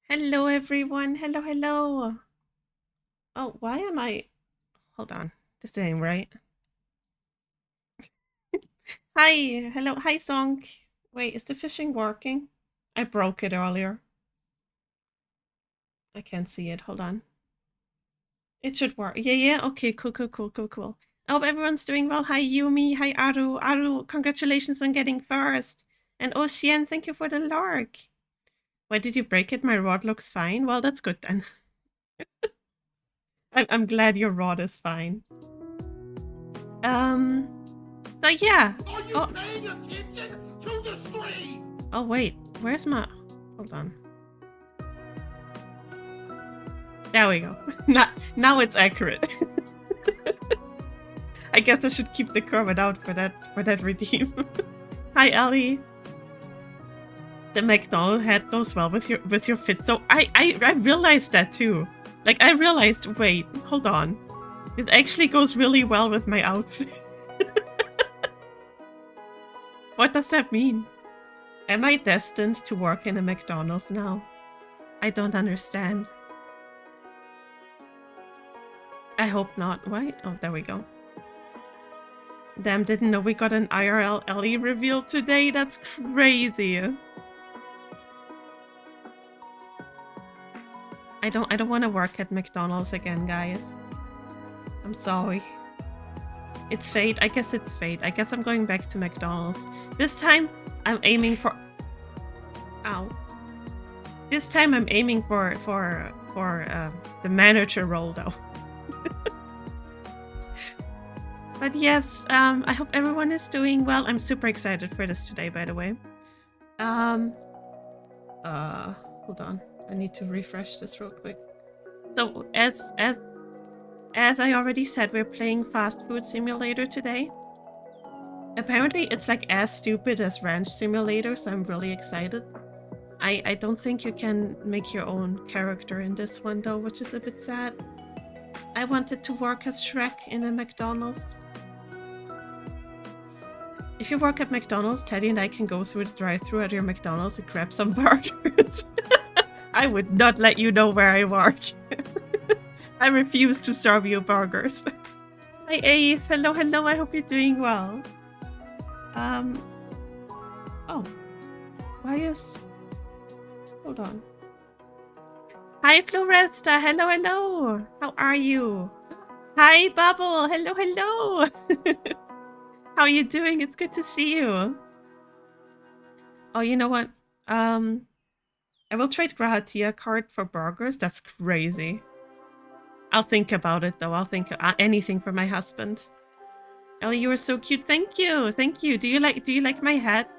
Hello, everyone. Hello, hello. Oh, why am I... Hold on. This ain't right. Hi. Hello. Hi, Song. Wait, is the fishing working? I broke it earlier. I can't see it. Hold on. It should work. Yeah. Okay, cool. I hope everyone's doing well. Hi, Yumi. Hi, Aru. Aru, congratulations on getting first. And Ocean, thank you for the lark. Why did you break it? My rod looks fine. Well, that's good then. I'm glad your rod is fine. So yeah. Are you paying attention to the stream? Oh wait, where's my... Hold on. There we go. Now it's accurate. I guess I should keep the Kermit out for that redeem. Hi Ellie. The McDonald hat goes well with your fit. So I realized that too. Like I realized, wait, hold on. This actually goes really well with my outfit. What does that mean? Am I destined to work in a McDonald's now? I don't understand. I hope not. Why? Oh, there we go. Damn, didn't know we got an IRL Ellie reveal today. That's crazy. I don't want to work at McDonald's again, guys. I'm sorry. It's fate. I guess it's fate. I guess I'm going back to McDonald's. This time, I'm aiming for... Ow. This time, I'm aiming for the manager role, though. But yes, I hope everyone is doing well. I'm super excited for this today, by the way. Hold on. I need to refresh this real quick. So, as I already said, we're playing Fast Food Simulator today. Apparently, it's like as stupid as Ranch Simulator, so I'm really excited. I don't think you can make your own character in this one, though, which is a bit sad. I wanted to work as Shrek in a McDonald's. If you work at McDonald's, Teddy and I can go through the drive-thru at your McDonald's and grab some burgers. I would not let you know where I work. I refuse to serve you burgers. Hi, Aeth. Hello. I hope you're doing well. Oh. Why is... Hold on. Hi, Floresta. Hello. How are you? Hi, Bubble. Hello. How are you doing? It's good to see you. Oh, you know what? I will trade Grahatia card for burgers. That's crazy. I'll think about it, though. I'll think anything for my husband. Ellie, you are so cute. Thank you. Do you like my hat?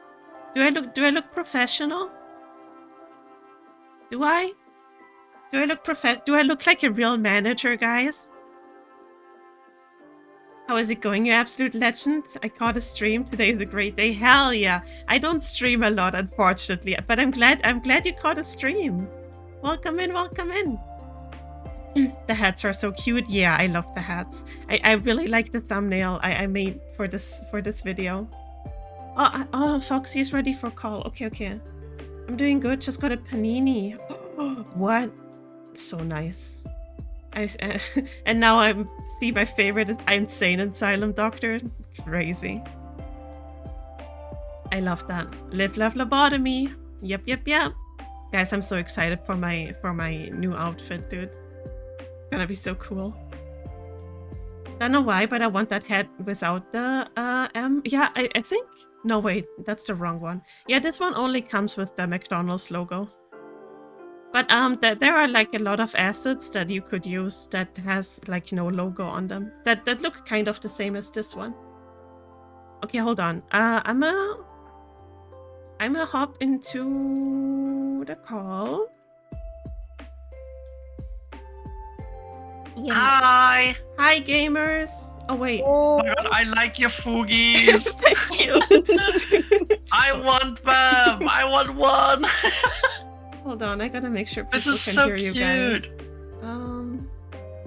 Do I look professional? Do I look like a real manager, guys? How is it going, you absolute legend? I caught a stream. Today is a great day. Hell yeah. I don't stream a lot, unfortunately, but I'm glad you caught a stream. Welcome in. The hats are so cute. Yeah, I love the hats. I really like the thumbnail I made for this video. Oh, Foxy is ready for call. Okay. I'm doing good. Just got a panini. What? So nice. And now I see my favorite is Insane Asylum Doctor. Crazy. I love that. Live, love, lobotomy. Yep. Guys, I'm so excited for my new outfit, dude. It's gonna be so cool. Don't know why, but I want that head without the M. Yeah, I think... No, wait, that's the wrong one. Yeah, this one only comes with the McDonald's logo. But there are like a lot of assets that you could use that has like no logo on them. That look kind of the same as this one. Okay, hold on. I'm a hop into the call. Hi! Hi, gamers! Oh, wait. Oh my god, I like your foogies! Thank you! I want them! I want one! Hold on, I gotta make sure people this is can so hear you cute. Guys.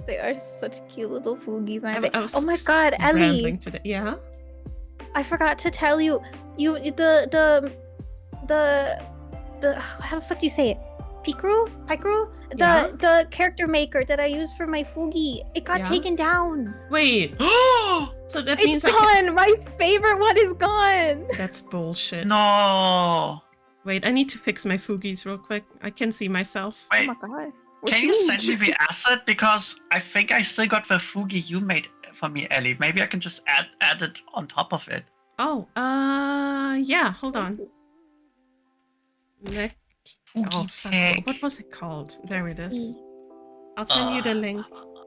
They are such cute little foogies, aren't I they? Oh my god, Ellie! Today. Yeah? I forgot to tell you, how the fuck do you say it? Pikru? The character maker that I used for my Fugi. It got Yeah? taken down. Wait, so that It's means gone. My favorite one is gone. That's bullshit. No. Wait, I need to fix my Fugis real quick. I can see myself. Wait, Oh my god. can you send me the asset? Because I think I still got the Fugi you made for me, Ellie. Maybe I can just add it on top of it. Oh, yeah, hold on. Fugi Oh, fuck. cake. What was it called? There it is. I'll send you the link.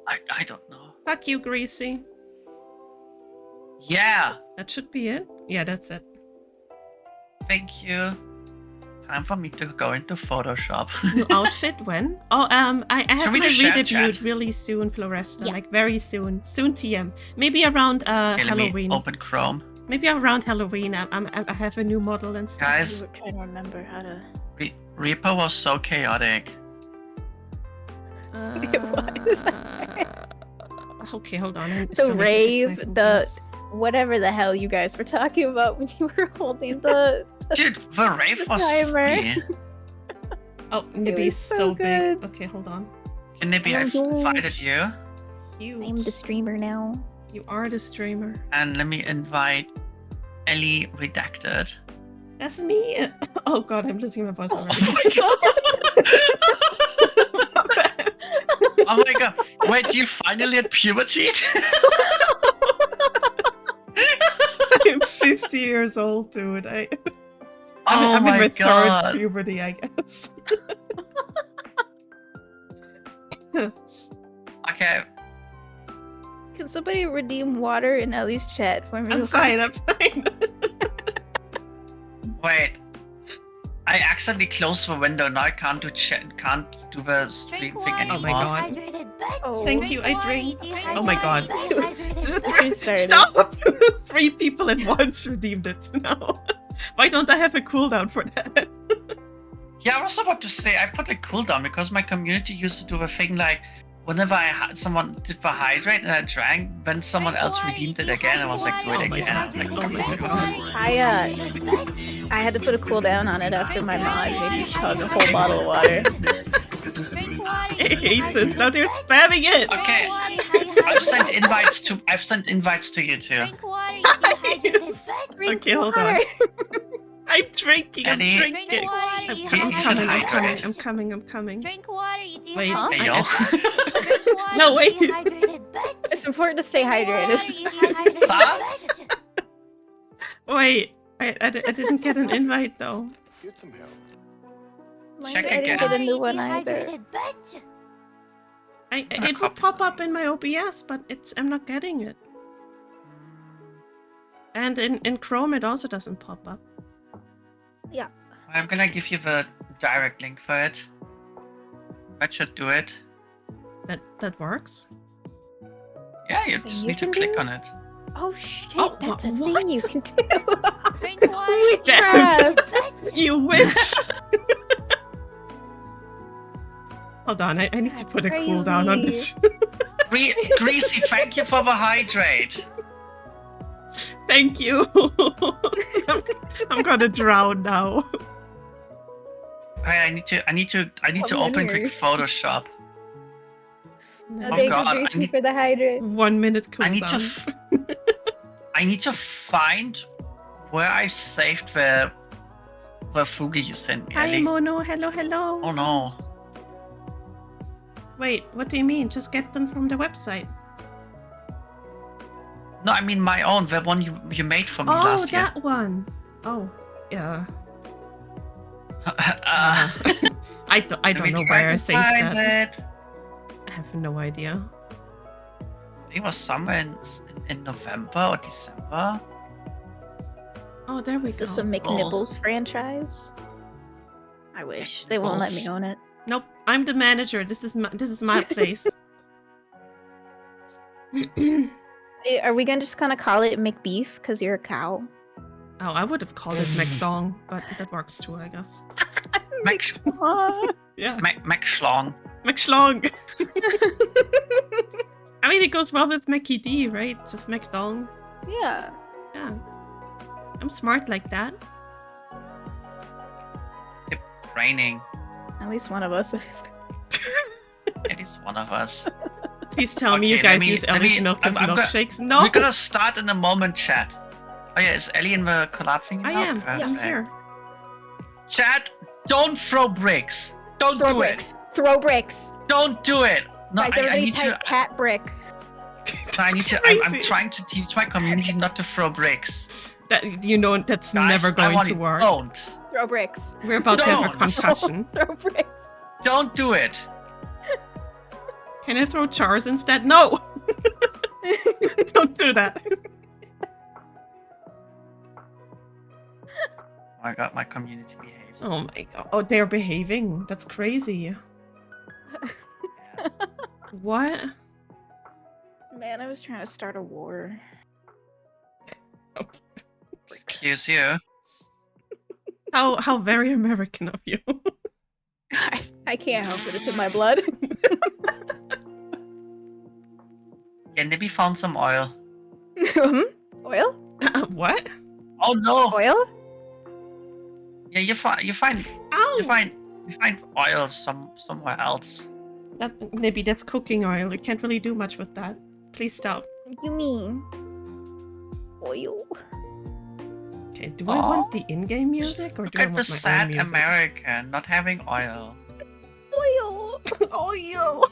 I don't know. Fuck you, Greasy. Yeah. That should be it. Yeah, that's it. Thank you. Time for me to go into Photoshop. New outfit when? Oh, I have we my just share redebut chat? really soon, Floresta. Yeah. Like very soon. Soon TM. Maybe around Okay, let me Halloween. open Chrome. Maybe around Halloween. I have a new model and stuff. Guys, We were trying to remember how to. Reaper was so chaotic. It was. Okay, hold on. I The still need to fix rave, my the focus. whatever the hell you guys were talking about when you were holding the. Dude, the rave was timer. free. Oh, Nibby is was so so big. good. Okay, hold on. Okay, Nibby, Oh I've my invited gosh. you. I'm the streamer now. You are the streamer. And let me invite Ellie Redacted. That's me. Oh god, I'm losing my voice already. Oh my god! Oh my god! Wait, you finally had puberty? I'm 50 years old, dude. I'm Oh in my my god! third puberty, I guess. Okay, Can somebody redeem water in Ellie's chat for me? I'm real fine, quick? I'm fine. wait. I accidentally closed the window. Now I can't do the stream thing anymore. Oh my god. Oh. Thank you, I drink. Oh my god. Restarted. Stop! 3 people at once redeemed it. No. Why don't I have a cooldown for that? Yeah, I was about to say I put a cooldown because my community used to do the thing like whenever someone did the hydrate and I drank, then someone else redeemed it again. I was like, do it Oh my again. god. Like, Oh my god. I had to put a cooldown on it after my mod made me chug a whole bottle of water. I hate this. Now they're spamming it. Okay, I've sent invites to you too. Yes. Okay, hold on. I'm drinking. I'm Eddie. drinking. I'm You coming. should I'm hydrate. coming. I'm coming. I'm coming. Drink water, you Wait, dehydrated. Hey, I- yo. No, wait. It's important to stay hydrated. Fast? Wait, I didn't get an invite though. Get some help. Mine- Check I didn't again. get a new one either. It would pop up in my OBS, but I'm not getting it. And in Chrome, it also doesn't pop up. I'm gonna give you the direct link for it. That should do it. That works. Yeah, you Thing just you need to can click do? on it. Oh shit, Oh, that's a what? thing you can do. Drink water, you Witchcraft! You witch! Hold on, I need to That's put a cooldown on this. Greasy, thank you for the hydrate. Thank you. I'm gonna drown now. Hey, I need to Come open here. quick Photoshop. No, Oh thank God, I you, Gracie, need- for the hydrate. 1 minute I need to cooldown. I need to find where I saved the Fugi you sent me, Hi Ellie. Mono, hello, hello. Oh no. Wait, what do you mean? Just get them from the website. No, I mean my own, the one you made for me Oh, last year. that one. Oh, yeah. I don't let me know try where I to saved find that. it. I have no idea. It was somewhere in November or December. Oh, there we Is go. this a McNibbles franchise? I wish. They won't let me own it. Nope, I'm the manager. This is my place. Hey, are we gonna just kind of call it McBeef because you're a cow? Oh, I would have called it McDong, but that works too, I guess. Yeah, McSchlong. McSchlong. I mean, it goes well with Mackie D, right? Just McDong. Yeah. Yeah. I'm smart like that. Raining. At least one of us is. At least one of us. Please tell me you Okay, guys let me- use let Ellie's me- milk as I'm gonna- milkshakes. No, We're gonna start in a moment, chat. Oh yeah, is Ellie in the collab thing? I now? am. Perfect. I'm here. Chat, don't throw bricks. Don't Throw do bricks. it. Throw bricks. Don't do it. No, Guys, I everybody need type to. cat brick. I need to. I'm crazy. trying to teach my community not to throw bricks. That you know that's Guys, never I going want to you- work. Don't. Throw bricks. We're about to have a Don't. concussion. Throw bricks. Don't do it. Can I throw chars instead? No! Don't do that. Oh my god, my community behaves. Oh my god. Oh, they're behaving. That's crazy. What? Man, I was trying to start a war. Excuse you. How very American of you. I can't help it. It's in my blood. Yeah, Nibby found some oil. Oil? What? Oh no! Oil? Yeah, you find Ow! oil somewhere else. That maybe that's cooking oil. You can't really do much with that. Please stop. What do you mean? Oil? Okay, do I want the in-game music or Look do I at the want my own sad music? American not having oil. Oil! Oil!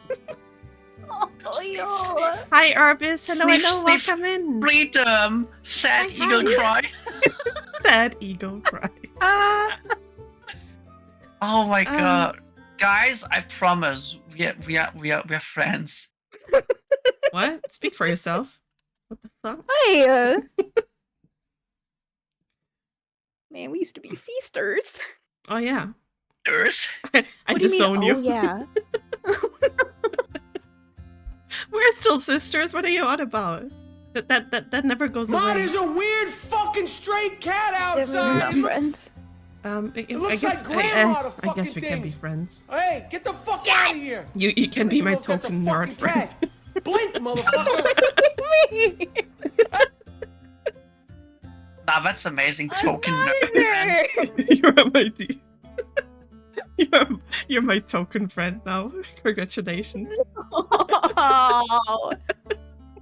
Oil! Hi, Urbis. Hello, Sniff, hello. sniff. Welcome in. Freedom! Sad Hi, eagle hi. cry. Sad eagle cry. Ah! Oh my god. Guys, I promise we're friends. What? Speak for yourself. What the fuck? Hi! Man, we used to be sisters. Oh yeah. There's I What do you disown mean? you. Oh, yeah. We're still sisters. What are you on about? That never goes Man, away. there's a weird fucking stray cat We're not outside. friends. I looks guess like grandma, the I guess fucking we can thing. be friends. Hey, get the fuck out of here. You can be Think my you know if that's a token nerd fucking friend. cat. Blink, motherfucker. nah, that's amazing token. You're my D. You're my token friend now. Congratulations. Oh.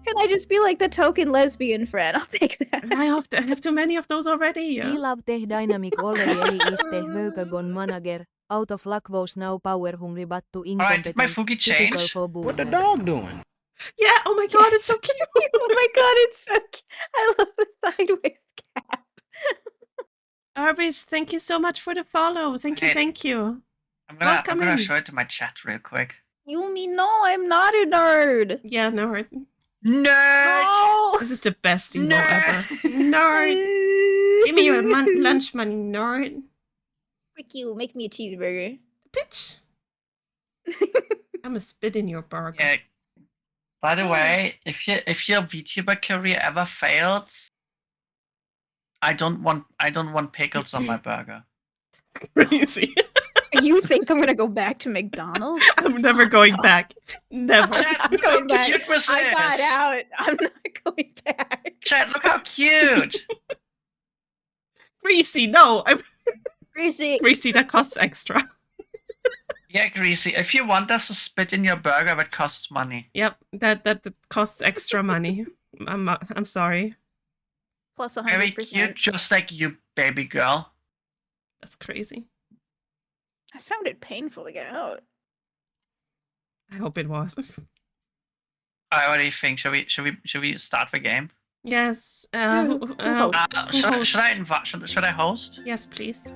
Can I just be like the token lesbian friend? I'll take that. I have too many of those already. We love tech dynamic already Eli is tech Vökagon manager. Out of luck was now power hungry but too Alright, did my incompetent. Fugi Typical change? for What the boomers. dog doing? Yeah. Oh my god, it's so cute. Oh my god, it's so cute. I love the sideways cap. Arbis, thank you so much for the follow. Thank you, Hey. thank you. I'm Welcome gonna in. show it to my chat real quick. You mean no, I'm not a nerd. Yeah, nerd. Nerd! No. This is the best emo Nerd. ever. Nerd. Give me your lunch money, nerd. Frick you, make me a cheeseburger. Bitch. I'm gonna spit in your burger. Yeah. By the way, if your VTuber career ever failed, I don't want pickles on my burger. Crazy. You think I'm gonna go back to McDonald's? I'm never going back. Never. I'm going back. Cute was I got this? out. I'm not going back. Chat, look how cute! Greasy, no. I'm Greasy. greasy. That costs extra. Yeah, Greasy, if you want us to spit in your burger, that costs money. Yep, that costs extra money. I'm sorry. Plus Very 100%. cute, just like you, baby girl. That's crazy. That sounded painful to get out. I hope it was. Alright, what do you think? Should we start the game? Yes. Who hosts? Should I host? Yes, please.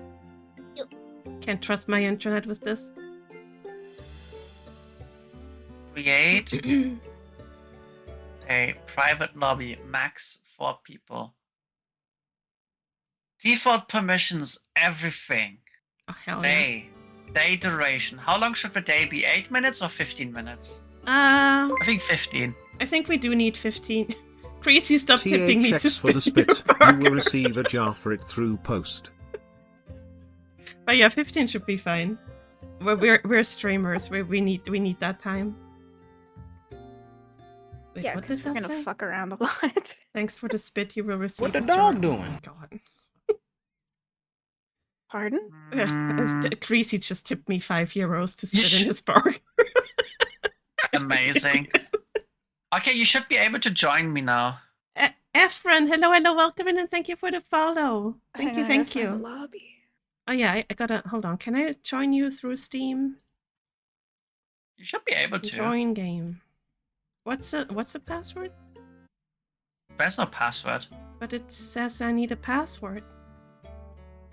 Can't trust my internet with this. Create a private lobby, max 4 people. Default permissions, everything. Oh hell yeah. Day duration. How long should the day be? 8 minutes or 15 minutes? I I think 15. think we do need 15. Greasy, stop tipping me to THX for the spit in spit. your You will burger. receive a jar for it through post. But yeah, 15 should be fine. We're streamers. We need that time. Wait, Yeah, what because did we're that gonna say? fuck around a lot. Thanks for the spit. You will receive. What the a jar. dog doing? Oh my god. Pardon? Greasy just tipped me €5 to You spit in should- his burger. Amazing. Okay, you should be able to join me now. Efren, hello, welcome in, and thank you for the follow. Thank you, thank The you. lobby. Oh yeah, I gotta hold on. Can I join you through Steam? You should be able to. Join game. What's the password? There's no password. But it says I need a password.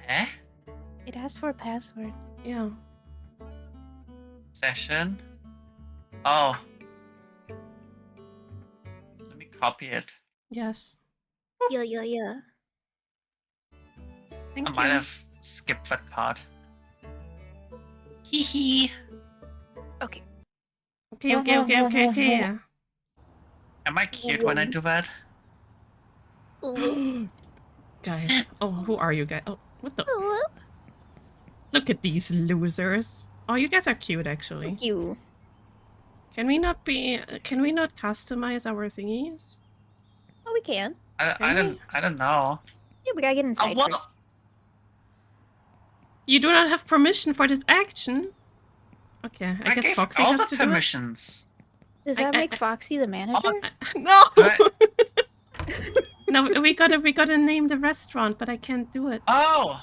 Eh? It asks for a password. Yeah. Session. Oh. Let me copy it. Yes. Yeah. Thank I you. might have skipped that part. Hee hee. Okay. Okay. Am I cute when I do that? Guys. Oh, who are you guys? Oh, what the? Look at these losers. Oh, you guys are cute, actually. Thank you. Can we not customize our thingies? Oh, we can. I don't know. Yeah, we gotta get inside what? first. You do not have permission for this action? Okay, I guess gave Foxy all has the to permissions. Does I- that I- make Foxy the manager? do it. No! Right. No, we gotta name the restaurant, but I can't do it. Oh!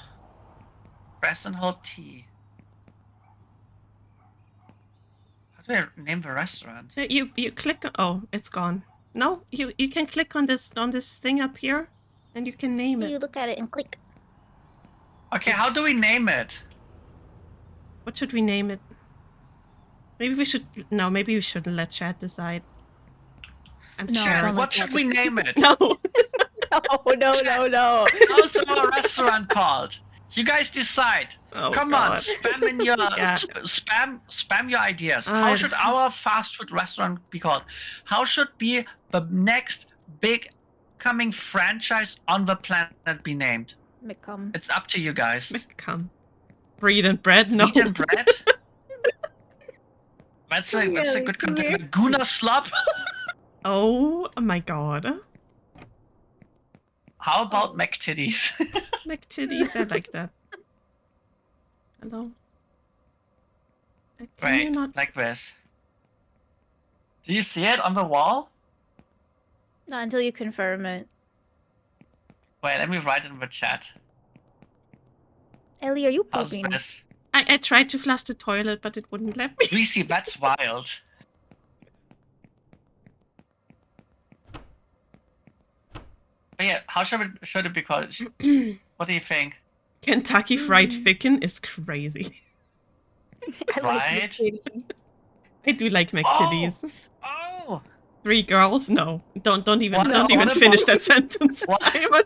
Press and hold T. How do I name the restaurant? You click. Oh, it's gone. No, you can click on this thing up here, and you can name You it. look at it and click. Okay, how do we name it? What should we name it? Maybe we should. No, maybe we shouldn't let chat decide. I'm No, scared. don't What should we name it? No. No. How's our restaurant called? You guys decide. Oh, Come on, God. spam in your Yeah. spam your ideas. How should our fast food restaurant be called? How should be the next big coming franchise on the planet be named? McCum. It's up to you guys. Come. Breed and bread? No. Meat and bread? That's a good content. Laguna slop? Oh my god. How about McTitties? McTitties, I like that. Hello? Can you Right, not... like this. Do you see it on the wall? Not until you confirm it. Wait, let me write it in the chat. Ellie, are you How's pooping? this? I tried to flush the toilet, but it wouldn't let me. Greasy, that's wild. But yeah, how should it be called? What do you think? Kentucky Fried Chicken is crazy. I like Right? McKitty. I do like McTitties. Oh! 3 girls? No. Don't even What finish about- that sentence. What? Simon.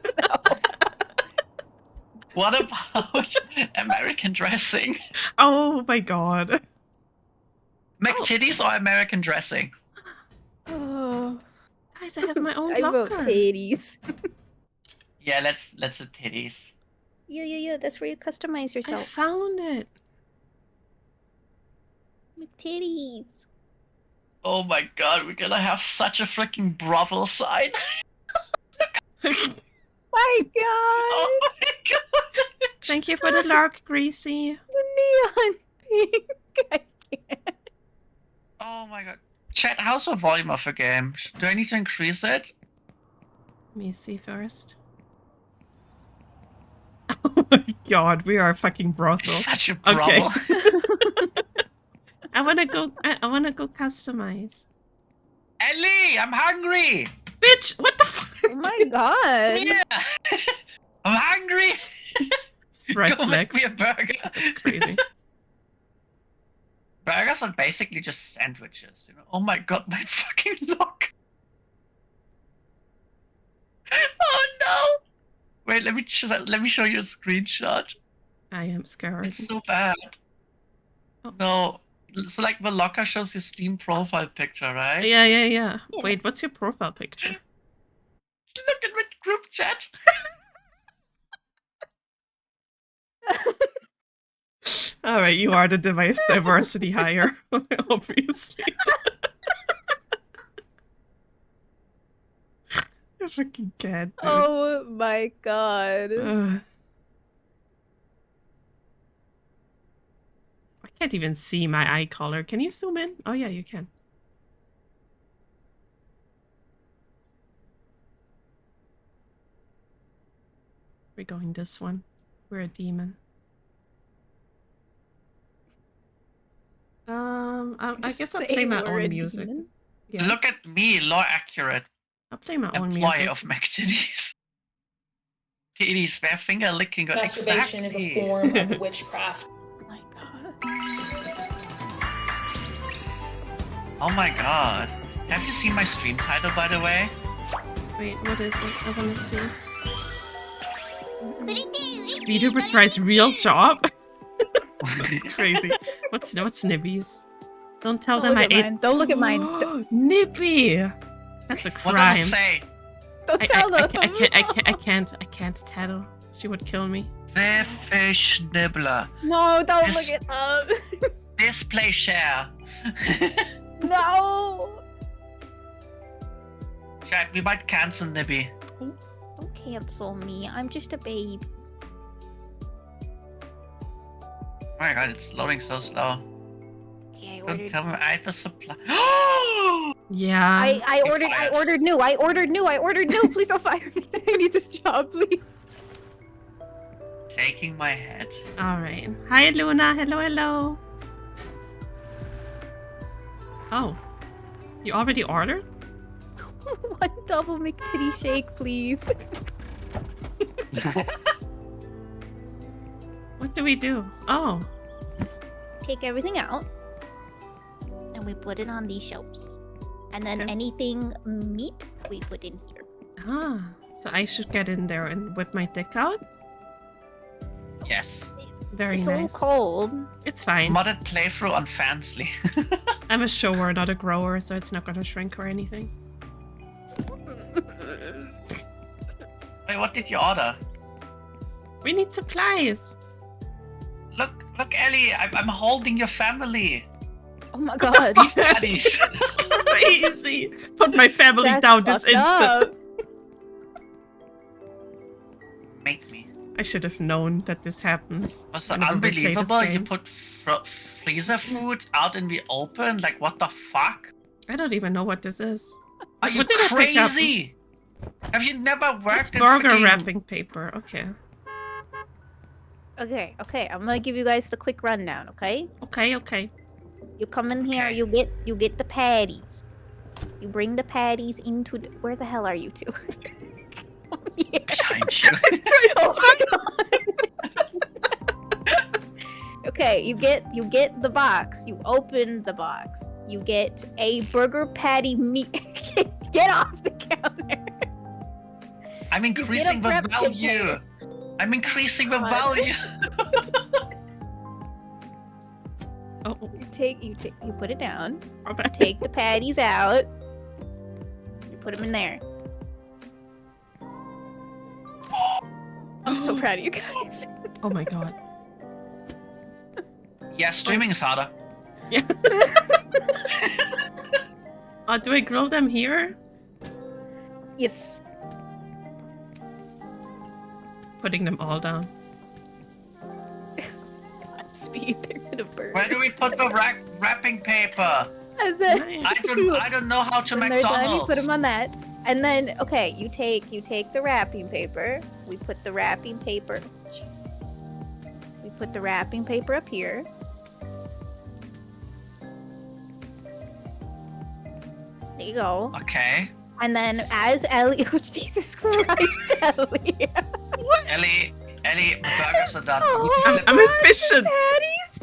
What about American dressing? Oh my god. McTitties or American dressing? Oh, Guys, I have my own I wrote locker. titties. Yeah, let's do titties. Yeah. That's where you customize I yourself. found it. McTitties. Oh my god, we're gonna have such a freaking brothel sign. My God! Oh my god! Thank you for the lark, Greasy. The neon pink. I can't. Oh my god. Chat, how's the volume of the game? Do I need to increase it? Let me see first. Oh my god, we are a fucking brothel. Such a Okay. brothel. I wanna go customize. Ellie, I'm hungry! Bitch, what the fuck? Oh my God! Yeah! I'm hungry! Spreads Go make legs. me a burger. That's crazy. Burgers are basically just sandwiches, you know? Oh my god, my fucking lock! Oh no! Wait, let me show you a screenshot. I am scared. It's so bad. Oh. No. So like the locker shows your Steam profile picture, right? Yeah. Yeah. Wait, what's your profile picture? Look at my group chat. Alright, you are the device diversity hire, obviously. You freaking cat, dude. Oh my God! Ugh. can't even see my eye color. Can you zoom in? Oh yeah, you can. We're going this one. We're a demon. I guess I'll play my own music. Yes. Look at me, law accurate I'll play my own employee music. of McTitties. Titties, their finger licking. Masturbation is a form of witchcraft. Oh my god. Oh my god. Have you seen my stream title, by the way? Wait, what is it? I want to see. VTuber tries real job. It's crazy. What's Nibby's? Don't tell them I ate. Don't look at mine. Nippy. That's a What crime. does it say? Don't tell them. I can't tattle. She would kill me. The fish nibbler. No, don't This- look it up. Display share. No. Chat, we might cancel Nibby. Don't cancel me. I'm just a baby. Oh my god, it's loading so slow. Okay, I Don't ordered. tell me I have a supply. Yeah. I ordered new. Please don't fire me. I need this job, please. Shaking my head. All right. Hi, Luna. Hello, hello. Oh, you already ordered? One double McTitty shake, please. What do we do? Oh, Take everything out, and we put it on these shelves. And then Okay. anything meat, we put in here. so I should get in there and whip my dick out? Yes. Very It's nice. a little cold. It's fine. Modded playthrough on Fansly. I'm a shower, not a grower, so it's not gonna shrink or anything. Wait, what did you order? We need supplies. Look, Ellie, I'm holding your family. Oh my god. Daddies. That's crazy. Put my family That's down this fucked instant. up. Make me. I should have known that this happens. Was whenever we play this unbelievable. You game. put freezer food out in the open? Like, what the fuck? I don't even know what this is. Are you What did I pick up? crazy? Have you never It's worked in burger freaking... wrapping paper. Okay. Okay, I'm gonna give you guys the quick rundown, okay? Okay. You come in here, Okay. you get the patties. You bring the patties into the... Where the hell are you two? Yeah. Behind you. Oh my god. Okay, you get the box. You open the box. You get a burger patty meat. Get off the counter. I'm increasing the prep value. container. I'm increasing the God. value. Oh, You put it down. okay. Take the patties out. You put them in there. I'm so proud of you guys. Oh my god. Yeah, streaming is harder. Yeah. Do I grill them here? Yes. Putting them all down. Speed, they're gonna burn. Where do we put the wrapping paper? And then I don't know how to when they're done, you McDonald's. put them on that. And then, okay, you take the wrapping paper. We put the wrapping paper. Jeez. We put the wrapping paper up here. There you go. Okay. And then as Ellie, oh Jesus Christ, Ellie. Ellie, burgers are done. Oh, I'm efficient. patties.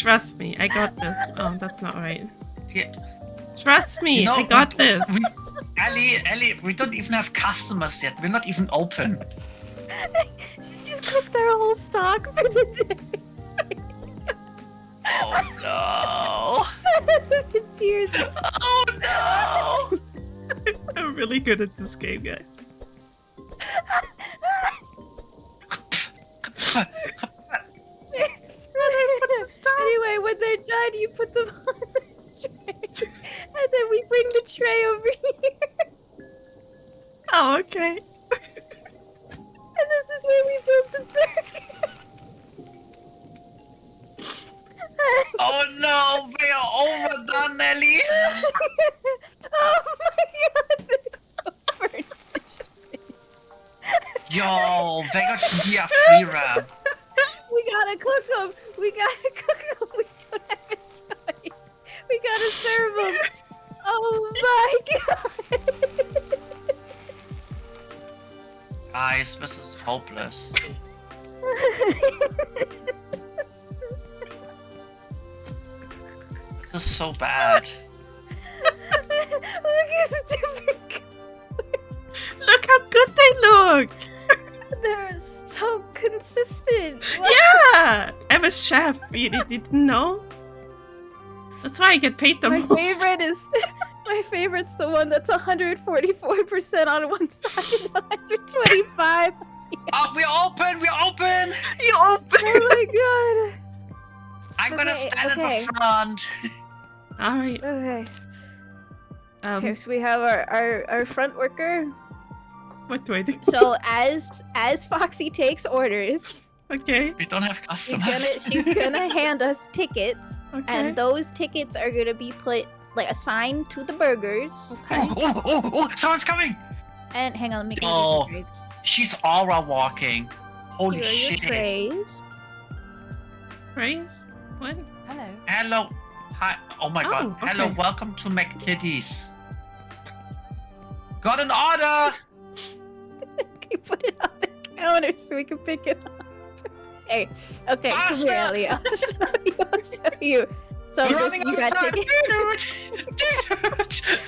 Trust me, I got this. Oh, that's not right. Yeah. Trust me, No, I got this. Ellie, we don't even have customers yet. We're not even open. She just cooked their whole stock for the day. Oh no! Seriously. Oh no! I'm really good at this game, guys. Anyway, when they're done, you put them on the tray. And then we bring the tray over here. Oh, okay. And this is where we build the burger. Ellie! Oh my god, they're so burnt. Yo, they got here free ram. We gotta cook them. We gotta cook them. We don't have a choice. We gotta serve them. Oh my god. Guys, this is hopeless. This is so bad. Look at the different. Look how good they look! They're so consistent. Yeah! I was chef, you didn't know? That's why I get paid the My most. favorite is my favorite's the one that's 144% on one side and 125. Oh, we're open! We're open! You open! Oh my god. I'm gonna Okay, stand okay. in the front. Alright. Okay. Okay, so we have our front worker. What do I do? So as Foxy takes orders, Okay. We don't have she's customers. gonna hand us tickets, Okay. and those tickets are gonna be put like assigned to the burgers. Okay. Oh, someone's coming! And hang on, let me get Oh. these trays. She's aura walking. Holy Here are your shit. trays. Praise? What? Hello. Hello. Hi. Oh my god. Oh, Hello, okay. welcome to McTitties. Got an order! Okay, put it on the counter so we can pick it up. Hey, okay, come Faster! here, Ellie. I'll show you. I'll show you. So We're this, running you out got of time! tickets.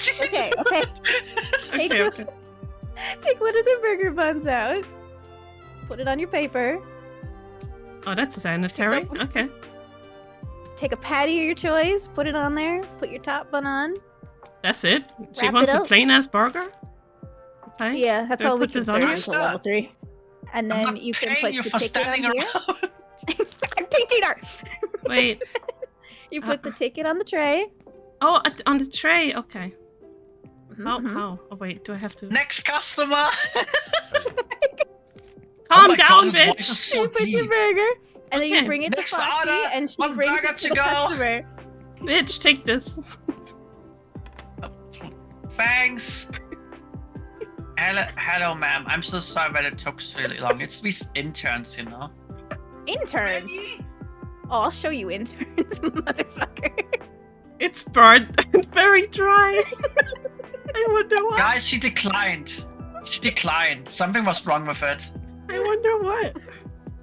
Dude! Okay, okay. Take Okay, one- okay. Take one of the burger buns out. Put it on your paper. Oh, that's sanitary. Okay. Take a patty of your choice. Put it on there. Put your top bun on. That's it? She Wrap wants it a up. plain ass burger? Okay. Yeah, that's Do I all we put can this on serve here? until level 3. And I'm then not you can paying put you the for ticket on standing here. around. I'm teaching her. Wait. You put the ticket on the tray. Oh, on the tray. Okay. How? Mhm. How? Oh, wait. Do I have to? Next customer! Calm Oh my down, God, his voice bitch. is so You put your deep. burger, and then you Okay. bring it Next to Foxy, order, and she one brings burger it to to the go. customer. Bitch, take this. Thanks. Hello, ma'am. I'm so sorry that it took so really long. It's these interns, you know. Interns. Oh, I'll show you interns, motherfucker. It's burnt and very dry. I wonder why. Guys, she declined. She declined. Something was wrong with it. I wonder what.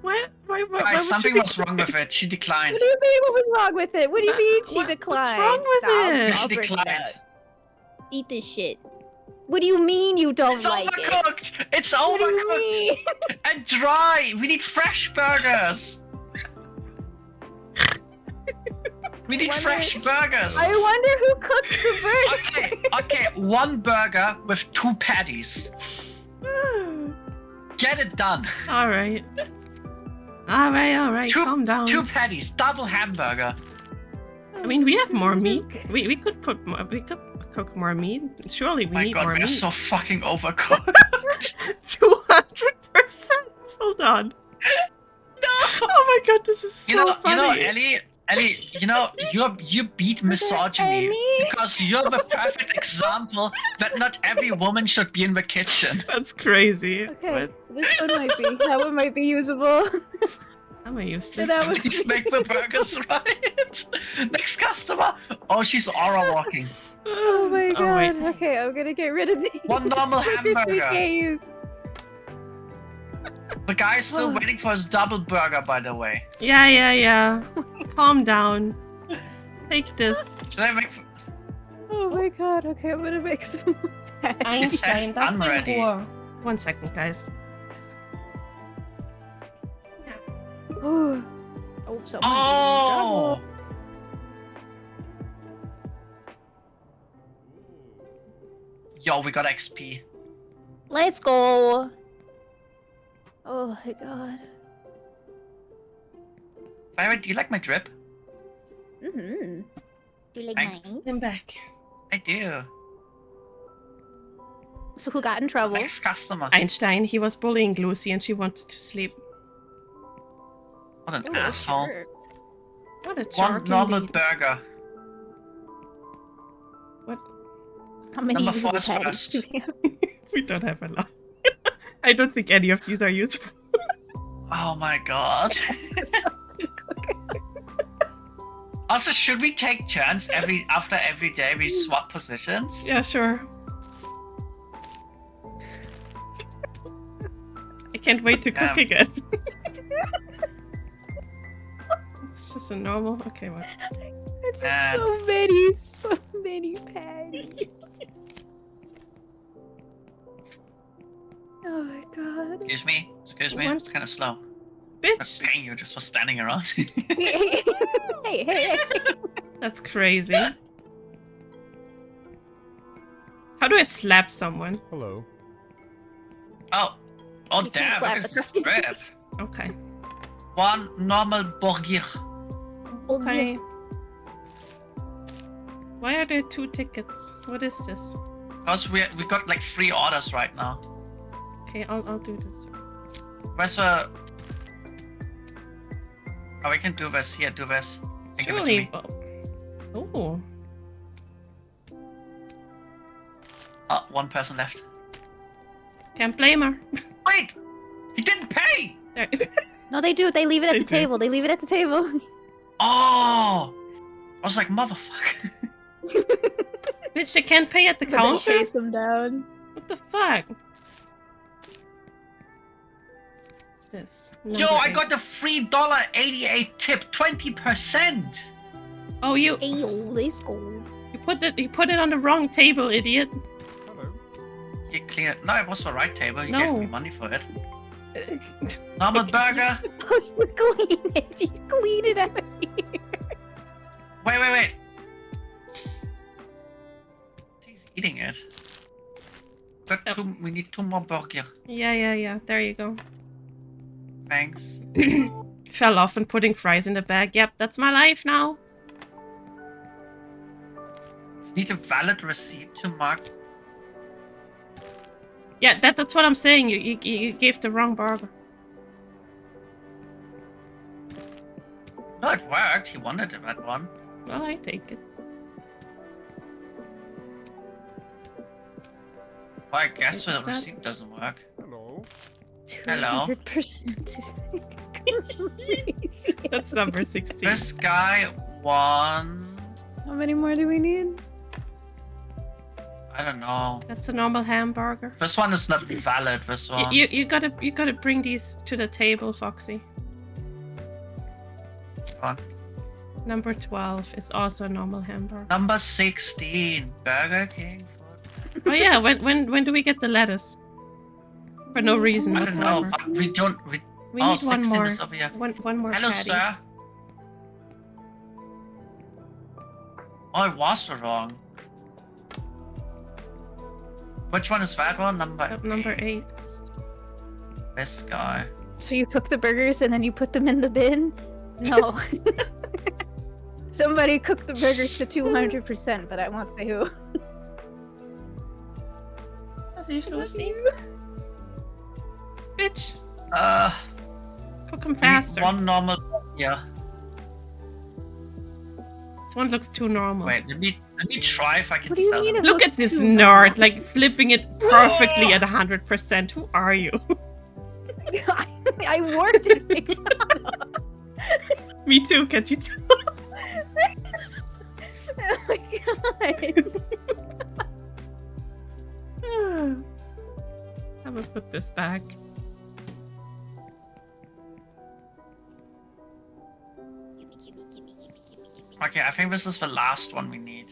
What? Why Guys, would she something was decline? wrong with it. She declined. What do you mean? What was wrong with it? What do you mean she What's declined? wrong with I'll- it? I'll She bring it declined. out. Eat this shit. What do you mean you don't It's like it? overcooked. It's What do you overcooked mean? and dry. We need fresh burgers. We need Wonder- fresh burgers. I wonder who cooked the burger. Okay, one burger with 2 patties. Get it done. All right. All right. Calm down. 2 patties, double hamburger. I mean, we have more meat. We could put more. We could cook more meat. Surely we My need god, more we're meat. so fucking overcooked. 200%. Hold on. No. Oh my god, this is so funny. Ellie, you beat misogyny Ellie? because you're the perfect example that not every woman should be in the kitchen. That's crazy. Okay, What? this one might be. That one might be usable. I'm a useless. That would- Please make the burgers right. Next customer. Oh, she's aura walking. Oh my god. wait. Okay, I'm gonna get rid of these. One normal burgers we hamburger. can't use. The guy's still waiting for his double burger, by the way. Yeah. Calm down. Take this. Should I make? Oh my god. Okay, I'm gonna make some more patties. Einstein, das sind unready. Ruhe. 1 second, guys. Oh, someone. Oh! Yo, we got XP. Let's go. Oh my god. By the way, do you like my drip? Mm-hmm. Do you like Thank- mine? I'm back. I do. So who got in trouble? Next customer. Einstein, he was bullying Lucy and she wanted to sleep. What an Ooh, asshole. sure. What a One jerk normal indeed. burger. How many Number usable 4 is patties first. do we have? We don't have a lot. I don't think any of these are useful. Oh my god. Also, should we take turns after every day we swap positions? Yeah, sure. I can't wait to cook again. It's just a normal. Okay, what? It's And- so many patties. Oh my god. Excuse me. What? It's kind of slow. I'm Bitch! paying you just for standing around. hey. That's crazy. How do I slap someone? Hello. Oh You can't damn! slap Look the at this spread. customers. Okay. One normal burger. Okay. Why are there 2 tickets? What is this? Cause we got like 3 orders right now. Okay, I'll do this. Where's the? Oh, we can do this. Here, do this. And give it to Surely. me. Oh. Oh, 1 person left. Can't blame her. Wait! He didn't pay! There. No, they do. They leave it at They the do. table. They leave it at the table. Oh! I was like, motherfucker. Bitch, they can't pay at the But they counter? chase them down. What the fuck? What's this? Yo, Number I 8. got the $3.88 tip, 20%. Oh, you Hey, let's go. you put it on the wrong table, idiot. Hello. You clean it. No, it was the right table. You No. gave me money for it. Normal burger. You're supposed to clean it. You clean it out of here. Wait. He's eating it. Got Yep. 2. We need 2 more burger. Yeah. There you go. Thanks. Fell off and putting fries in the bag. Yep, that's my life now. Need a valid receipt to mark. Yeah, that's what I'm saying. You gave the wrong burger. No, it worked. He wanted that one. Well, I take it. Well, I guess the Is that- receipt doesn't work. Hello. Hello. 200%. That's number 16. This guy won. How many more do we need? I don't know. That's a normal hamburger. This one is not valid. This one. You gotta bring these to the table, Foxy. Fuck. Number 12 is also a normal hamburger. Number 16, Burger King. Oh yeah, when do we get the lettuce? For no reason I don't know. whatsoever. But we don't. We Oh, need one 16 more. is over here. One more Hello, patty. sir. Oh, it was wrong. Which one is that one? Number 8. This guy. So you cook the burgers and then you put them in the bin? No. Somebody cooked the burgers to 200%, but I won't say who. As usual, see? Bitch, cook them we need faster. one normal. Yeah. This one looks too normal. Wait, let me try if I can What do you sell mean them. it Look looks at this too nerd, like flipping it perfectly at 100%. Who are you? I worked at McDonald's. Me too, can't you tell? Oh my god. I'm gonna put this back. Okay, I think this is the last one we need.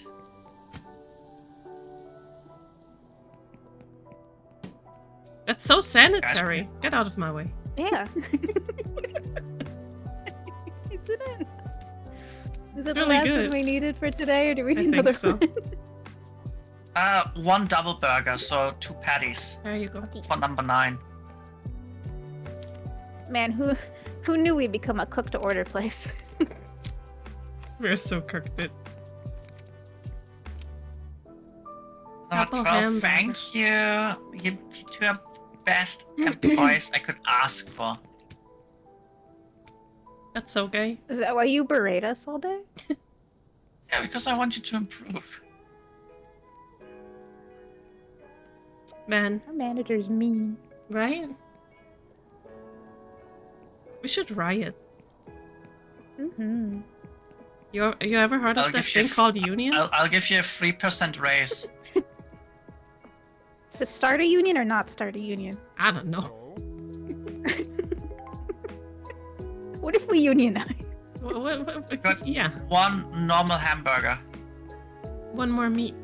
That's so sanitary. Get out of my way. Yeah. Isn't it? Is it the Really last good. one we needed for today, or do we I need think another so. one? One double burger, so 2 patties There you go. for number 9. Man, who knew we'd become a cook to order place? We're so cooked it. Number Double 12, hamburger. thank you. You two are best employees I could ask for. That's so gay. Is that why you berate us all day? Yeah, because I want you to improve. Man, Our manager's mean. right? We should riot. Mm-hmm. You ever heard of I'll that give you thing called union? I'll give you a 3% raise. To start a union or not start a union? I don't know. What if we unionize? Good. Yeah, 1 normal hamburger. one more meat.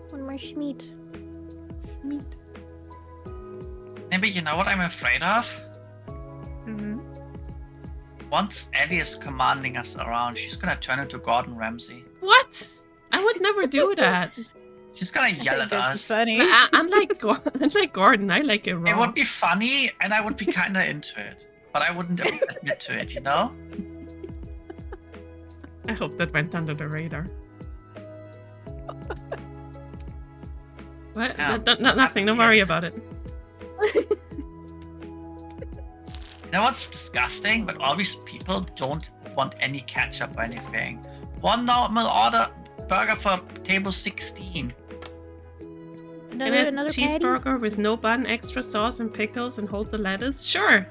One more schmeat. Meat. Maybe you know what I'm afraid of? Mm-hmm. Once Eddie is commanding us around, she's gonna turn into Gordon Ramsay. What? I would never do that. She's gonna yell at us. Funny. Unlike Gordon, I like it raw. It would be funny, and I would be kinda into it. But I wouldn't admit to it, you know? I hope that went under the radar. What? Yeah. Nothing. Don't worry about it. You know what's disgusting? But all these people don't want any ketchup or anything. 1 normal order burger for table 16. It is Another cheeseburger with no bun, extra sauce and pickles, and hold the lettuce. Sure.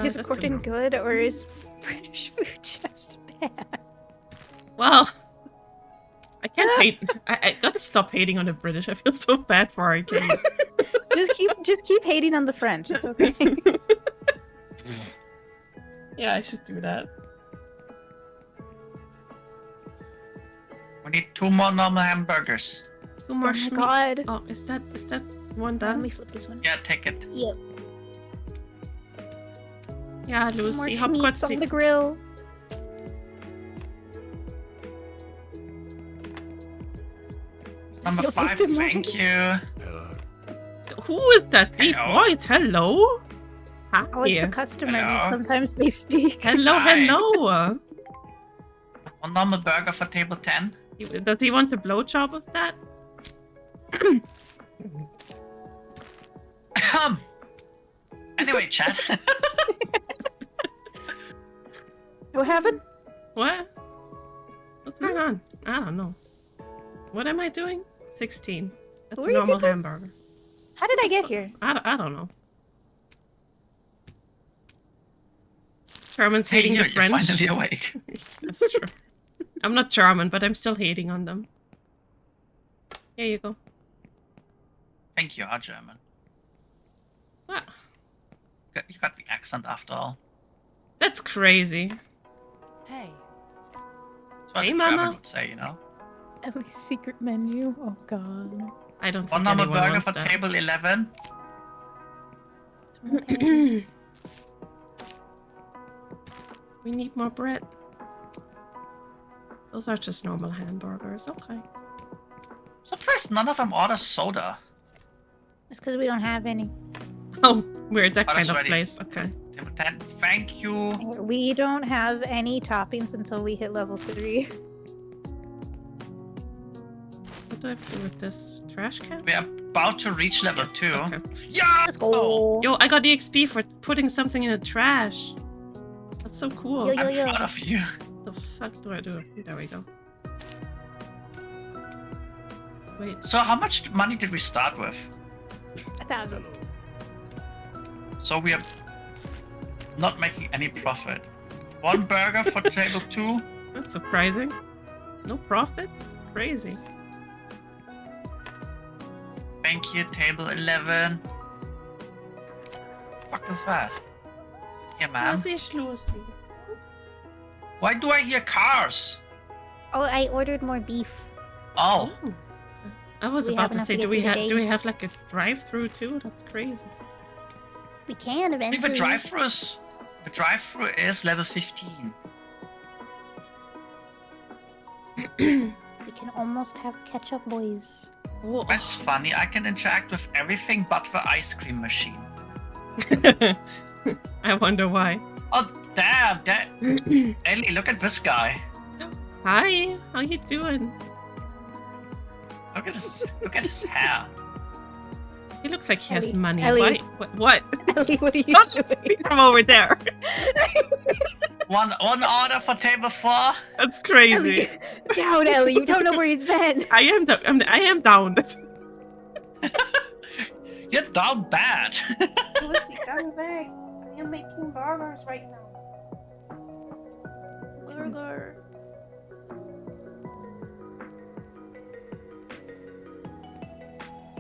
Is that's Gordon a- good or is British food just bad? Well, I can't hate. I gotta stop hating on the British. I feel so bad for our kids. just keep hating on the French. It's okay. Yeah, I should do that. We need 2 more normal hamburgers. 2 more Oh my schmeat. god. Oh, is that one Let done? me flip this one. Yeah, take it. Yep. Ja, More Lucy, hab schmeats kurz on the grill. Number Feel 5, victimized. thank you. Who is that deep Hello. voice? Hello? Hi. Oh, it's the customer. Hello. Sometimes they speak. Hello, Hi. hello. 1 normal burger for table 10. Does he want a blowjob of that? Anyway, chat. What happened? What? What's going on? I don't know. What am I doing? 16. That's Who a are you normal people? hamburger. How did I get here? I don't know. Germans Hey, hating you're the French. finally awake. That's true. I'm not German, but I'm still hating on them. Here you go. Think you are German. What? You got the accent after all. That's crazy. Hey. That's what Hey, a Mama. German would say, you know? At least secret menu. Oh god. I don't 1 think normal anyone burger wants for that. table 11. We need more bread. Those are just normal hamburgers. Okay. Surprised none of them order soda. It's because we don't have any. Oh, we're that Oh, kind that's of ready. place. Okay. Table 10, thank you. We don't have any toppings until we hit level 3. What do I have to do with this trash can? We're about to reach level Yes, 2. okay. Yeah! Let's go. Yo, I got the XP for putting something in the trash. That's so cool. Yo, yo, I'm yo. proud of you. What the fuck do I do? There we go. Wait. So how much money did we start with? 1,000. So we are not making any profit. 1 burger for table 2. That's surprising. No profit? Crazy. Thank you, table 11. Fuck is that? Yeah, man. Was ist los? Why do I hear cars? Oh, I ordered more beef. Oh, Oh. I was Do we about have to enough say, to do get we through the have day? do we have like a drive-through too? That's crazy. We can I think eventually. the drive-through is level 15. We can almost have ketchup boys. Oh, That's funny. I can interact with everything but the ice cream machine. I wonder why. Oh, damn! Ellie, look at this guy. Hi, how you doing? Look at his hair. He looks like he has Ellie, money. Ellie. Why? What? Ellie, what are you Don't doing? from over there. One order for table 4. That's crazy. Ellie, down, Ellie. You don't know where he's been. I am down. You're down bad. Lucy, come back. I am making burgers right now. Burger.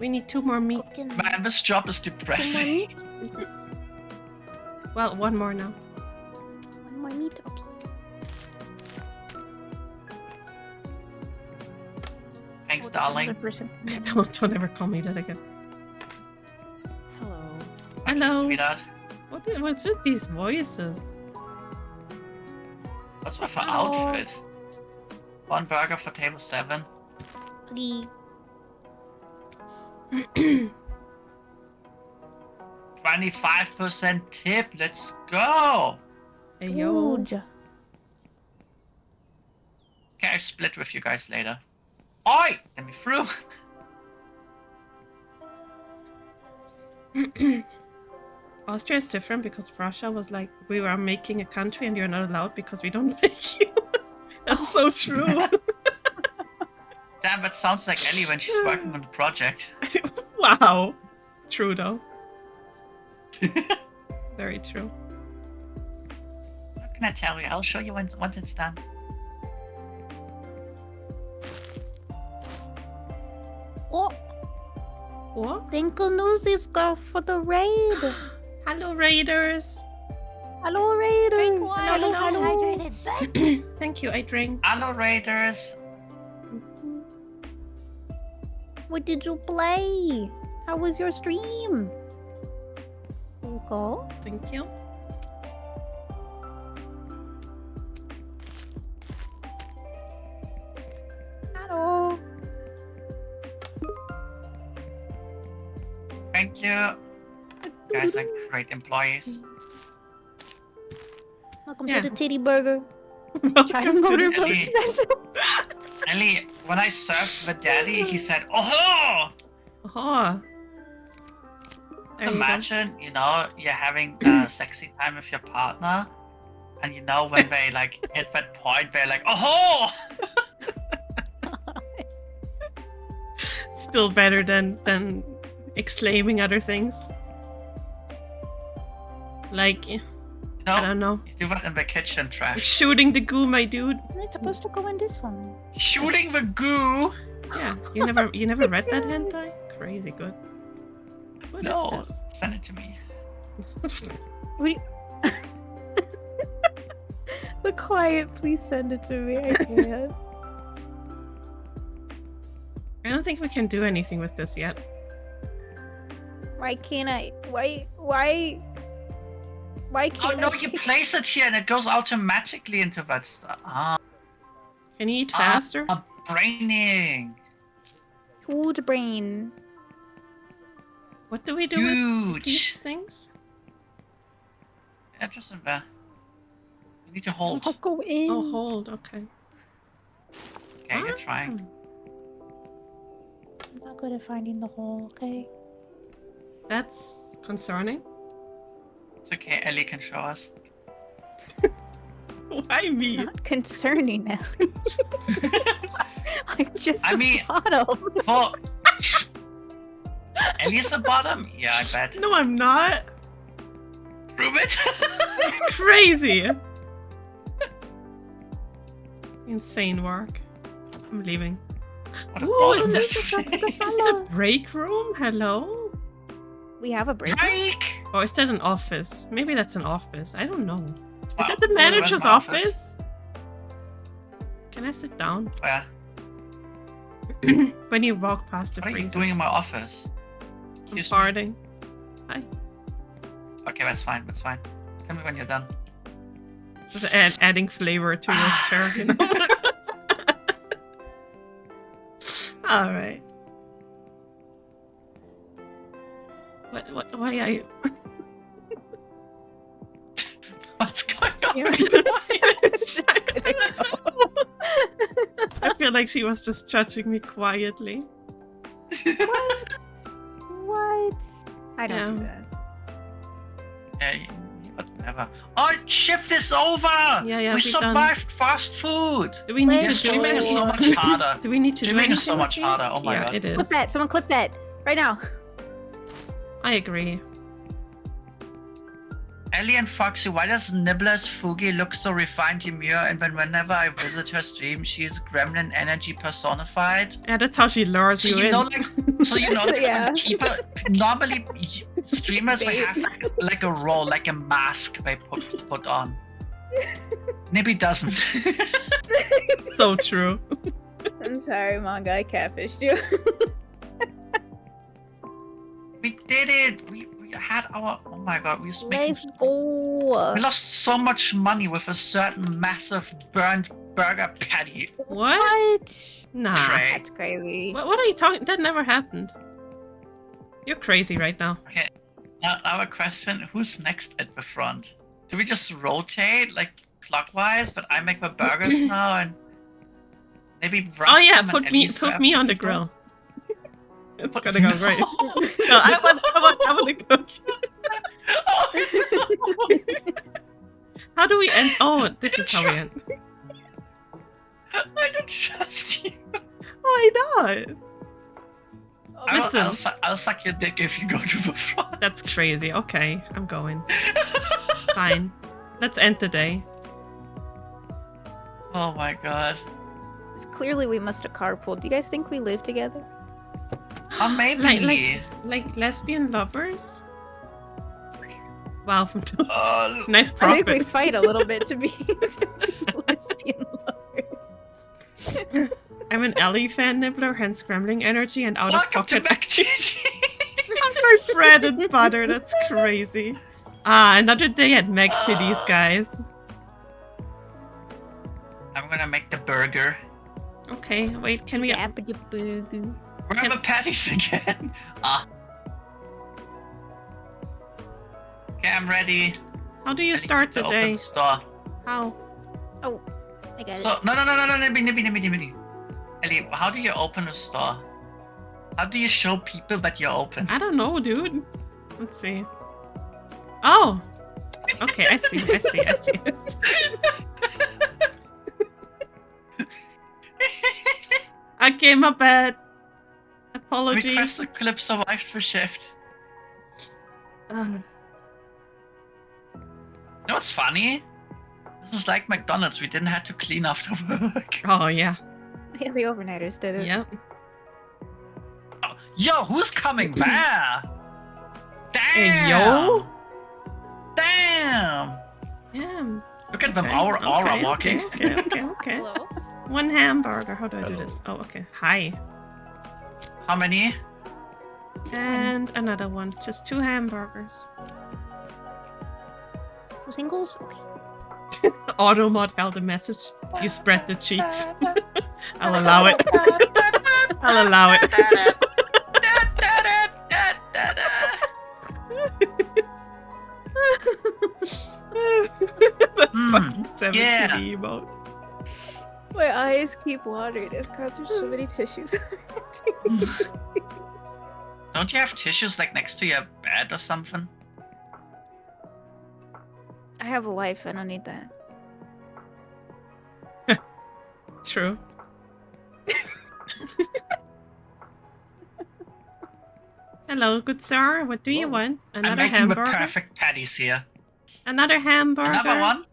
We need 2 more meat. Man, this job is depressing. Well, 1 more now. One more meat. Okay. Thanks, darling. Don't ever call me that again. Hello. Hello. Sweetheart. What's with these voices? What's with her Hello. outfit? 1 burger for table 7. Okay. 25% tip. Let's go. Hey yo. Huge. Okay, I split with you guys later. Oi! Let me through. Austria is different because Russia was like, we were making a country and you're not allowed because we don't like you. That's so true. Damn, that sounds like Ellie when she's working on the project. Wow. True though. Very true. What can I tell you? I'll show you once it's done. Oh, What? thank you, Newsies girl, for the raid. Hello, Raiders. Hello, raiders. Drink water. Hello, hello. Hydrated. Thanks. Thank you, I drank. Hello, Raiders. What did you play? How was your stream? Okay. Thank you. Hello. Thank you. You guys are great employees. Welcome Yeah. to the titty burger. Try to Welcome to motor the- boat Ellie. special. Ellie, when I served the daddy, he said, "Oh!" Oh. There you go. Imagine, you're having sexy time with your partner, and when they like hit that point, they're like, "Oh!" Still better than exclaiming other things. Like, I don't know. You do that in the kitchen trash. Shooting the goo, my dude. It's supposed to go in this one. Shooting the goo. Yeah, you never read that hentai? Crazy good. What is No, this? send it to me. What do you... The quiet, please send it to me. I can't. I don't think we can do anything with this yet. Why can't I? Why Oh can't no, I? you place it here and it goes automatically into that stuff. Can you eat faster? Braining. Huge brain. What do we do with these Huge. things? Yeah, just in there. You need to hold. I'll go in. Oh, hold. Okay. Okay, you're trying. I'm not good at finding the hole. Okay. That's concerning. It's okay, Ellie can show us. Why It's me? not concerning now. I'm just I a mean- bottom. For Ellie's the bottom? Yeah, I bet. No, I'm not. Prove it. It's crazy. Insane work. I'm leaving. What a Ooh, bottom. is Look this the break room? Hello? We have a break. Break! Or is that an office? Maybe that's an office. I don't know. Is Wow, that the where's manager's my office? Can I sit down? Yeah. When you walk past the What are you freezer. doing in my office? I'm Excuse me? farting. Hi. Okay, that's fine, that's fine. Tell me when you're done. Just adding flavor to your chair, you know? Alright. Why are you... What's going on? I feel like she was just judging me quietly. What? I don't do Yeah. that. Yeah, Never. Oh, shift is over! Yeah, we we done. survived fast food! Do we need Yeah, to do streaming is so it? much harder. Do we need to do Streaming is anything so much with harder, these? oh my yeah, god. it Clip is. that. Someone clip that right now. I agree. Ellie and Foxy, why does Nibbler's Fugi look so refined demure, and whenever I visit her stream, she is gremlin energy personified? Yeah, that's how she lures So you you in. know, like, Yeah. when people normally streamers will have like a role, like a mask they put on. Nibby doesn't. So true. I'm sorry, manga. I catfished you. We did it. We had our. Oh my god, we was making. Let's go. We lost so much money with a certain massive burnt burger patty. What? Nah. Tray. That's crazy. What are you talking? That never happened. You're crazy right now. Okay. Now I have a question. Who's next at the front? Do we just rotate like clockwise? But I make the burgers now and maybe. Oh yeah, Russell and put me Ellie on the serve grill. It's Put- gonna go right. No, I want to cook. How do we end? Oh, this is how we end. I don't trust you. Why not? Listen. I'll suck your dick if you go to the front. That's crazy. Okay, I'm going. Fine. Let's end the day. Oh my god. Clearly, we must have carpooled. Do you guys think we live together? Oh, maybe. Like lesbian lovers? Wow. Oh, Nice I think we profit. fight a little bit to be lesbian lovers. I'm an Ellie fan, Nibbler, hence scrambling energy and out welcome of to pocket. McTT. I'm my bread and butter. That's crazy. Ah, another day at Meg Titties, guys. I'm gonna make the burger. Okay, wait, can we... Where are the patties again? Ah. Okay, I'm ready. How do you Ready start to the open day? the store. How? Oh, I got it. So, no, Nibby. Ellie, how do you open a store? How do you show people that you're open? I don't know, dude. Let's see. Oh! Okay, I see. Okay, my bad. Apologies. Request the clip survived for shift. You know what's funny? This is like McDonald's. We didn't have to clean after work. Oh, yeah. Yeah, the overnighters did it. Yep. Oh, yo, who's coming there? Damn! Hey, yo! Damn! Yeah. Look at them, Okay, aura okay, walking. Okay. Hello? One hamburger. How do I do this? Oh, okay. Hi. How many? And another one. Just 2 hamburgers. Two singles? Okay. Automod held a message. You spread the cheeks. I'll allow it. I'll allow it. The fucking 70 yeah. emote. My eyes keep watering. I've got through so many tissues. Don't you have tissues like next to your bed or something? I have a wife. I don't need that. True. Hello, good sir. What do you want? I'm Another making the hamburger? perfect patties here. Another hamburger? Another one?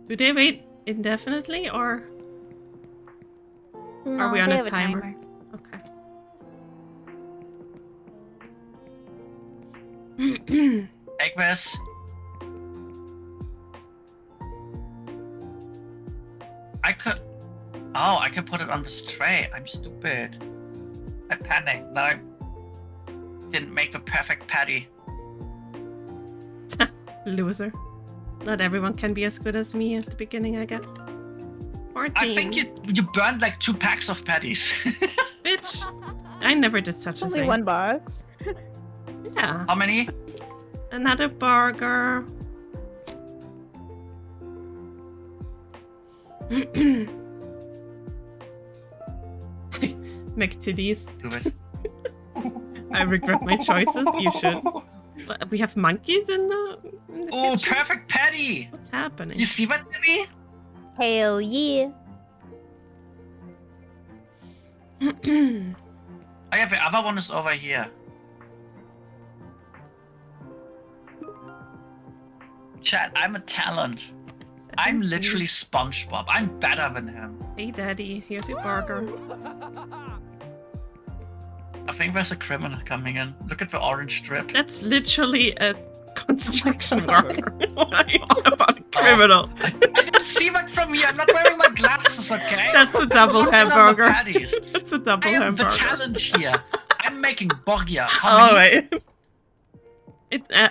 Do they wait indefinitely or No, are we on they a have timer? Okay. Eggbus. I could... Oh, I can put it on this tray. I'm stupid. I panicked. Now I didn't make the perfect patty. Loser. Not everyone can be as good as me at the beginning, I guess. 14. I think you burned like 2 packs of patties. Bitch! I never did such a Only thing. one box. Yeah. How many? Another burger. McTitties. Do it. I regret my choices. You should. We have monkeys in the Oh, kitchen? perfect patty! What's happening? You see that, Debbie? Hell yeah. Oh yeah, the other one is over here. Chat, I'm a talent. I'm 17. literally SpongeBob. I'm better than him. Hey, Daddy, here's your burger. I think there's a criminal coming in. Look at the orange strip. That's literally a construction worker. What are you on about, a criminal? I didn't see that from here. I'm not wearing my glasses, okay? That's a double Looking on the hamburger. patties. That's a double I am hamburger. the talent here. I'm making burger. How Oh, many? wait.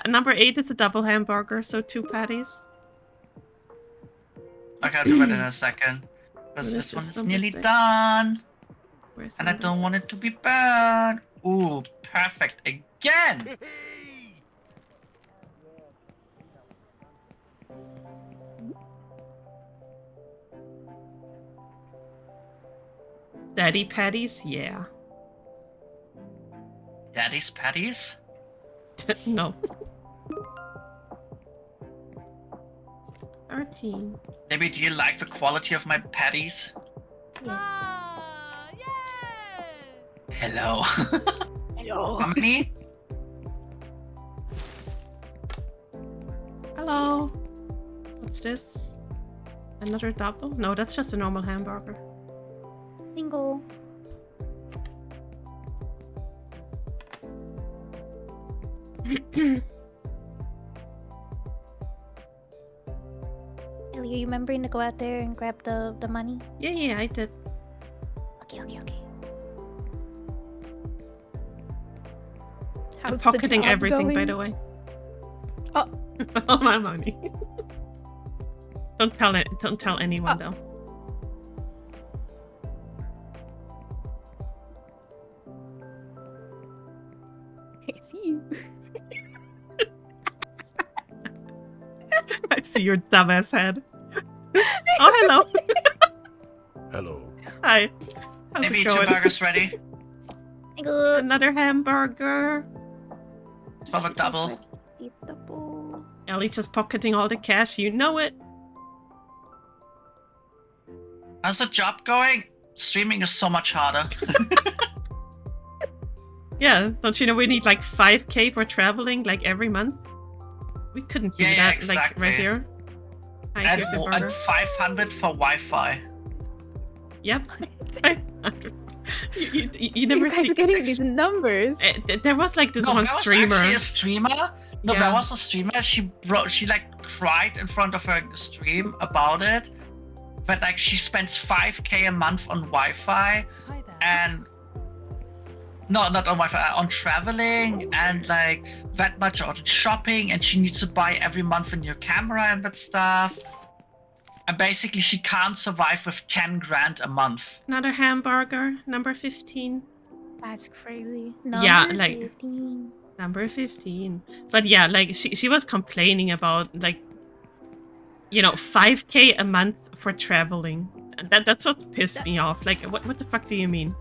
Number 8 is a double hamburger, so 2 patties. Okay, I'll do that in a second. Because This this one is is number nearly 6. done. Where's And I number don't want it to 6? be bad. Ooh, perfect again. Daddy patties? Yeah. Daddy's patties? No. 13. Debbie, do you like the quality of my patties? Yes. Hello. Hello. How many? Hello. What's this? Another double? No, that's just a normal hamburger. Single. Ellie, are you remembering to go out there and grab the money? Yeah, I did. Okay. I'm How's the pocketing job everything, by going? the way. Oh. All my money. Don't tell it. Don't tell anyone, though. I see you. I see your dumbass head. Oh, hello. Hello. Hi. How's Debbie, it your going? burger's ready. Another hamburger. It's for the double. Double. Ellie just pocketing all the cash. You know it. How's the job going? Streaming is so much harder. Yeah, don't you know we need like 5k for traveling like every month? We couldn't do Yeah, that like right exactly. here. Hi, And, here's your and burger. 500 for Wi-Fi. Yep. you never You guys see. are getting these numbers. There was like this No, one there was streamer. actually a streamer. No, Yeah. there was a streamer. She like cried in front of her stream about it. But like she spends 5k a month on Wi-Fi and no, not on Wi-Fi, on traveling and like that much on shopping, and she needs to buy every month a new camera and that stuff. And basically, she can't survive with 10 grand a month. Another hamburger, number 15. That's crazy. Yeah, Number like- 15. Number 15. But yeah, like she was complaining about like 5k a month for traveling. That's what pissed me off. Like what the fuck do you mean?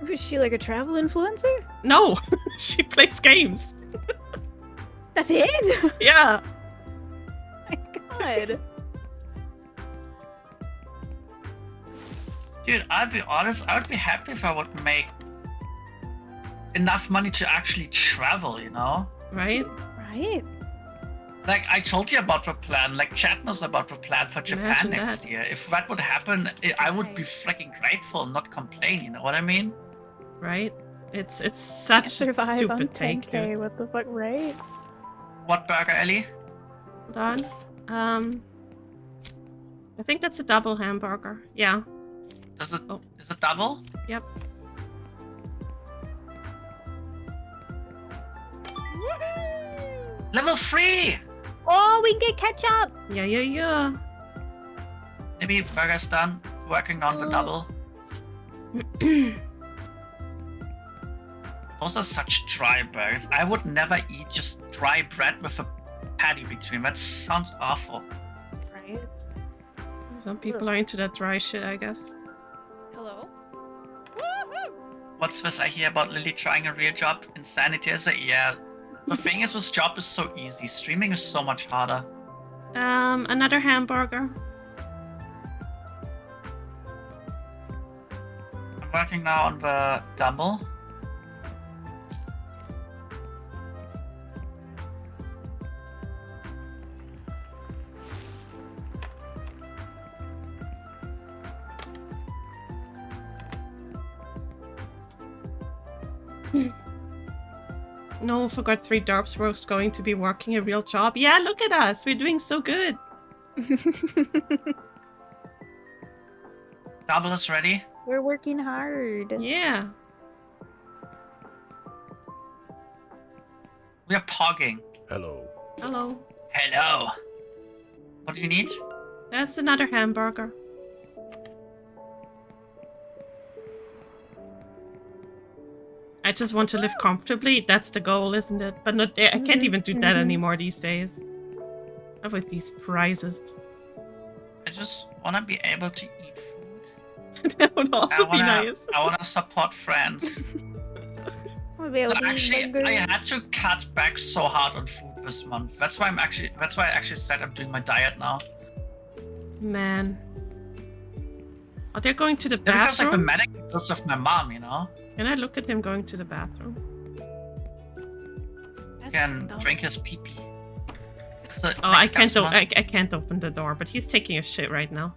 Was she like a travel influencer? No, she plays games. That's it? Yeah. My god. Dude, I'll be honest, I would be happy if I would make enough money to actually travel, you know? Right? Right. Like, I told you about the plan, like, chat knows about the plan for Japan Imagine next that. year. If that would happen, I would be freaking grateful, not complain, you know what I mean? Right? It's such a Survive on stupid take, 10K, dude. what the fuck, right? What burger, Ellie? Hold on. I think that's a double hamburger. Yeah. Is it Oh. is it double? Yep. Level 3! Oh, we can get ketchup! Yeah. Maybe burger's done. Working on the double. Those are such dry burgers. I would never eat just dry bread with a patty between. That sounds awful. Right? Some people are into that dry shit, I guess. Hello? What's this I hear about Lily trying a real job? Insanity is it? Yeah. The thing is, this job is so easy. Streaming is so much harder. Another hamburger. I'm working now on the double. No, forgot 3 derps was going to be working a real job. Yeah, look at us. We're doing so good. Double is ready. We're working hard. Yeah. We are pogging. Hello. Hello. Hello. What do you need? There's another hamburger. I just want to live comfortably. That's the goal, isn't it? But not. I can't even do that anymore these days. Not with these prices. I just want to be able to eat food. That would also be nice. I want to support friends. But actually, I had to cut back so hard on food this month. That's why I actually said I'm doing my diet now. Man. Are they going to the Yeah, because like the bathroom? medical bills of my mom, you know. Can I look at him going to the bathroom? He can drink his pee pee. So, Oh, I next can't. customer. I can't open the door, but he's taking a shit right now.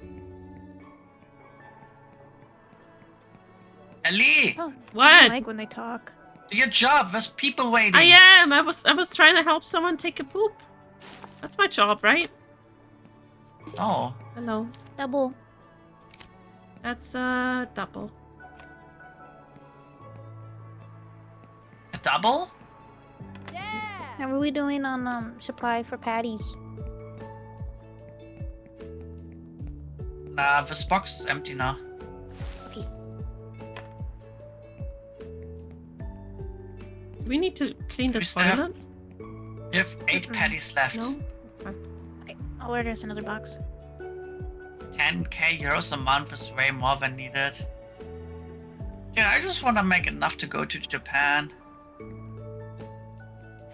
Ellie, Oh, I What? don't like when they talk. do your job. There's people waiting. I am. I was trying to help someone take a poop. That's my job, right? Oh, Hello. Double. That's double. a double? How are we doing on supply for patties? Nah, this box is empty now. Okay. Do we need to clean the We still have- toilet? You have 8 patties left. No. Okay. Okay. I'll order us another box. 10k euros a month is way more than needed. Yeah, I just want to make enough to go to Japan.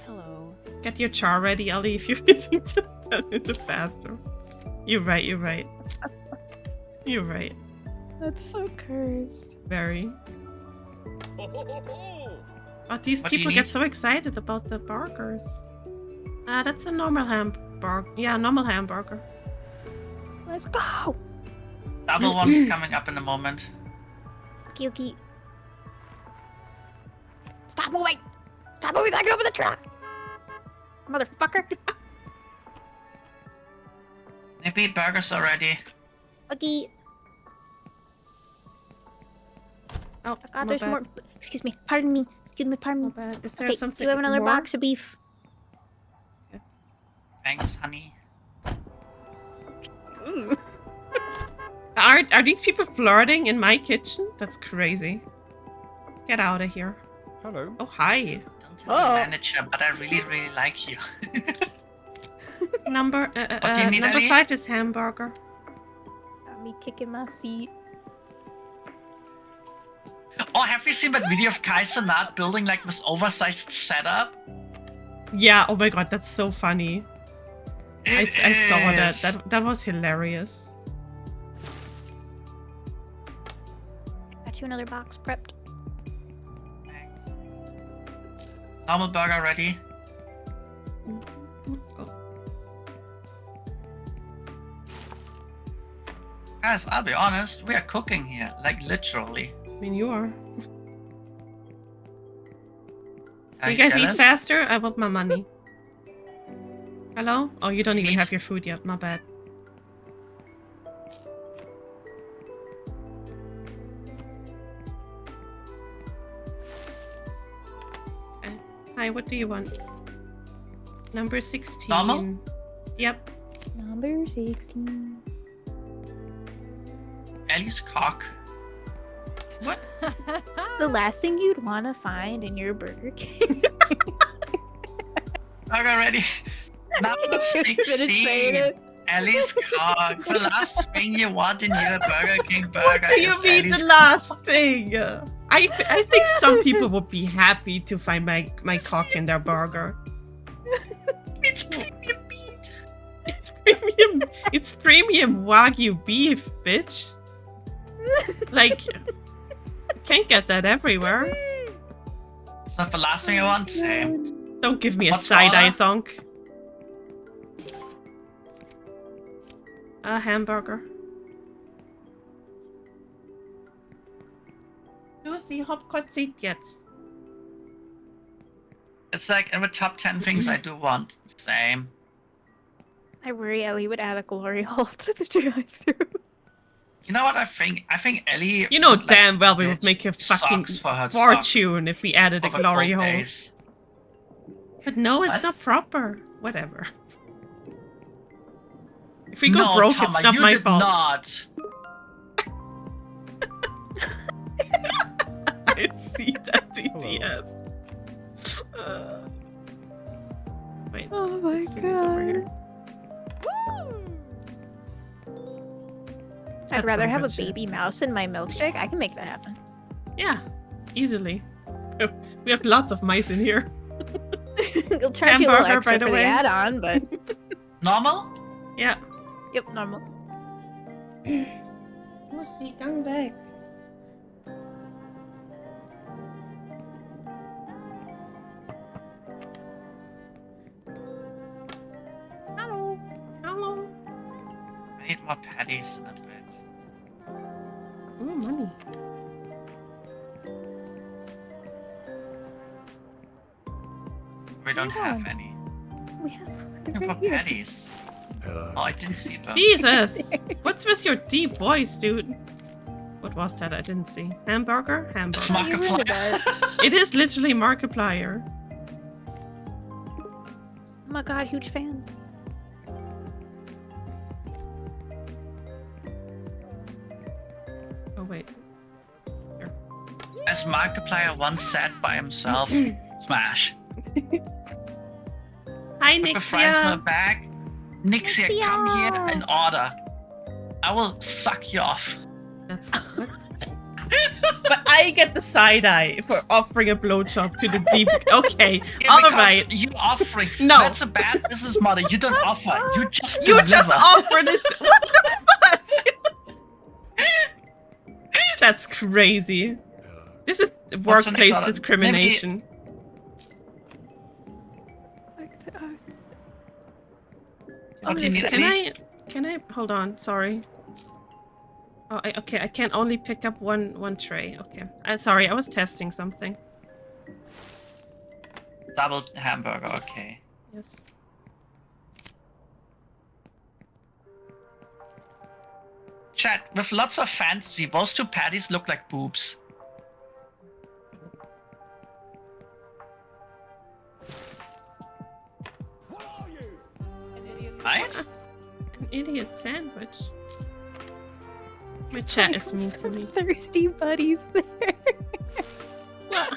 Hello. Get your char ready, Ellie, if you're missing to in the bathroom. You're right. You're right. You're right. That's so cursed. Very. Oh, these What do you people get need? so excited about the burgers. That's a normal hamburger. Yeah, normal hamburger. Let's go. Double one is coming up in a moment. Okay, okay. Stop moving! Stop moving so I can open the truck! Motherfucker! Maybe burgers already. Okay. Oh, God, my there's bad. more. Excuse me. Pardon me. Excuse me. Pardon My me. bad. Is there Okay, something do you have another more? box of beef? Thanks, honey. Are these people flirting in my kitchen? That's crazy. Get out of here. Hello. Oh, hi. Don't tell the manager, but I really, really like you. Number What do you need, number Ellie? 5 is hamburger. Got me kicking my feet. Oh, have you seen that video of Kai Cenat building like this oversized setup? Yeah, oh my god, that's so funny. I saw that. is. That was hilarious. Got you another box prepped. Normal burger ready. Oh. Guys, I'll be honest, we are cooking here, like literally. I mean, you are. Are Do you guys eat jealous? faster? I want my money. Hello? Oh, you don't even Eat. have your food yet. My bad. Okay. Hi, what do you want? Number 16. Normal? Yep. Number 16. Ellie's cock. What? The last thing you'd want to find in your Burger King. Burger ready. Number Finished saying 16. it. Ellie's cock. The last thing you want in your Burger King burger. What do you is mean Ellie's the last thing? I think some people would be happy to find my cock in their burger. It's premium meat. It's premium Wagyu beef, bitch. Like, can't get that everywhere. It's not the last thing I want. Same. Don't give me a What's side eye order? song. A hamburger. Lucy, hopkot seat jetzt. It's like in the top 10 things I do want. Same. I worry Ellie would add a glory hole to the drive-thru. You know what I think? I think Ellie. You know would, like, damn well we would bitch make a fucking socks for her fortune if we added a sock for the glory cold hole. days. But no, it's What? not proper. Whatever. If we go No, broke, Tama, it's not you my did fault. Not. I see that DTS. Wait. Oh my 16 is over here. I'd That's rather some have a good shit. baby mouse in my milkshake. I can make that happen. Yeah, easily. We have lots of mice in here. I'll charge you a little Hamburger, extra by the for way. the add-on, but Normal? Yeah. yep, normal. Lucy, come back. Hello. Hello. I need more patties in a bit. Ooh, money. We don't have any. We have Looking for right here. patties. Hello. Oh, I didn't see them. Jesus! What's with your deep voice, dude? What was that? I didn't see. Hamburger? It's Hamburger. Are you into Markiplier. It is literally Markiplier. Oh my god, huge fan. Oh, wait. As Markiplier once said by himself, smash. Hi, Put the fries in my Nixia! bag. Nixia, come here and order. I will suck you off. That's what? But I get the side eye for offering a blowjob to the deep. Okay, Yeah, all because right. You offering. No. That's a bad business model. You don't offer. You just You just deliver. offered it. What the fuck? That's crazy. Hello. This is What's the next workplace order? discrimination. Oh, do you need Can any? Can I? Hold on. Sorry. Oh, okay. I can only pick up one tray. Okay. Sorry. I was testing something. Double hamburger, okay. Yes. Chat, with lots of fantasy, those two patties look like boobs. Right? An idiot sandwich. My chat is mean to me. Thirsty buddies there. What?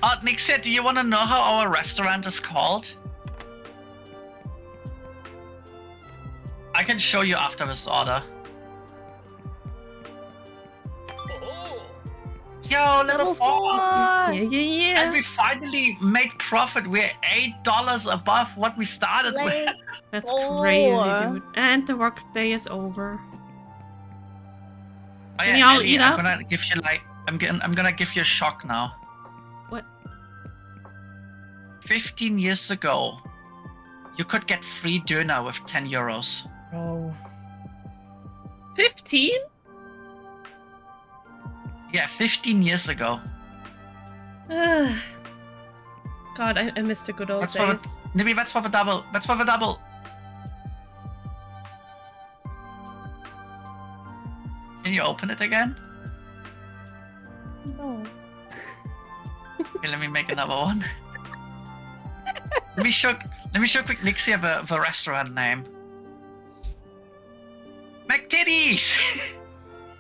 Oh, Nixia, do you want to know how our restaurant is called? I can show you after this order. Yo, level 4! Yeah, yeah, And we finally made profit. We're $8 above what we started with. That's Oh. crazy, dude. And the work day is over. Oh, Can yeah, y'all Ellie, eat I'm up? gonna give you like I'm gonna give you a shock now. What? 15 years ago, you could get free dinner with 10 euros. Oh. 15? Yeah, 15 years ago. God, I miss the good old That's for the, days. maybe that's for the double. That's for the double. Can you open it again? No. Okay, let me make another one. Let me show quick Nixia the restaurant name. McTitties!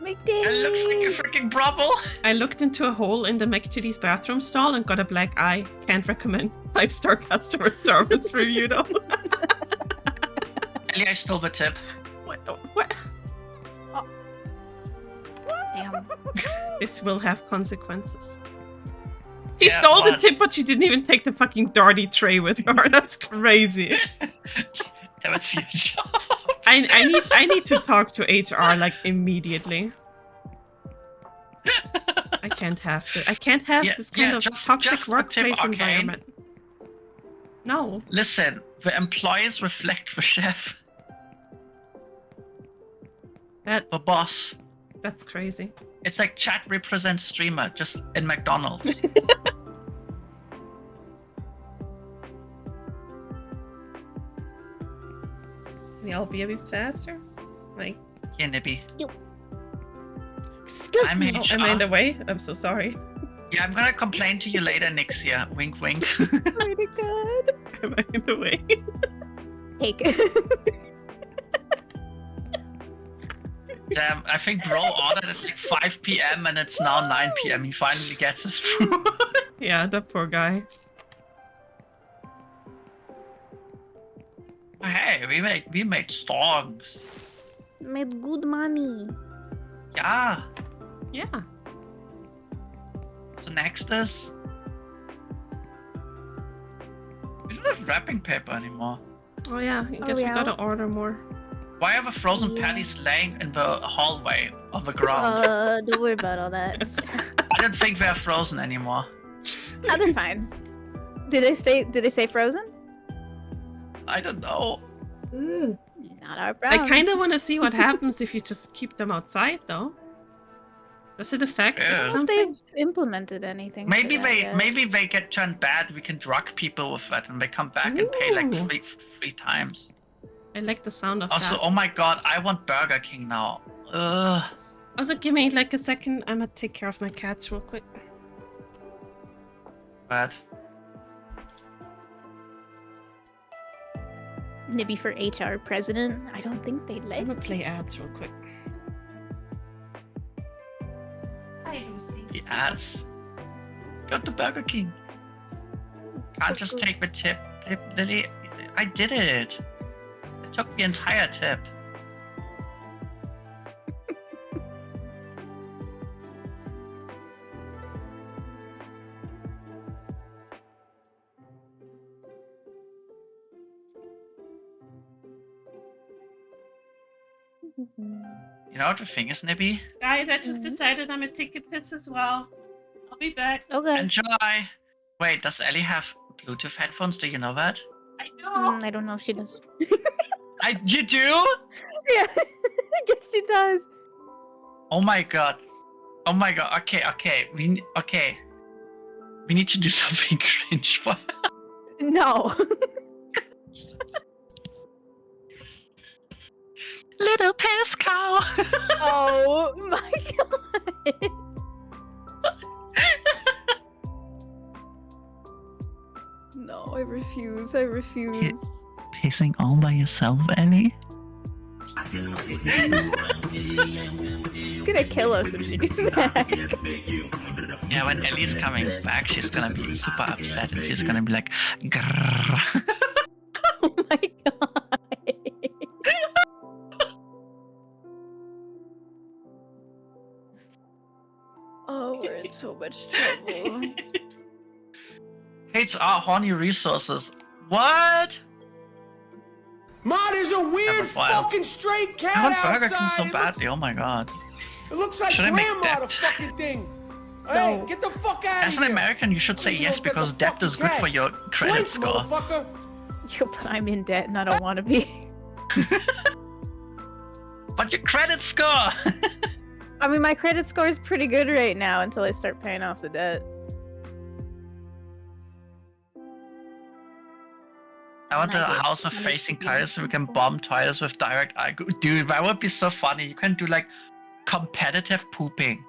It looks like a freaking brothel. I looked into a hole in the McTitties bathroom stall and got a black eye. Can't recommend. 5-star customer service review though. Ellie, I stole the tip. What? What? Damn. This will have consequences. She Yeah, stole the what? tip, but she didn't even take the fucking dirty tray with her. That's crazy. Yeah, that's your job. I need to talk to HR like immediately. I can't have this. I can't have Yeah, this kind yeah, of just toxic the workplace tip, okay? environment. No. Listen, the employees reflect the chef. That The boss. that's crazy. It's like chat represents streamer, just in McDonald's. Can y'all be a bit faster? Like, Yeah, Nibby. Excuse I'm me. oh, HR. am I in the way? I'm so sorry. Yeah, I'm gonna complain to you later next year. Wink, wink. Swear to God. Am I in the way? Take. Damn, I think bro ordered at like 5 p.m. and it's now 9 p.m. He finally gets his food. Yeah, that poor guy. Hey, we made songs. Made good money. Yeah. Yeah. So next is we don't have wrapping paper anymore. Oh yeah, I guess we yeah. gotta order more. Why are the frozen Yeah. patties laying in the hallway on the ground? Don't worry about all that. I don't think they're frozen anymore. Oh, they're fine. Do they say frozen? I don't know. Not our problem. I kind of want to see what happens if you just keep them outside, though. Does it affect Yeah. I don't know if something? they've implemented anything. Maybe for that yet. maybe they get turned bad. We can drug people with that, and they come back and pay like Ooh. three times. I like the sound of Also, that. oh my god, I want Burger King now. Ugh. Also, give me like a second. I'm gonna take care of my cats real quick. But Nibby for HR president. I don't think they I'm let. gonna play ads real quick. Hi, Lucy. the ads. Go to Burger King. Can't just take the tip. Lily, I did it. I took the entire tip. You know what the thing is, Nibby? Guys, I just decided I'm gonna take a piss as well. I'll be back. Okay. Enjoy! Wait, does Ellie have Bluetooth headphones? Do you know that? I know. I don't know if she does. You do? Yeah, I guess she does. Oh my god. Oh my god. Okay. We need to do something cringe for No. Little piss cow. Oh my god. No, I refuse. I refuse. Pissing all by yourself, Ellie? She's gonna kill us if she gets back. Yeah, when Ellie's coming back, she's gonna be super upset and she's gonna be like, grrr. Oh my god. Oh, we're in so much trouble. HR horny resources. What? Ma, there's a weird That was wild. fucking stray I cat want Burger outside. King so It badly. looks- Oh my god. It looks like Should I make grandma, the that? fucking thing. Hey, No. get the fuck out As of an here. American, you should say You yes don't get because the debt is fucking good for cat. your credit Blink, score. motherfucker. Yo, but I'm in debt and I don't want to be. But your credit score! I mean, my credit score is pretty good right now until I start paying off the debt. I want And a I get house with how much facing to tiles so we can bomb tiles with direct eye. Dude, that would be so funny. You can do like competitive pooping.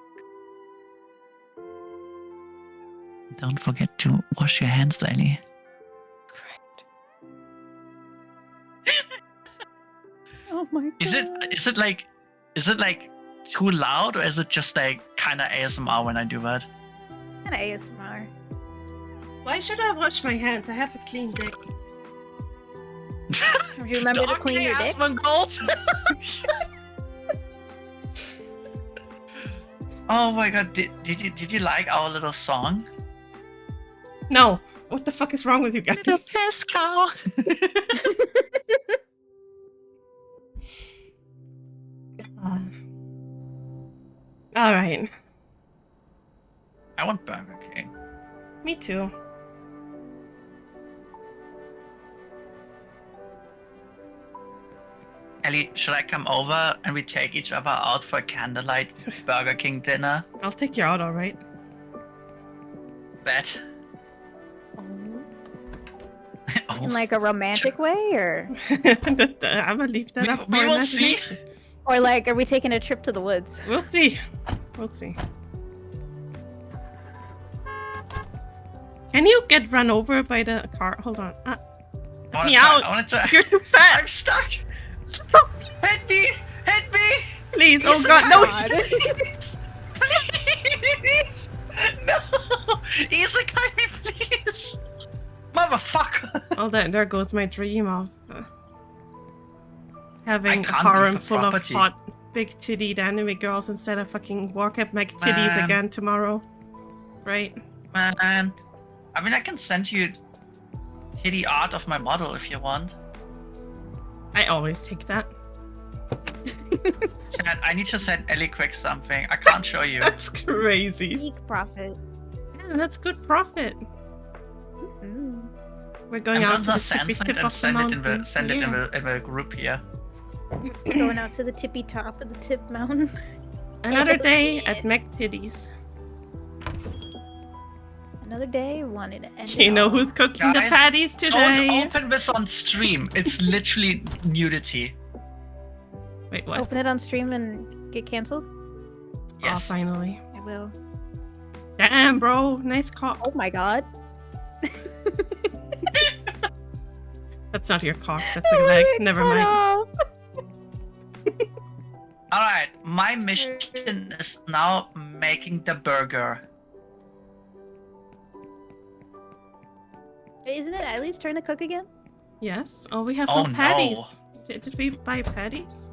Don't forget to wash your hands, Ellie. Oh my god. Is it like too loud or is it just like kind of ASMR when I do that? An ASMR. Why should I wash my hands? I have a clean dick. Do you remember to clean your dick? Gold. Oh my god, did you like our little song? No. What the fuck is wrong with you guys? Little piss cow. All right. I want Burger King. Me too. Ellie, should I come over and we take each other out for a candlelight Burger King dinner? I'll take you out, all right? Bet. In like a romantic way, or I'm gonna leave that up. We for will see. imagination. or like, are we taking a trip to the woods? We'll see. We'll see. Can you get run over by the car? Hold on. Let me out. I wanna try. You're too fat. I'm stuck. Hit me! Hit me! Please. Oh Isekai, god, no. Please! Please! No! Isekai me, please! Motherfucker! Oh, there goes my dream of having a can't harem leave the full of property. hot, big-tittied anime girls instead of fucking walk up my titties Man. again tomorrow. Right? Man. I mean, I can send you titty art of my model if you want. I always take that. Chad, I need to send Ellie quick something. I can't show you. That's crazy. Peak profit. Yeah, that's good profit. Mm. We're going I'm out to gonna the tippy send tip it and of the send it in mountain. the send it Yeah. in the group here. Going out to the tippy top of the tip mountain. Another day at Mech Titties. Another day, wanted to end You it know all. who's cooking the Guys, patties today? Don't open this on stream. It's literally nudity. Wait, what? Open it on stream and get canceled? Oh, Yes. finally. I will. Damn, bro. Nice cock. Oh my god. That's not your cock. That's a leg. Never mind. Alright, my mission is now making the burger. Isn't it Eileen's turn to cook again? Yes. Oh, we have Oh, no no. patties. Did we buy patties?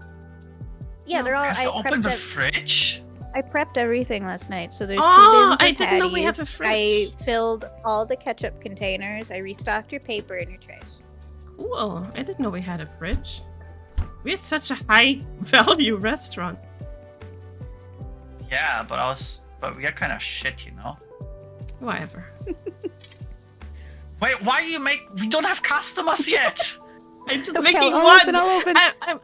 Yeah, No. they're all. I have I to open prepped, the it- fridge? I prepped everything last night, so there's Oh, 2 bins of I didn't know we have a patties. fridge. I filled all the ketchup containers. I restocked your paper and your trash. Cool. I didn't know we had a fridge. We're such a high value restaurant. Yeah, but we are kind of shit, you know. Whatever. Wait, why you make? We don't have customers yet. I'm just Okay, making I'll one. open, I'll open.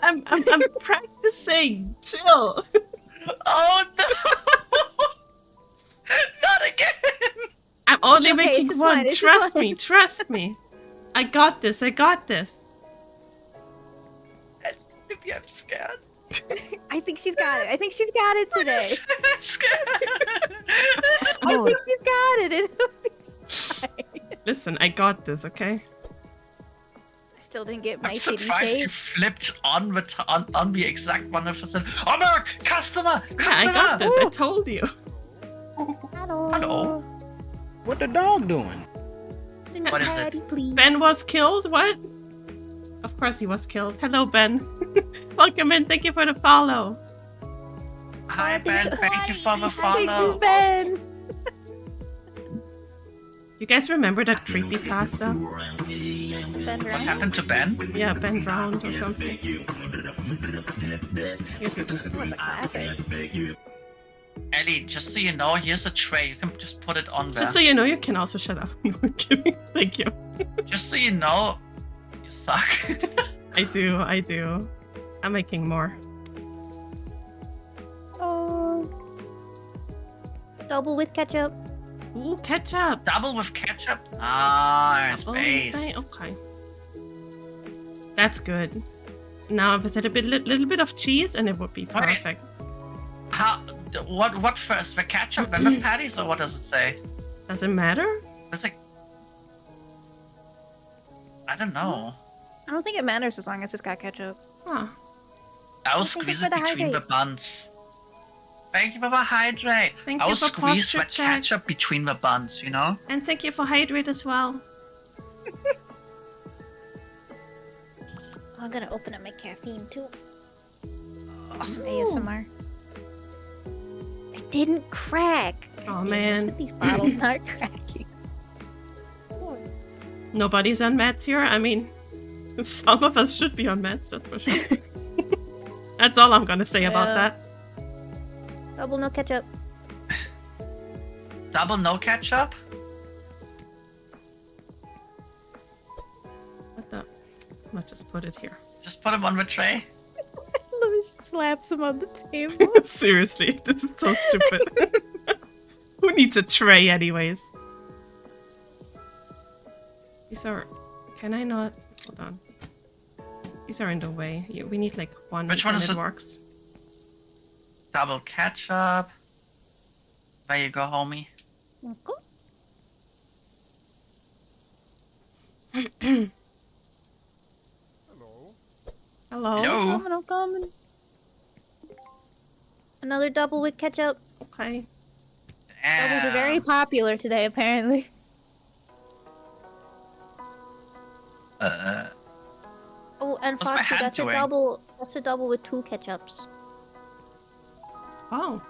I'm practicing. Chill. Oh no! Not again! I'm only It's okay, it's making just one. fine, it's just Trust fine. me. Trust me. I got this. I got this. Maybe I'm scared. I think she's got it. I think she's got it today. I'm scared. I More. think she's got it. It'll be fine. Listen, I got this. Okay. I still didn't get my I'm titty surprised you shape. flipped on the exact 100%. Oh no! Customer! Yeah, Customer! I got this. I told you. Hello. Hello? What the dog doing? Single What is it? patty, please. Ben was killed. What? Of course he was killed. Hello, Ben. Welcome in. Thank you for the follow. Hi Ben, thank you for the Thank you, follow. Ben. You guys remember that creepy pasta? Ben What Ryan? happened to Ben? Yeah, Ben drowned or something. Here's your- What's a classic? Ellie, just so you know, here's a tray. You can just put it on there. Just so you know, you can also shut up. No, I'm kidding. Thank you. Just so you know, you suck. I do. I do. I'm making more. Oh. Double with ketchup. Ooh, ketchup. Double with ketchup? Nice, Oh, you say? based. Okay. That's good. Now with a little bit of cheese and it would be perfect. How? What first? The ketchup, then the patties, or what does it say? Does it matter? It's like, I don't know. I don't think it matters as long as it's got ketchup. Huh. I will Thank you squeeze for it the between the hydrate. buns. Thank you for the hydrate. Thank I you will for squeeze the posture check. ketchup between the buns, you know? And thank you for hydrate as well. I'm gonna open up my caffeine too. Some Ooh. ASMR. It didn't crack. Oh, Goodness, man. but these bottles not cracking. Nobody's on meds here. I mean, some of us should be on meds, that's for sure. That's all I'm gonna say about that. Double no ketchup. Double no ketchup? What the? Let's just put it here. Just put them on the tray. Louis slaps him on the table. Seriously, this is so stupid. Who needs a tray anyways? These are... Can I not... Hold on. These are in the way. We need like one. Which one and is it it? works. Double ketchup. There you go, homie. Hello. Hello. I'm coming. Another double with ketchup. Okay. Doubles are very popular today, apparently. Oh, and What's my Foxy, hand that's a doing? double. That's a double with 2 ketchups. Oh.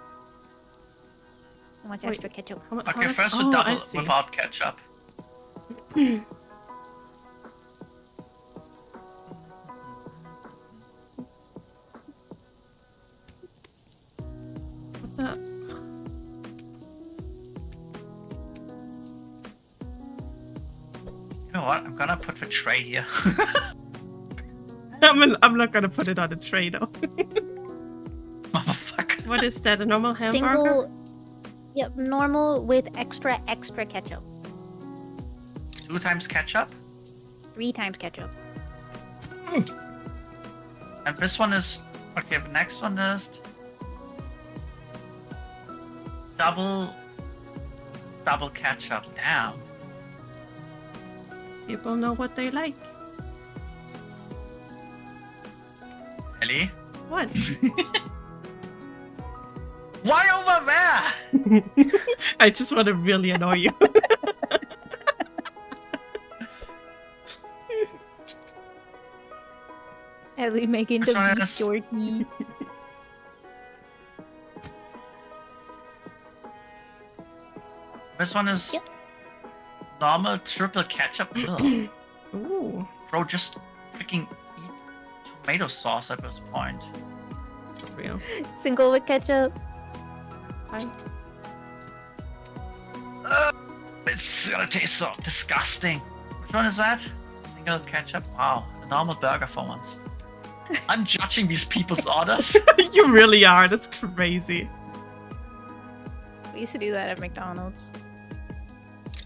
How much Wait. extra ketchup? How Okay, does- first oh, with I double see. without ketchup. What the? You know what? I'm gonna put the tray here. I'm not gonna put it on a tray though. Motherfucker. What is that? A normal hamburger? Single. Yep, normal with extra ketchup. 2 times ketchup. 3 times ketchup. And this one is... Okay, the next one is... Double ketchup. Damn. People know what they like. Ellie? What? Why over there? I just want to really annoy you. Ellie making Which the one beef is- jerky. This one is... Yep. Normal triple ketchup. Ugh. Ooh. Bro, just freaking eat tomato sauce at this point. For real. Single with ketchup. Hi. It's gonna taste so disgusting. Which one is that? Single ketchup? Wow, a normal burger for once. I'm judging these people's orders. You really are. That's crazy. We used to do that at McDonald's.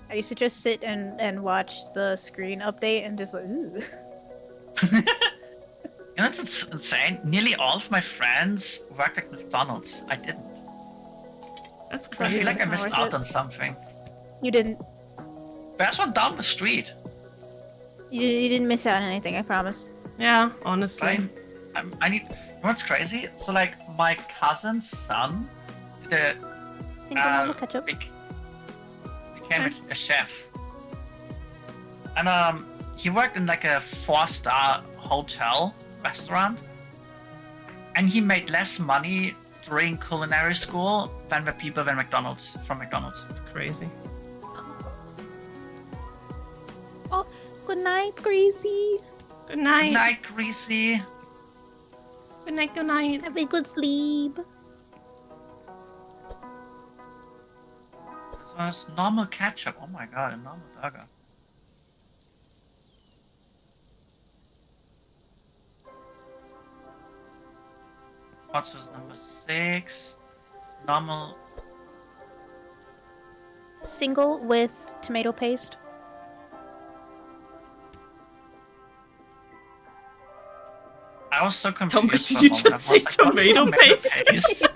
I used to just sit and watch the screen update and just like, ooh. You know, it's insane. Nearly all of my friends worked at McDonald's. I didn't. That's I crazy. feel like I It's not missed worth out it. on something. You didn't. There's one down the street. You didn't miss out on anything, I promise. Yeah, honestly. I need. You know what's crazy? So, like, my cousin's son, the Single normal ketchup. became a chef, and he worked in like a 4-star hotel restaurant, and he made less money during culinary school than the people from McDonald's. That's crazy. Oh, good night, Greasy. Good night. Good night, Greasy. Good night. Good night. Have a good sleep. So it's normal ketchup. Oh my god, a normal burger. What's this, number 6? Normal. Single with tomato paste. I was so confused. Did for a you moment. just I say was like, what's tomato paste? paste?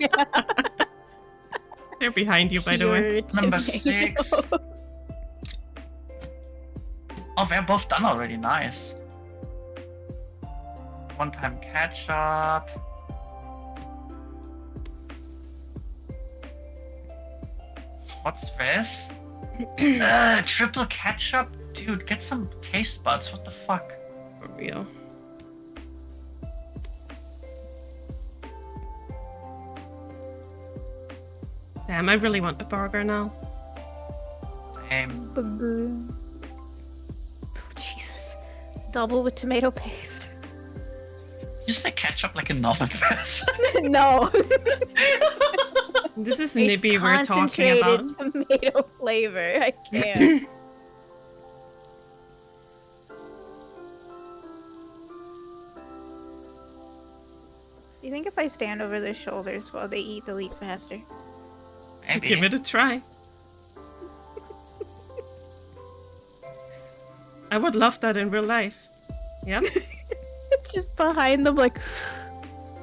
They're behind you, by the way. Pure Number tomato. 6. Oh, they're both done already. Nice. 1-time ketchup. What's this? Triple ketchup? Dude, get some taste buds. What the fuck? For real. Damn, I really want the burger now. Same. Burger. Jesus. Double with tomato paste. You say ketchup like a normal person. No. This is It's Nibby we're talking about. concentrated tomato flavor. I can't. Do you think if I stand over their shoulders while they eat, they'll eat faster? Maybe. Give it a try. I would love that in real life. Yeah. Just behind them, like.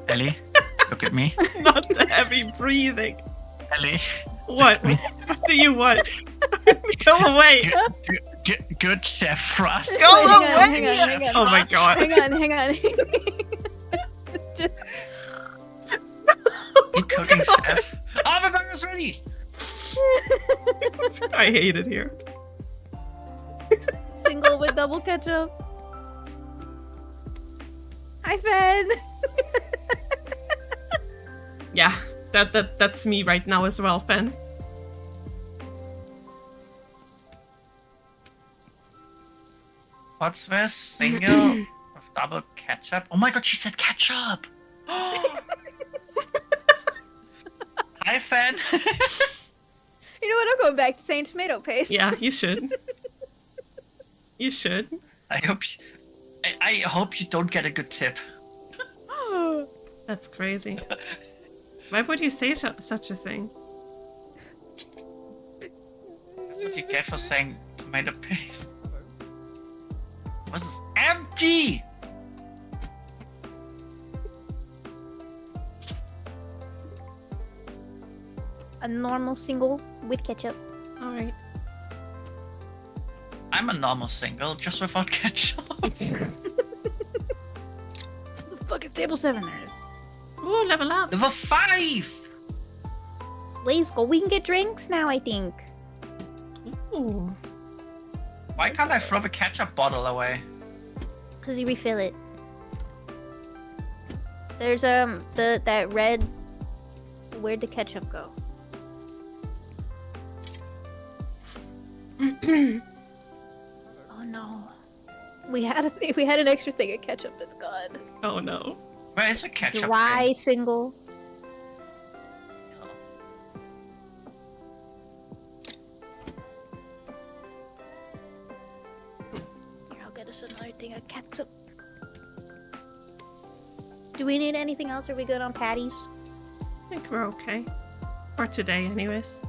Ellie, look at me. Not the heavy breathing. Ellie. What? What do you want? Go away. Good chef Frost. Go Wait, away. hang on. Oh my god. Hang on. Just. You cooking chef? Oh, my burger's ready. I hate it here. Single with double ketchup. Hi, Fen. Yeah, that's me right now as well, Fen. What's this? Single with double ketchup? Oh my god, she said ketchup! Hi, Fan! You know what? I'm going back to saying tomato paste. Yeah, you should. You should. I hope you don't get a good tip. That's crazy. Why would you say such a thing? That's what you get for saying tomato paste. What's this? Empty! A normal single with ketchup. Alright. I'm a normal single, just without ketchup. The fuck is table 7 there is? Ooh, level up. Level 5! Let's go. We can get drinks now, I think. Ooh. Why can't I throw the ketchup bottle away? Cause you refill it. There's that red. Where'd the ketchup go? Oh no. We had an extra thing of ketchup that's gone. Oh no. Where is the ketchup? Dry single. Here, I'll get us another thing of ketchup. Do we need anything else? Are we good on patties? I think we're okay. For today, anyways.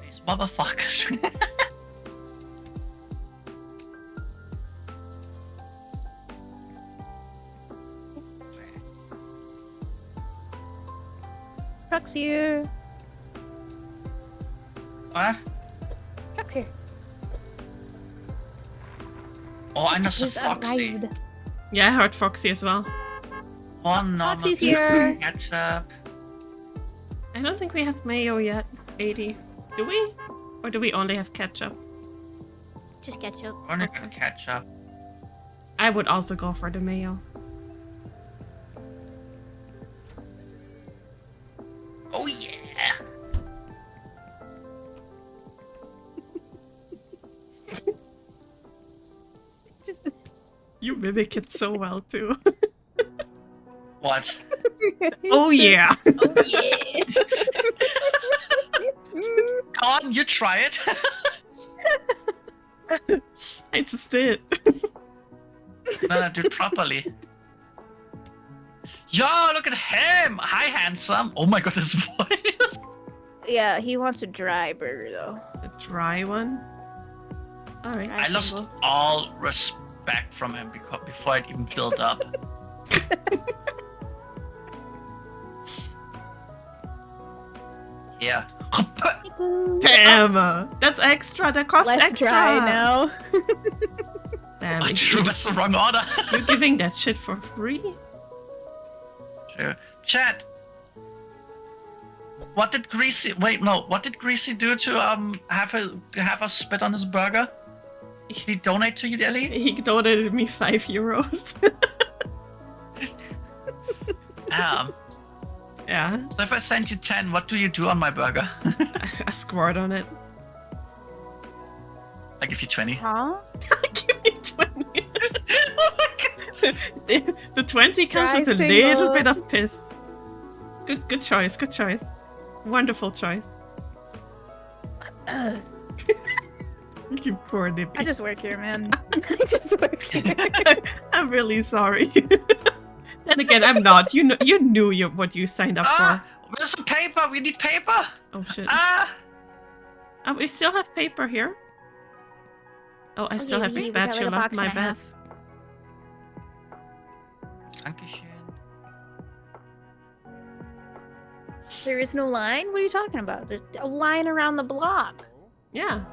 These motherfuckers. Truck's here. What? Truck's here. Oh, I know some He's Foxy. arrived. Yeah, I heard Foxy as well. One normal Foxy's here. ketchup. I don't think we have mayo yet, 80. Do we? Or do we only have ketchup? Just ketchup. Only Okay. ketchup. I would also go for the mayo. Oh yeah! Just You mimic it so well too. What? Oh yeah! Oh yeah. Come on, you try it. I just did. No, do it properly. Yo, look at him! Hi, handsome. Oh my god, his voice. Yeah, he wants a dry burger though. The dry one. Alright. I lost all respect from him before it even built up. Yeah. Damn! That's extra. That costs Less extra. dry now. Damn, Oh, true, that's the wrong order. you're giving that shit for free? True. Chat. What did Greasy? Wait, no. What did Greasy do to have a spit on his burger? Did he donate to you, Ellie? He donated me €5. Yeah. So if I send you 10, what do you do on my burger? I squirt on it. I give you 20. Huh? Give me 20. The 20 comes Try with a single. little bit of piss. Good choice, good choice. Wonderful choice. You poor Nippy. I just work here, man. I just work here. I'm really sorry. Then again, I'm not. You knew what you signed up for. Where's some paper? We need paper. Oh shit. Ah! Oh, we still have paper here. Oh, I still have the we got like a spatula. box My and a bad. half. Dankeschön. There is no line? What are you talking about? There's a line around the block. Yeah.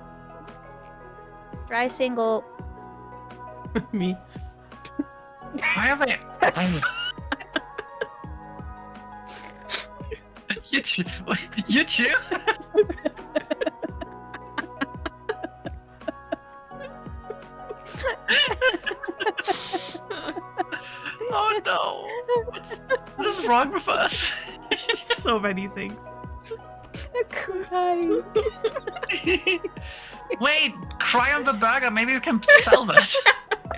Dry single. Me. Why are they? You too. You too? Oh no! What is wrong with us? So many things. I'm crying. Wait, cry on the burger. Maybe we can sell that.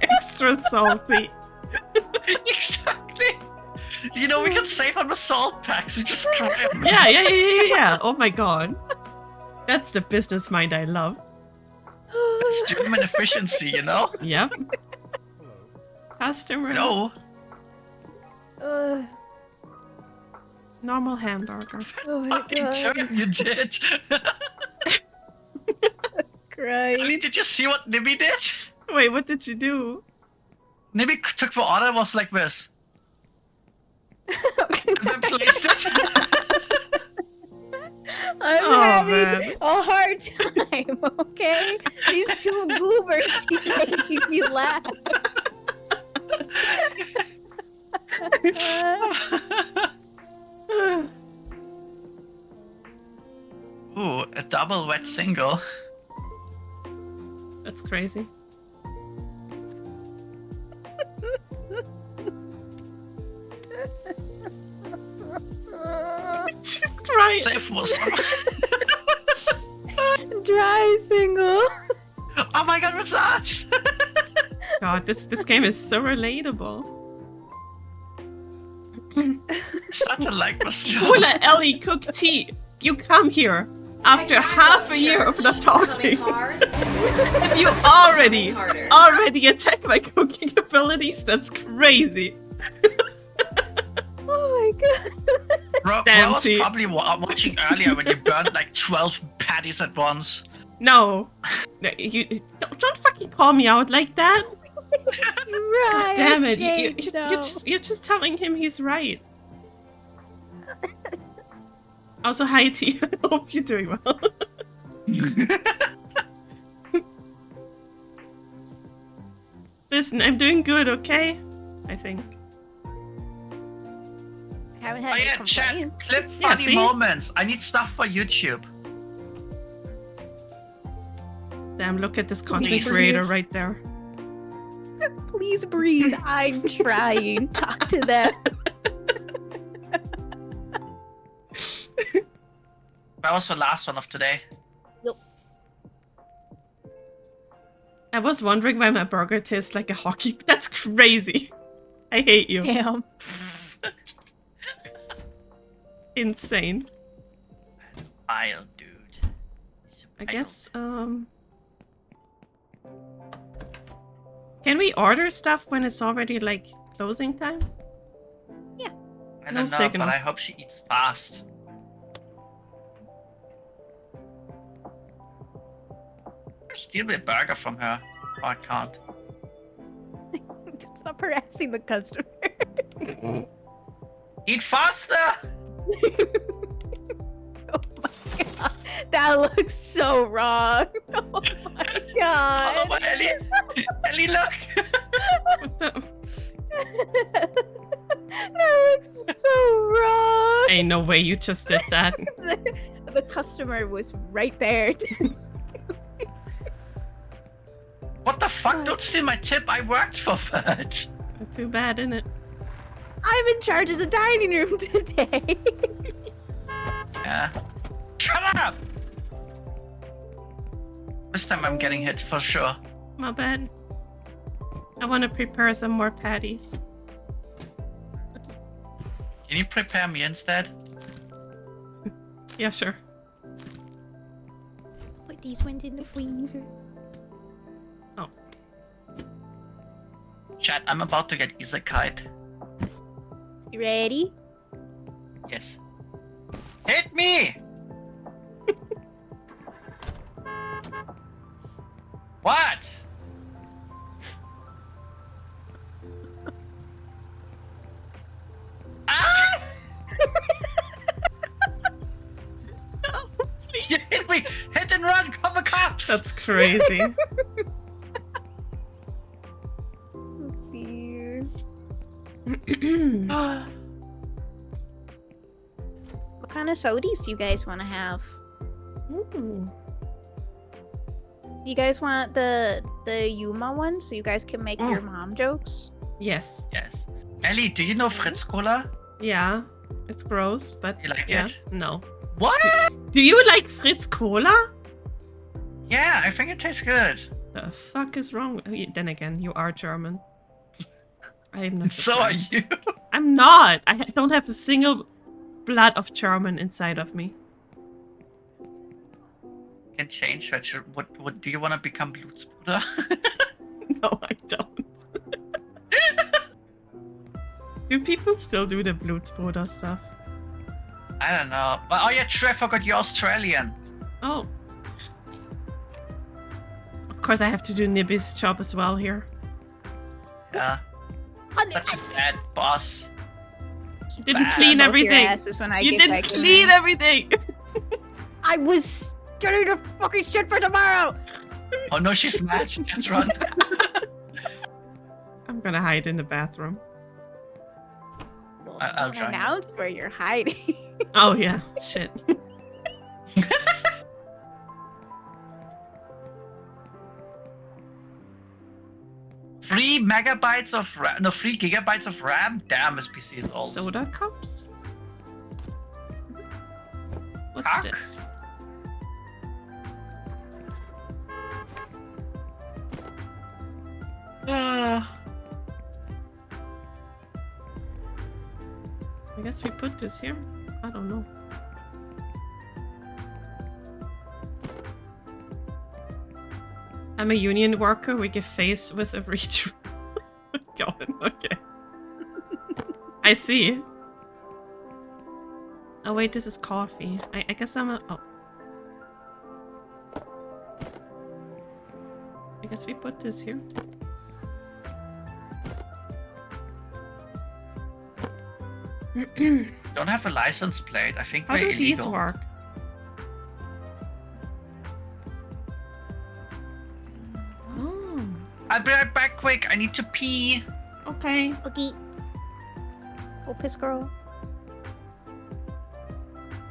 Extra salty. Exactly. You know, we can save on the salt packs. We just cry on them. Yeah. Oh my god. That's the business mind I love. It's German efficiency, you know? Yep. Customer. No. Normal hamburger. Oh my Fucking god. German, you did. Crying. Ellie, did you see what Nibby did? Wait, what did you do? Nibby took the order, was like this. And then placed it. I'm Oh, having man. a hard time, okay? These two goobers keep making me laugh. Ooh, a double wet single. That's crazy. She's crying. Safe was. Dry single. Oh my god, what's us? God, this game is so relatable. Start to like my show. Hula Ellie cook tea. You come here after half a year of not talking. And you already attack my cooking abilities. That's crazy. Oh my god. Bro, Damn I was tea. probably watching earlier when you burned like 12 patties at once. No, you don't fucking call me out like that. Right. God damn it! Yay, You're just telling him he's right. Also, hi T. I hope you're doing well. Listen, I'm doing good, okay? I think. I haven't had Oh any yeah, chat, complaints. clip Yeah, funny see? moments. I need stuff for YouTube. Damn, look at this content Please. creator right there. Please breathe. I'm trying. Talk to them. That was the last one of today. I was wondering why my burger tastes like a hockey. That's crazy. I hate you. Damn. Insane. Vile dude. I guess, can we order stuff when it's already, like, closing time? I no don't know, signal. but I hope she eats fast. Steal a burger from her. Oh, I can't. Stop harassing the customer. Eat faster! Oh my god. That looks so wrong. Oh my god. Oh my Ellie! Ellie, look! What the? That looks so wrong. Ain't no way you just did that. The customer was right there. What fuck? Don't steal my tip. I worked for that. Too bad, innit? I'm in charge of the dining room today. Yeah. Shut up! This time I'm getting hit for sure. My bad. I want to prepare some more patties. Can you prepare me instead? Yeah, sure. Put these ones in the freezer. Oh. Chat, I'm about to get isekai'd. You ready? Yes. Hit me! What? Ah! No, please. You hit me! Hit and run! Call the cops! That's crazy. Let's see. What kind of sodies do you guys want to have? Ooh. Do you guys want the Yuma one so you guys can make your mom jokes? Yes. Yes. Ellie, do you know Fritz Cola? Yeah. It's gross, but You like yeah. it? No. What? Do you like Fritz Cola? Yeah, I think it tastes good. The fuck is wrong? Then again, you are German. I am not So are surprised. you. I'm not. I don't have a single blood of German inside of me. Can change that. What do you want to become Blutsbruder? No, I don't. Do people still do the Blutsbruder stuff? I don't know. Oh yeah, true, I forgot you're Australian. Oh. Of course I have to do Nibby's job as well here. Yeah. Such a bad boss. You didn't Bad. clean Both your everything. asses when I You get didn't back in clean there. everything. I was getting the fucking shit for tomorrow. Oh no, she's mad. She can't run. I'm gonna hide in the bathroom. I'll Don't join you. announce where you're hiding. Oh yeah, shit. 3 megabytes of RAM. No, 3 gigabytes of RAM. Damn, this PC is old. Soda cups? What's Cock? this? I guess we put this here. I don't know. I'm a union worker. We give face with a reach. God, okay. I see. Oh wait, this is coffee. I guess I'm a... Oh. I guess we put this here. Don't have a license plate. I think How we're do illegal. these work? Oh, I'll be right back quick. I need to pee. okay. Okay. Oh, piss girl.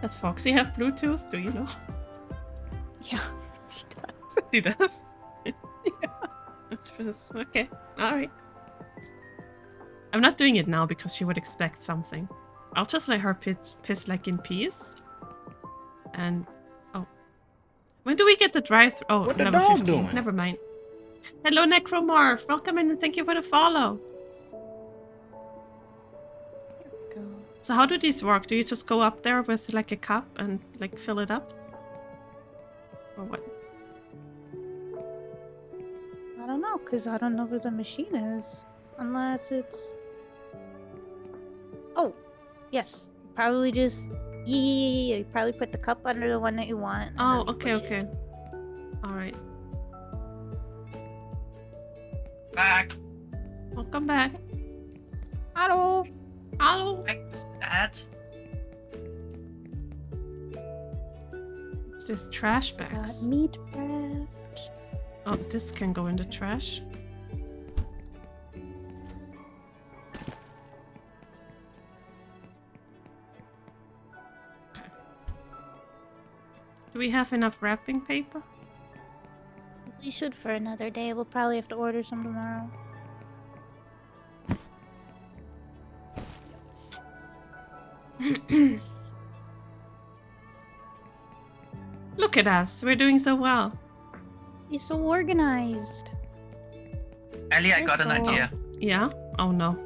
Does Foxy have Bluetooth? Do you know? Yeah, she does. She does? That's this. Okay. Alright. I'm not doing it now because she would expect something. I'll just let her piss like in peace. And... Oh. When do we get the drive-thru? Oh, What the level dog 15. doing? Never mind. Hello, Necromorph. Welcome in and thank you for the follow. Go. So how do these work? Do you just go up there with like a cup and like fill it up? Or what? I don't know, because I don't know where the machine is. Unless it's... Oh, yes. Probably just... Yeah. You probably put the cup under the one that you want. and Oh, then okay, push it. okay. Alright. Back. Welcome back. Hello. Hello. Thanks, Dad. It's this trash Got bags. meat bread. Oh, this can go in the trash. Okay. Do we have enough wrapping paper? We should for another day. We'll probably have to order some tomorrow. Look at us. We're doing so well. You're so organized. Ellie, I got an That's all. idea. Yeah? Oh no.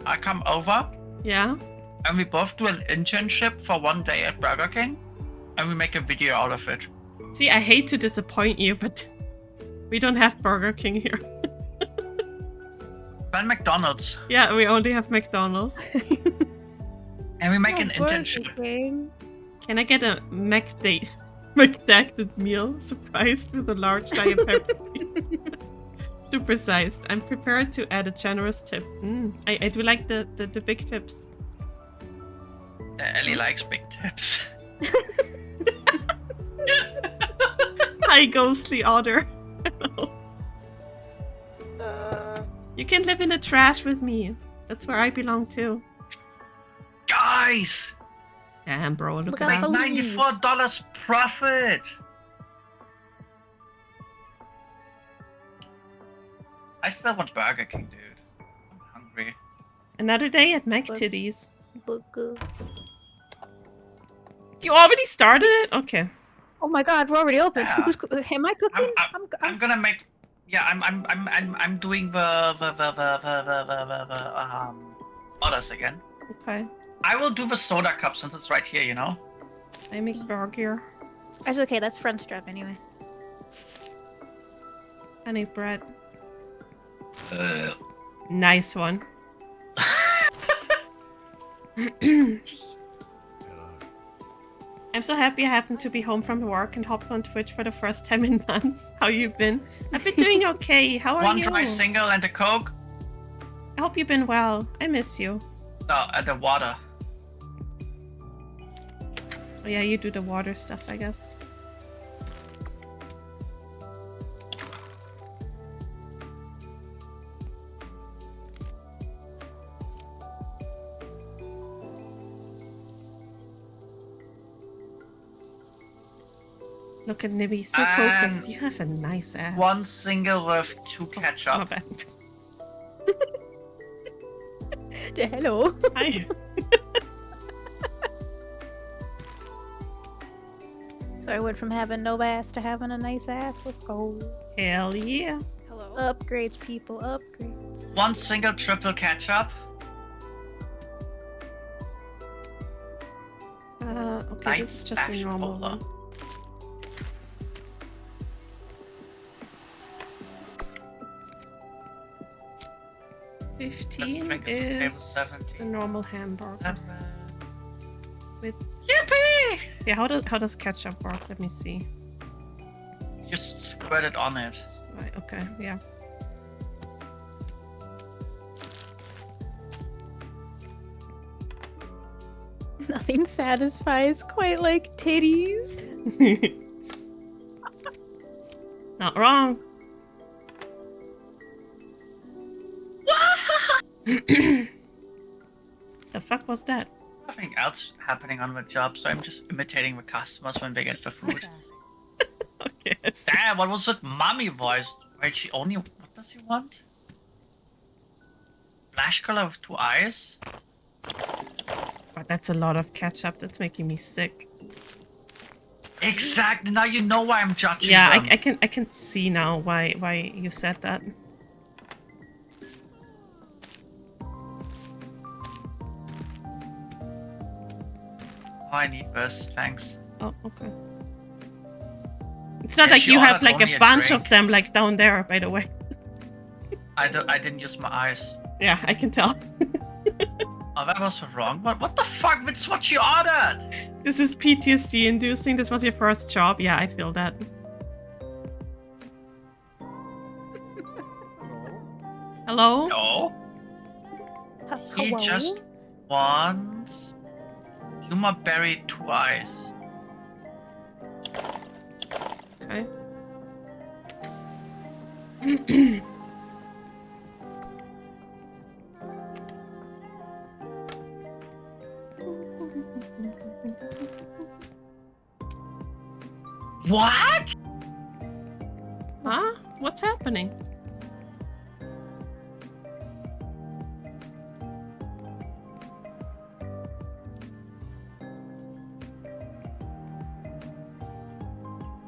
I come over Yeah? and we both do an internship for one day at Burger King and we make a video out of it. See, I hate to disappoint you, but we don't have Burger King here. Then McDonald's. Yeah, we only have McDonald's. And we make an Oh, Burger internship. King. Can I get a McDacted meal surprised with a large diaper, please? Super sized. I'm prepared to add a generous tip. I do like the big tips. Ellie likes big tips. Hi, ghostly otter. You can live in the trash with me. That's where I belong too. Guys! Damn, bro, look Look at at us. those- $94 profit! I still want Burger King, dude. I'm hungry. Another day at Mac Titties. Burger. You already started it? Okay. Oh my god, we're already open. Yeah. Am I cooking? I'm gonna make. Yeah, I'm doing the orders again. Okay. I will do the soda cup since it's right here, you know. I make burger. That's okay, that's French strap anyway. Honey bread. Nice one. I'm so happy I happened to be home from work and hopped on Twitch for the first time in months. How you been? I've been doing okay. How are One you? dry single and a Coke. I hope you've been well. I miss you. No, and the water. Oh yeah, you do the water stuff, I guess. Look at Nibby, so focused. You have a nice ass. One single with two ketchup. My bad. Hello. Hi. So I went from having no ass to having a nice ass. Let's go. Hell yeah. Hello. Upgrades, people. Upgrades. One single triple ketchup. Okay, this is just a Nice normal cola. one. This 15 drink is okay with is 17. the normal hamburger. With Yippee! yeah, how does ketchup work? Let me see. Just squirt it on it. Right, okay, yeah. Nothing satisfies quite like titties. Not wrong. The fuck was that? Nothing else happening on the job, so I'm just imitating the customers when they get the food. Okay. Damn, what was that mommy voice? Wait, she only. What does he want? Flash color with 2 eyes? God, that's a lot of ketchup. That's making me sick. Exactly. Now you know why I'm judging. Yeah, them. I can see now why you said that. Oh, I need this. Thanks. Oh, okay. It's not Yeah, like she you have ordered like only a a bunch drink. of them like down there, by the way. I didn't use my eyes. Yeah, I can tell. Oh, that was wrong. What the fuck? That's what she ordered. This is PTSD inducing. This was your first job. Yeah, I feel that. Hello? No. He Hello? just wants Yuma Berry 2 eyes. Okay. What? Huh? What's happening?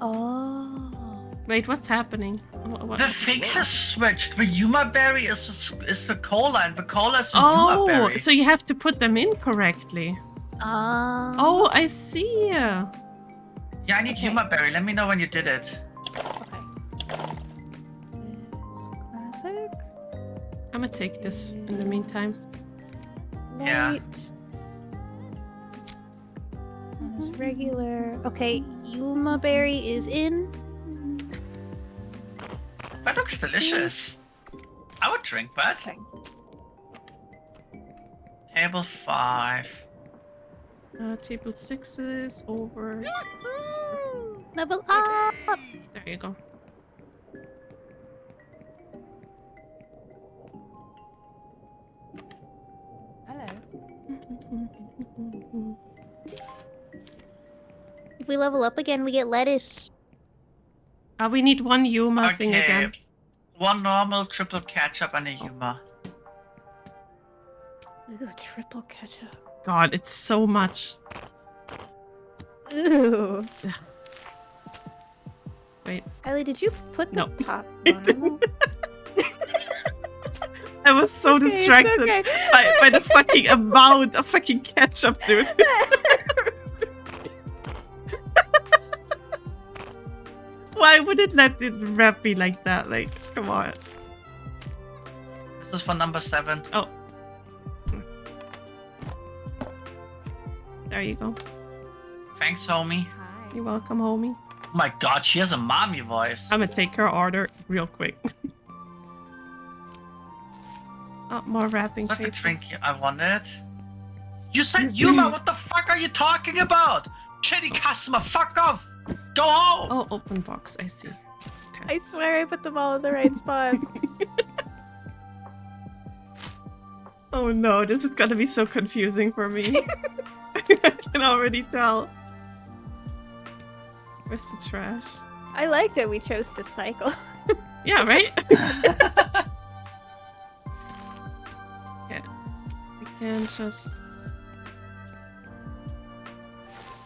Oh. Wait, what's happening? What? The things have switched. The Yuma berry is the cola, and the cola is the Yuma Oh, berry. so you have to put them in correctly. Oh, I see. Yeah, I need Okay. Yuma berry. Let me know when you did it. Okay. Classic. I'm gonna take this in the meantime. Yeah. Light. This regular. Okay, Yuma berry is in. That looks delicious. I would drink that. Okay. Table 5. Table 6 is over. Level up. There you go. Hello. If we level up again, we get lettuce. We need one Yuma thing again. One normal, triple ketchup, and a Yuma. Ooh, triple ketchup. God, it's so much. Ooh. Wait. Ellie, did you put the No. top one? I was so Okay, it's distracted okay. by the fucking amount of fucking ketchup, dude. Why would it let it wrap me like that? Like, come on. This is for number 7. Oh. There you go. Thanks, homie. Hi. You're welcome, homie. Oh my god, she has a mommy voice. I'm gonna take her order real quick. Oh, more wrapping That's the paper. drink I wanted. You said Yuma, what the fuck are you talking about? Shitty customer, fuck off! Go home! Oh, open box. I see. I swear I put them all in the right spots. Oh no, this is gonna be so confusing for me. I can already tell. Where's the trash? I like that we chose to cycle. Yeah, right? Yeah. I can just...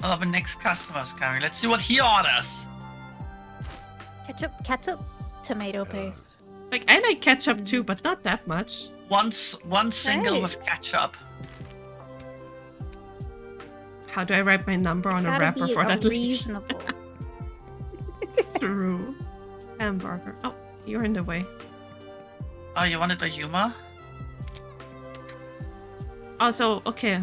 Oh, the next customer's coming. Let's see what he orders. Ketchup, tomato paste. Like, I like ketchup too, but not that much. One single Hey. with ketchup. How do I write my number on a Gotta wrapper be for that? reasonable. True. Hamburger. Oh, you're in the way. Oh, you wanted a Yuma? Oh, so, okay.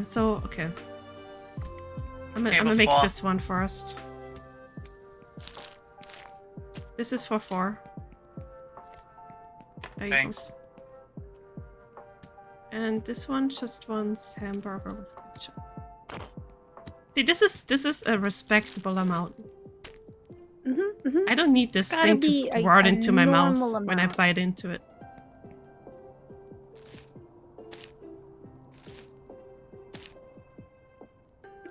I'm gonna make Four. this one first. This is for 4. There you go. Thanks. And this one just wants hamburger with ketchup. See, this is a respectable amount. I don't need this gotta thing to be a- squirt a into my mouth normal when I amount. bite into it.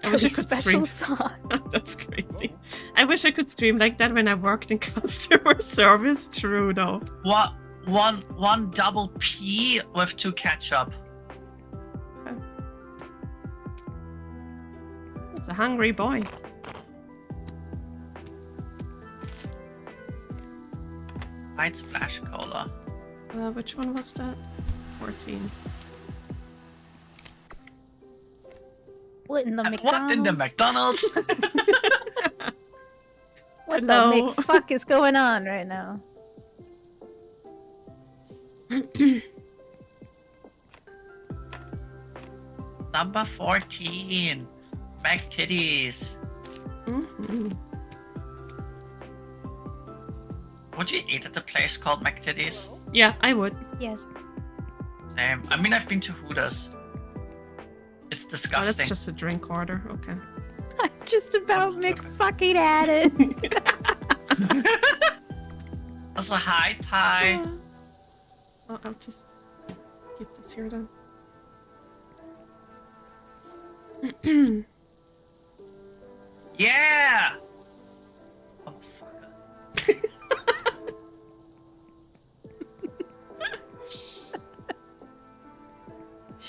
I wish I could Special scream. sauce. That's crazy. I wish I could scream like that when I worked in customer service. True, though. What? One double P with 2 ketchup. It's a hungry boy. White splash cola. Which one was that? 14. What in the McDonald's? What in the McDonald's? What No. the McFuck is going on right now? Number 14. Mac titties. Mhm. Would you eat at a place called Mac titties? Yeah, I would. Yes. Same. I mean, I've been to Hooters. It's Oh, disgusting. that's just a drink order. Okay. I'm just about McFucking at it. That's a high tie. Oh, I'll just keep this here then. Yeah! Oh, fuck.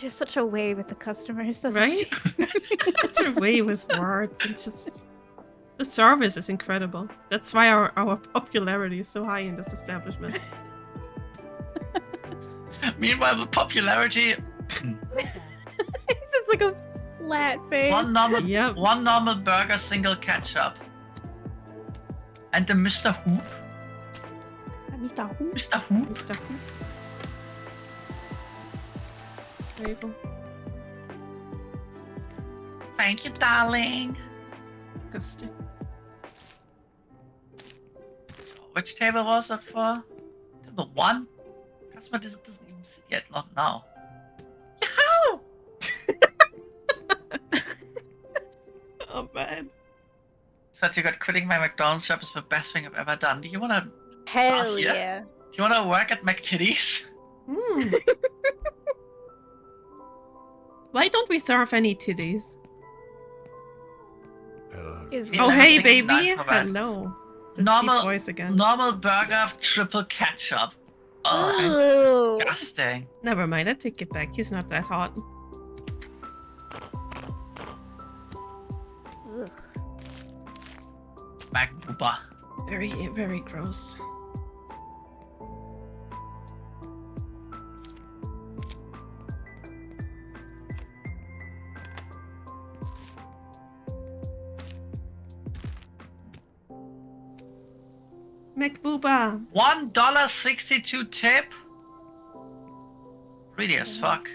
has such a way with the customers, doesn't Right? she? Such a way with words and just the service is incredible. That's why our popularity is so high in this establishment. Meanwhile, the popularity. It's just like a flat face. One normal, Yep. one normal burger, single ketchup. And the Mr. Hoop. Mr. Who? Mr. Hoop. Mr. Hoop. There you go. Thank you, darling. Disgusting. Which table was it for? Table 1? Customer doesn't even see yet, not now. Yahoo! Oh man. So you got quitting my McDonald's job is the best thing I've ever done. Do you wanna Hell yeah. yeah. do you wanna work at McTitties? Hmm. Why don't we serve any titties? Is Yeah, Oh level hey 69 baby. for that. Hello. It's a Normal- deep voice again. Normal burger, triple ketchup. Oh, Ooh. disgusting. Never mind, I take it back. He's not that hot. Ugh. McBooba. Very, very gross. McBooba. $1.62 tip? Greedy as fuck.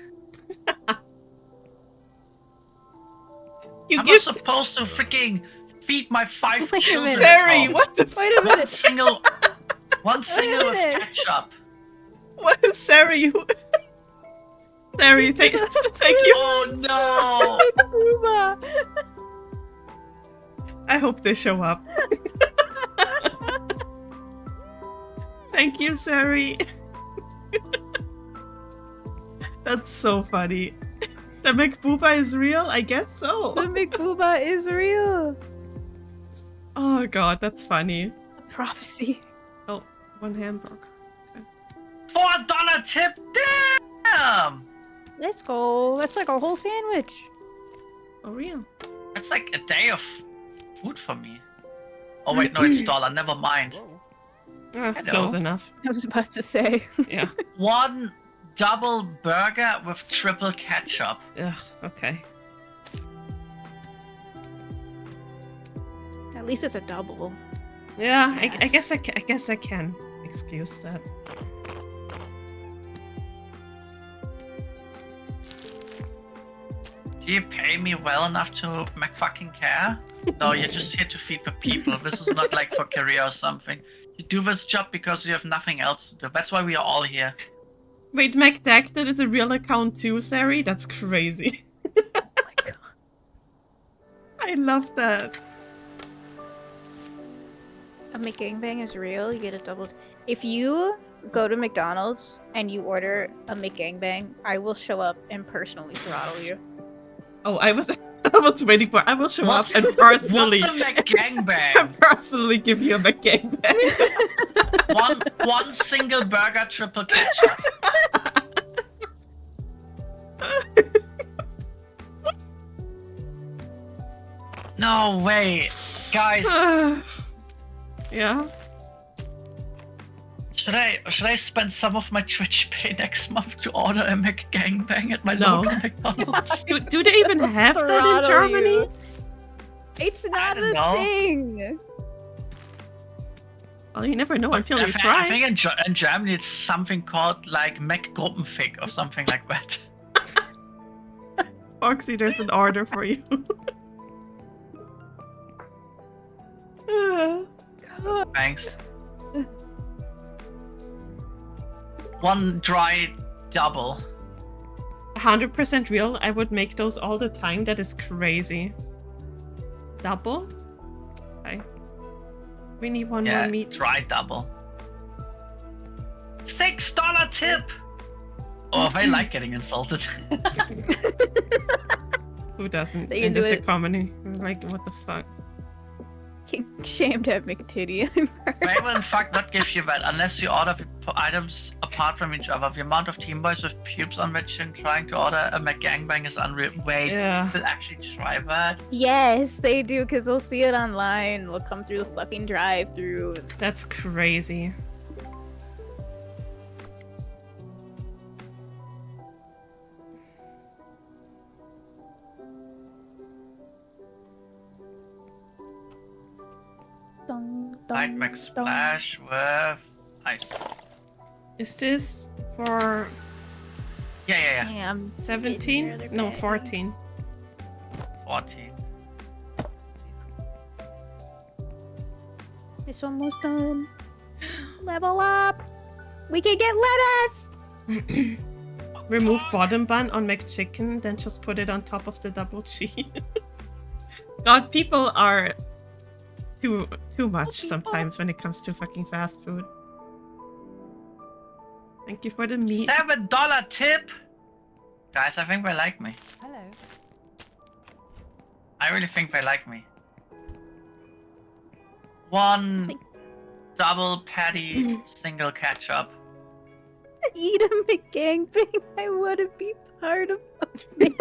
You I'm give not supposed to freaking feed my 5 Wait a children. minute. Sari, Oh, what the Wait a one minute. single, one single with minute. ketchup. What is Sari? You Sari, thank you. Oh no! Booba. I hope they show up. Thank you, Sari. That's so funny. The McBooba is real? I guess so. The McBooba is real. Oh god, that's funny. A prophecy. Oh, one hamburger. $4 tip? Damn! Let's go. That's like a whole sandwich. Oh, real. That's like a day of food for me. Oh wait, no, it's dollar. Never mind. Ah, Hello. close enough. I was about to say. Yeah. One double burger with triple ketchup. Ugh, okay. At least it's a double. Yeah, I Yes. guess I guess I can excuse that. Do you pay me well enough to make fucking care? No, you're just here to feed the people. This is not like for career or something. You do this job because you have nothing else to do. That's why we are all here. Wait, McDack, that is a real account too, Sari? That's crazy. Oh my god. I love that. A McGangbang is real. You get a double. If you go to McDonald's and you order a McGangbang, I will show up and personally throttle you. Oh, I was waiting for. I will show up and personally. What's a McGangbang? personally give you a McGangbang. one single burger, triple ketchup. No way, guys. Yeah. Should I spend some of my Twitch pay next month to order a McGangbang at my No. local McDonald's? Do they even have that in Throttle Germany? you. It's not don't a know. thing. Well, you never know until I you think- try. I think in Germany it's something called like McGruppenfick or something like that. Foxy, there's an order for you. Thanks. One dry double. 100% real. I would make those all the time. That is crazy. Double? Okay. We need one Yeah, more meat. dry double. $6 tip. Oh, I like getting insulted. Who doesn't They in can do this it. economy? Like, what the fuck? King shamed at McTitty. They will fuck not give you that unless you order the items apart from each other. The amount of team boys with pubes on that chin trying to order a McGangbang is unreal. Wait, Yeah. people actually try that? Yes, they do, because they'll see it online. They'll come through the fucking drive-through. That's crazy. Dun, Light dun, Max dun. Splash with ice. Is this for Yeah. Hang on, 17? Getting No, back. 14. 14. It's almost done. Level up! We can get lettuce! Remove bottom bun on McChicken, then just put it on top of the double cheese. God, people are too much sometimes when it comes to fucking fast food. Thank you for the meat. $7 tip! Guys, I think they like me. Hello. I really think they like me. One double patty, single ketchup. Eat a McGangbang. I want to be part of it.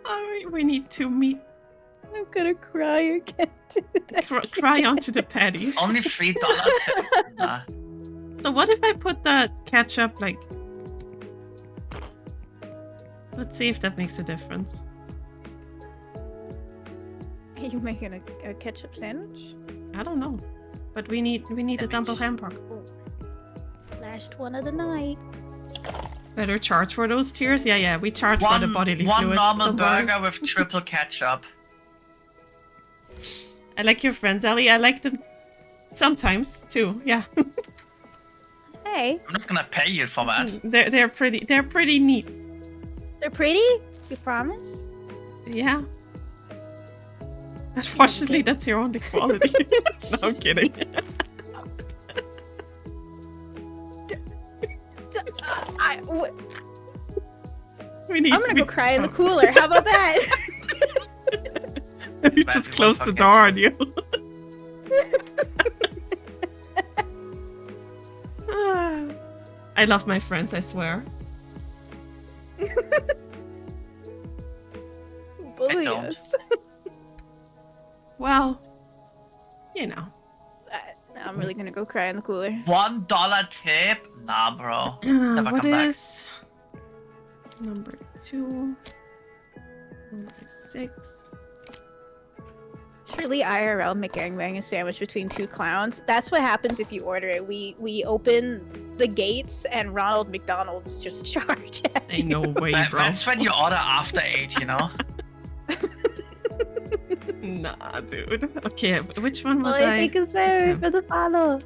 Alright, we need 2 meat. I'm gonna cry again, dude. Cry onto the patties. Only $3 tip. Nah. So what if I put that ketchup like... Let's see if that makes a difference. Are you making a ketchup sandwich? I don't know. But we need a double hamburger. Last one of the night. Better charge for those tiers? Yeah, we charge for the bodily one fluids. normal don't worry. burger with triple ketchup. I like your friends, Ellie. I like them sometimes too. Yeah, Hey, I'm not gonna pay you for that. they're pretty. They're pretty neat. they're pretty? You promise? Yeah. Unfortunately, that's your only quality. No, I'm kidding. We need. I'm gonna go cry in the cooler. How about that? You just close the door on you. I love my friends, I swear. Bully don't. us. Well, you know. I'm really gonna go cry in the cooler. $1 tip? Nah, bro. Never What come back. is number 2? Number 6. Surely IRL McGangbang is sandwiched between 2 clowns. That's what happens if you order it. We open the gates and Ronald McDonald's just charge at Ain't no way, bro. That's when you order after 8, you know? Nah, dude. Okay, which one was Well, I? I think it's there Okay. for the follow.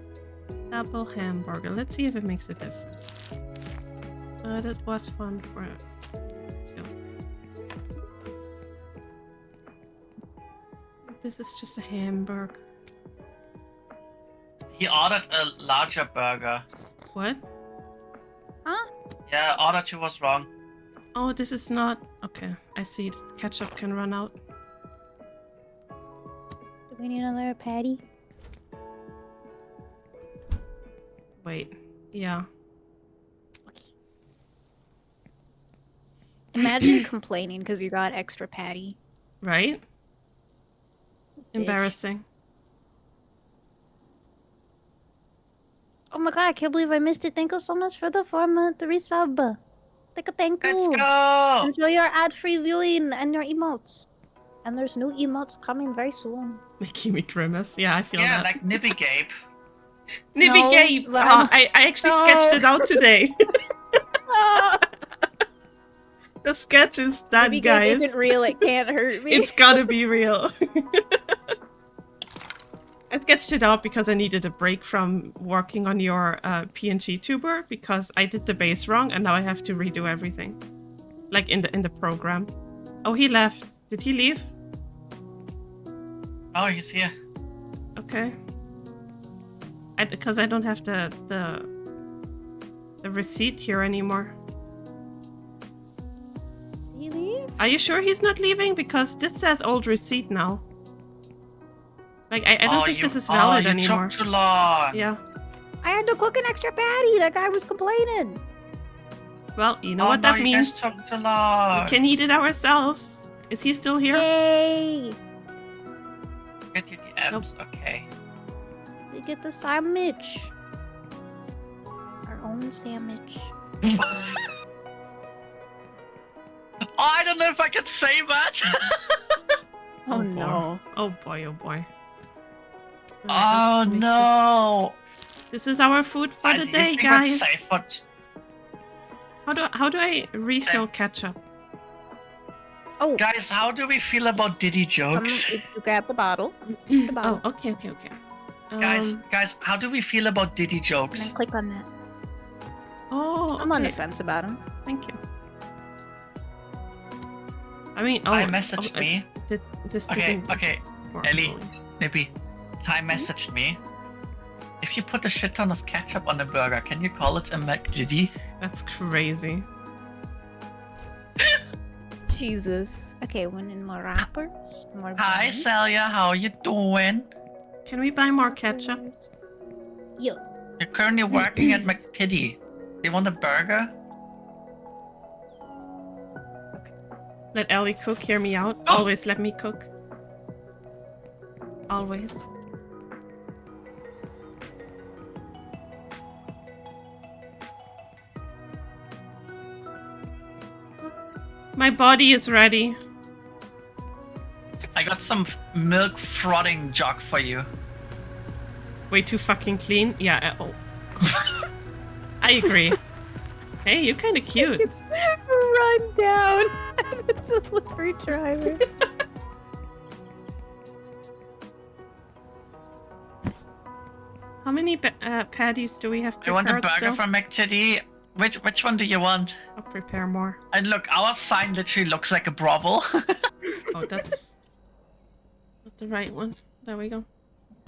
Double hamburger. Let's see if it makes a difference. But it was fun for 2. This is just a hamburger. He ordered a larger burger. What? Huh? Yeah, order 2 was wrong. Oh, this is not... Okay, I see. The ketchup can run out. Do we need another patty? Wait. Yeah. Imagine complaining because you got extra patty. Right? Bitch. Embarrassing. Oh my god, I can't believe I missed it. Thank you so much for the 4-month resub. Thank Let's you. go! Enjoy your ad-free viewing and your emotes. And there's new emotes coming very soon. Making me grimace. Yeah, I feel Yeah, that. like Nippy Gabe. Nibby No, Gabe! but Oh, I actually sketched it out today. Oh, The sketch is done, Baby Gabe guys. isn't real. It can't hurt me. It's gotta be real. I sketched it out because I needed a break from working on your PNG tuber because I did the base wrong and now I have to redo everything. Like in the program. Oh, he left. Did he leave? Oh, he's here. Okay. Because I don't have the receipt here anymore. Did he leave? Are you sure he's not leaving? Because this says old receipt now. Like, I don't think this is valid anymore. Took too long. Yeah. I had to cook an extra patty. That guy was complaining. Well, you know what that You means. guys took too long. We can eat it ourselves. Is he still here? Yay! Get you the M's, okay. We get the sandwich. Our own sandwich. I don't know if I can say that. Oh boy. no. Oh boy, oh boy. Oh Alright, let's make no. This is our food for the Do you day, think that's guys. safe, but How do I refill ketchup? Oh, guys, how do we feel about Diddy jokes? if you grab the bottle. The Oh, bottle. okay. Guys, how do we feel about Diddy And jokes? then click on that. Oh, I'm on the okay. fence about him. Thank you. I mean, Ty messaged me. This Okay, didn't okay, work Ellie, fully. maybe. Ty messaged me. If you put a shit ton of ketchup on a burger, can you call it a McDiddy? That's crazy. Jesus. Okay, we need more wrappers. More Hi, buns. Celia, how you doing? Can we buy more ketchup? Yo. You're currently working at McTitty. You want a burger? Let Ellie cook, hear me out. Oh. Always let me cook. Always. My body is ready. I got some milk frothing jug for you. Way too fucking clean. Yeah, oh. I agree. Hey, you're kind of cute. It's run down. I'm a delivery driver. How many patties do we have You want a prepared burger still? from McTitty? Which one do you want? I'll prepare more. And look, our sign literally looks like a brothel. Oh, that's not the right one. There we go.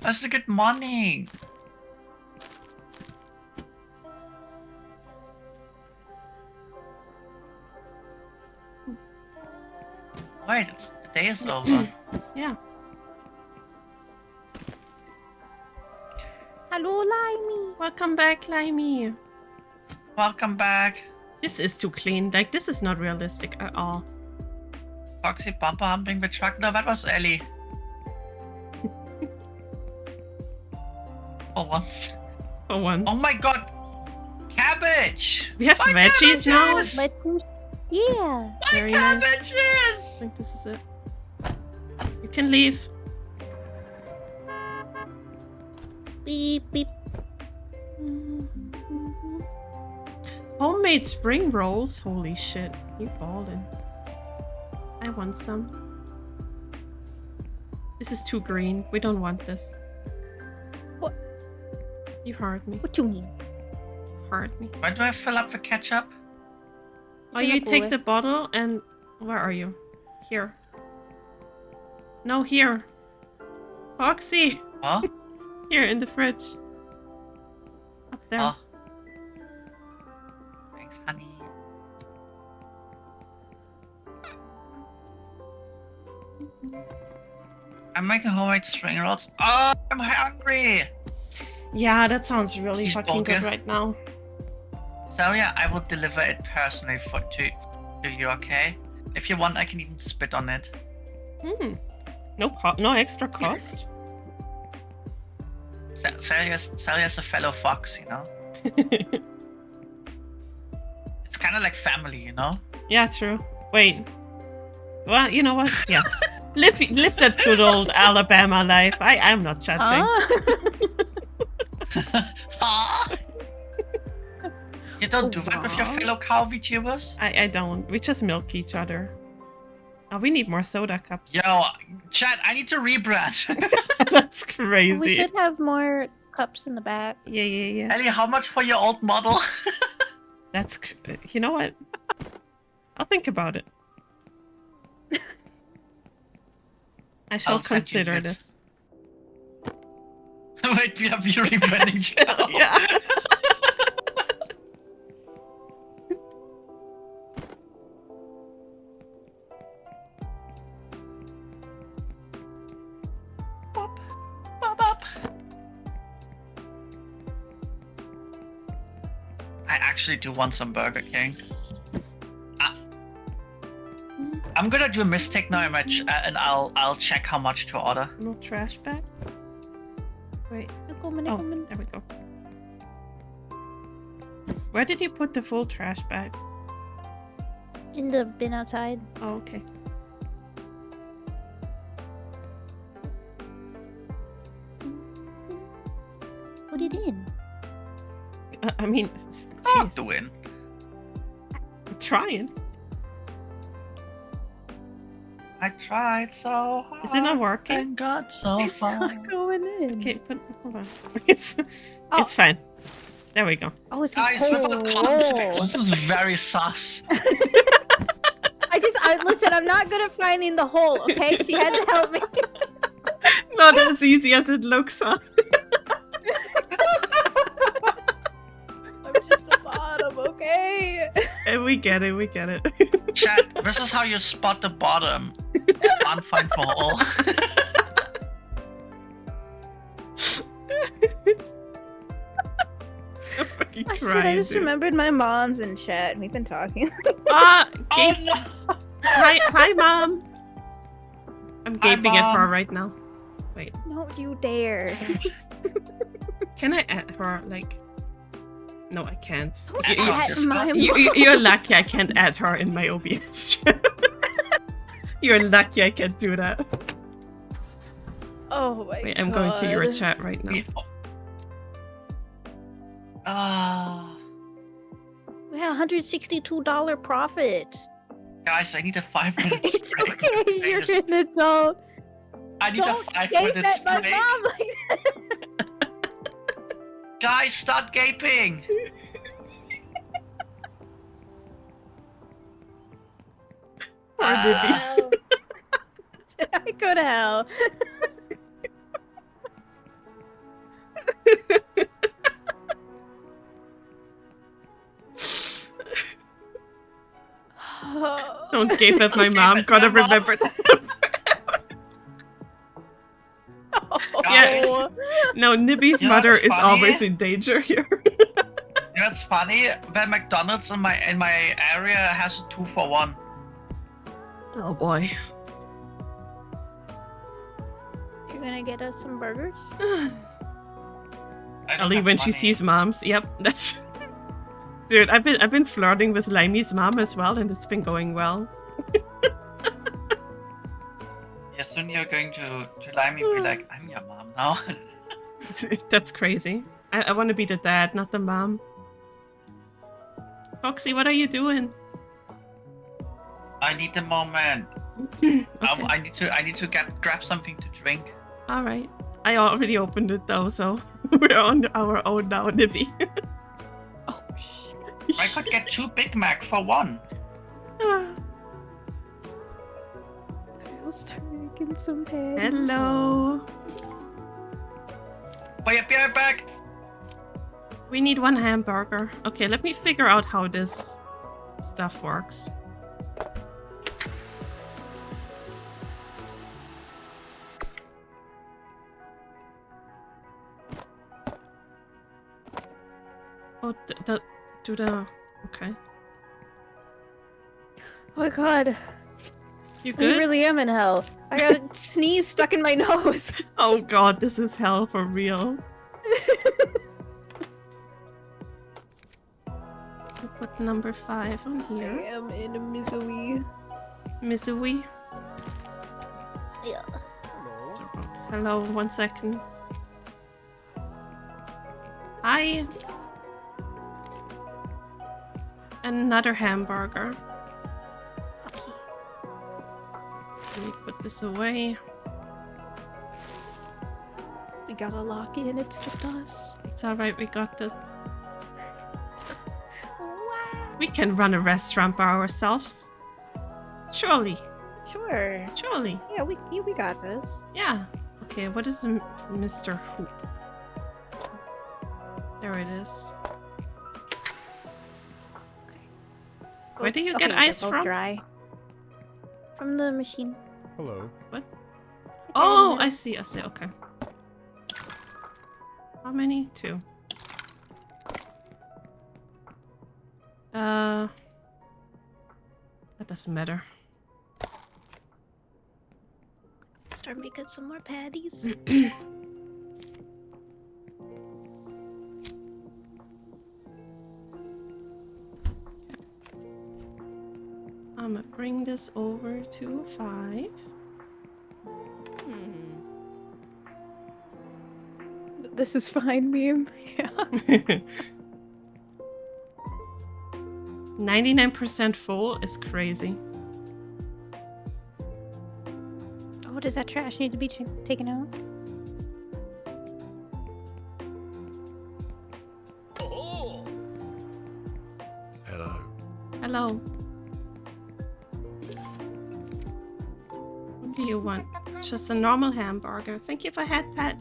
That's a good morning. Wait, the day is over. Yeah. Hello, Limey. Welcome back, Limey. Welcome back. This is too clean. Like, this is not realistic at all. Foxy bumper humping the truck. No, that was Ellie. For once. For once. Oh my god! Cabbage! We have My veggies now? cabbages! Lettuce. Yeah. My Very nice. I cabbages! think this is it. You can leave. Beep, beep. Homemade spring rolls? Holy shit. You ballin'. I want some. This is too green. We don't want this. What? You heard me. What you mean? Heard me. Where do I fill up the ketchup? Oh, It's in you the take cooler. the bottle and... Where are you? Here. No, here. Foxy! Huh? Here, in the fridge. Up there. Oh. Thanks, honey. I'm making homemade spring rolls. Oh, I'm hungry! Yeah, that sounds really Cheese fucking good burger. right now. Celia, I will deliver it personally to you, okay? If you want, I can even spit on it. No extra cost. Celia's a fellow fox, you know? It's kind of like family, you know? Yeah, true. Wait. Well, you know what? Yeah. live that good old Alabama life. I'm not judging. Ah. You don't do that with your Wow. fellow cow VTubers? I don't. We just milk each other. Oh, we need more soda cups. Yo, chat, I need to rebrand. That's crazy. We should have more cups in the back. Yeah. Ellie, how much for your old model? That's... You know what? I'll think about it. I shall I'll send you consider it. this. Wait, we have you rebranding now. Yeah. I actually do want some Burger King. I'm gonna do a mistake now, and I'll check how much to order. No trash bag. Wait. Oh, there we go. Where did you put the full trash bag? In the bin outside. Oh, okay. Put it in. I mean, I'll jeez. do it. I'm trying. I tried so hard. Is it not working? And got so It's far. not going in. Okay, hold on. It's fine. There we go. Oh, it's Guys, without context, this is very sus. Listen, I'm not good at finding the hole, okay? She had to help me. Not as easy as it looks, huh? I'm just the bottom, okay? We get it, we get it. Chat, this is how you spot the bottom. Can't find for hole. I'm fucking Oh, shit, crying, I just dude. remembered my mom's in chat and we've been talking. Oh Gabe. no! Hi, Mom. I'm Hi, gaping at her Mom. right now. Wait, Don't you dare. can I add her? Like, no, I can't. Don't You- at you- my You're lucky I can't add her in my OBS chat. You're lucky I can't do that. Oh my god. Wait, I'm going to your chat right now. Yeah, $162 profit. Guys, I need a 5 minutes It's break. okay, you're an adult. I need Don't a 5 gape minutes at my break. mom like that. Guys, start gaping. Poor Libby. Did I go to hell? Don't gape at my mom. at Gotta my mom. remember. Yeah. No, Nibby's You know mother what's is funny? always in danger here. You know what's funny? That McDonald's in my area has a 2-for-1. Oh boy. You're gonna get us some burgers? I don't Ellie, have when she money. sees moms, yep, that's. Dude, I've been flirting with Limey's mom as well, and it's been going well. Yeah, soon you're going to lie me and be like, I'm your mom now. That's crazy. I want to be the dad, not the mom. Foxy, what are you doing? I need a moment. Okay. I need to grab something to drink. All right. I already opened it though, so we're on our own now, Nibby. Oh shit. I could get 2 Big Mac for 1. I'll start making some pans. Hello. Wait, be right back. We need 1 hamburger. Okay, let me figure out how this stuff works. Oh, do the... Okay. Oh my god. You I good? really am in hell. I got a sneeze stuck in my nose. Oh god, this is hell for real. I'll put number 5 on I here. am in a misery. Missouri. Yeah. Hello, 1 second. Hi. Another hamburger. Okay. Let me put this away. We gotta lock in, it's just us. It's alright, we got this. Wow. We can run a restaurant by ourselves. Surely. Sure. Surely. Yeah, we got this. Yeah. Okay, what is a Mr. Hoop? There it is. Where do you get Okay, ice they're both from? Dry. From the machine. Hello. Oh, I see, okay. How many? 2. That doesn't matter. Start making some more patties. I'm gonna bring this over to 5. This is fine, meme. Yeah. 99% full is crazy. Oh, does that trash need to be taken out? Hello. Hello. What do you want? Just a normal hamburger. Thank you for head pet.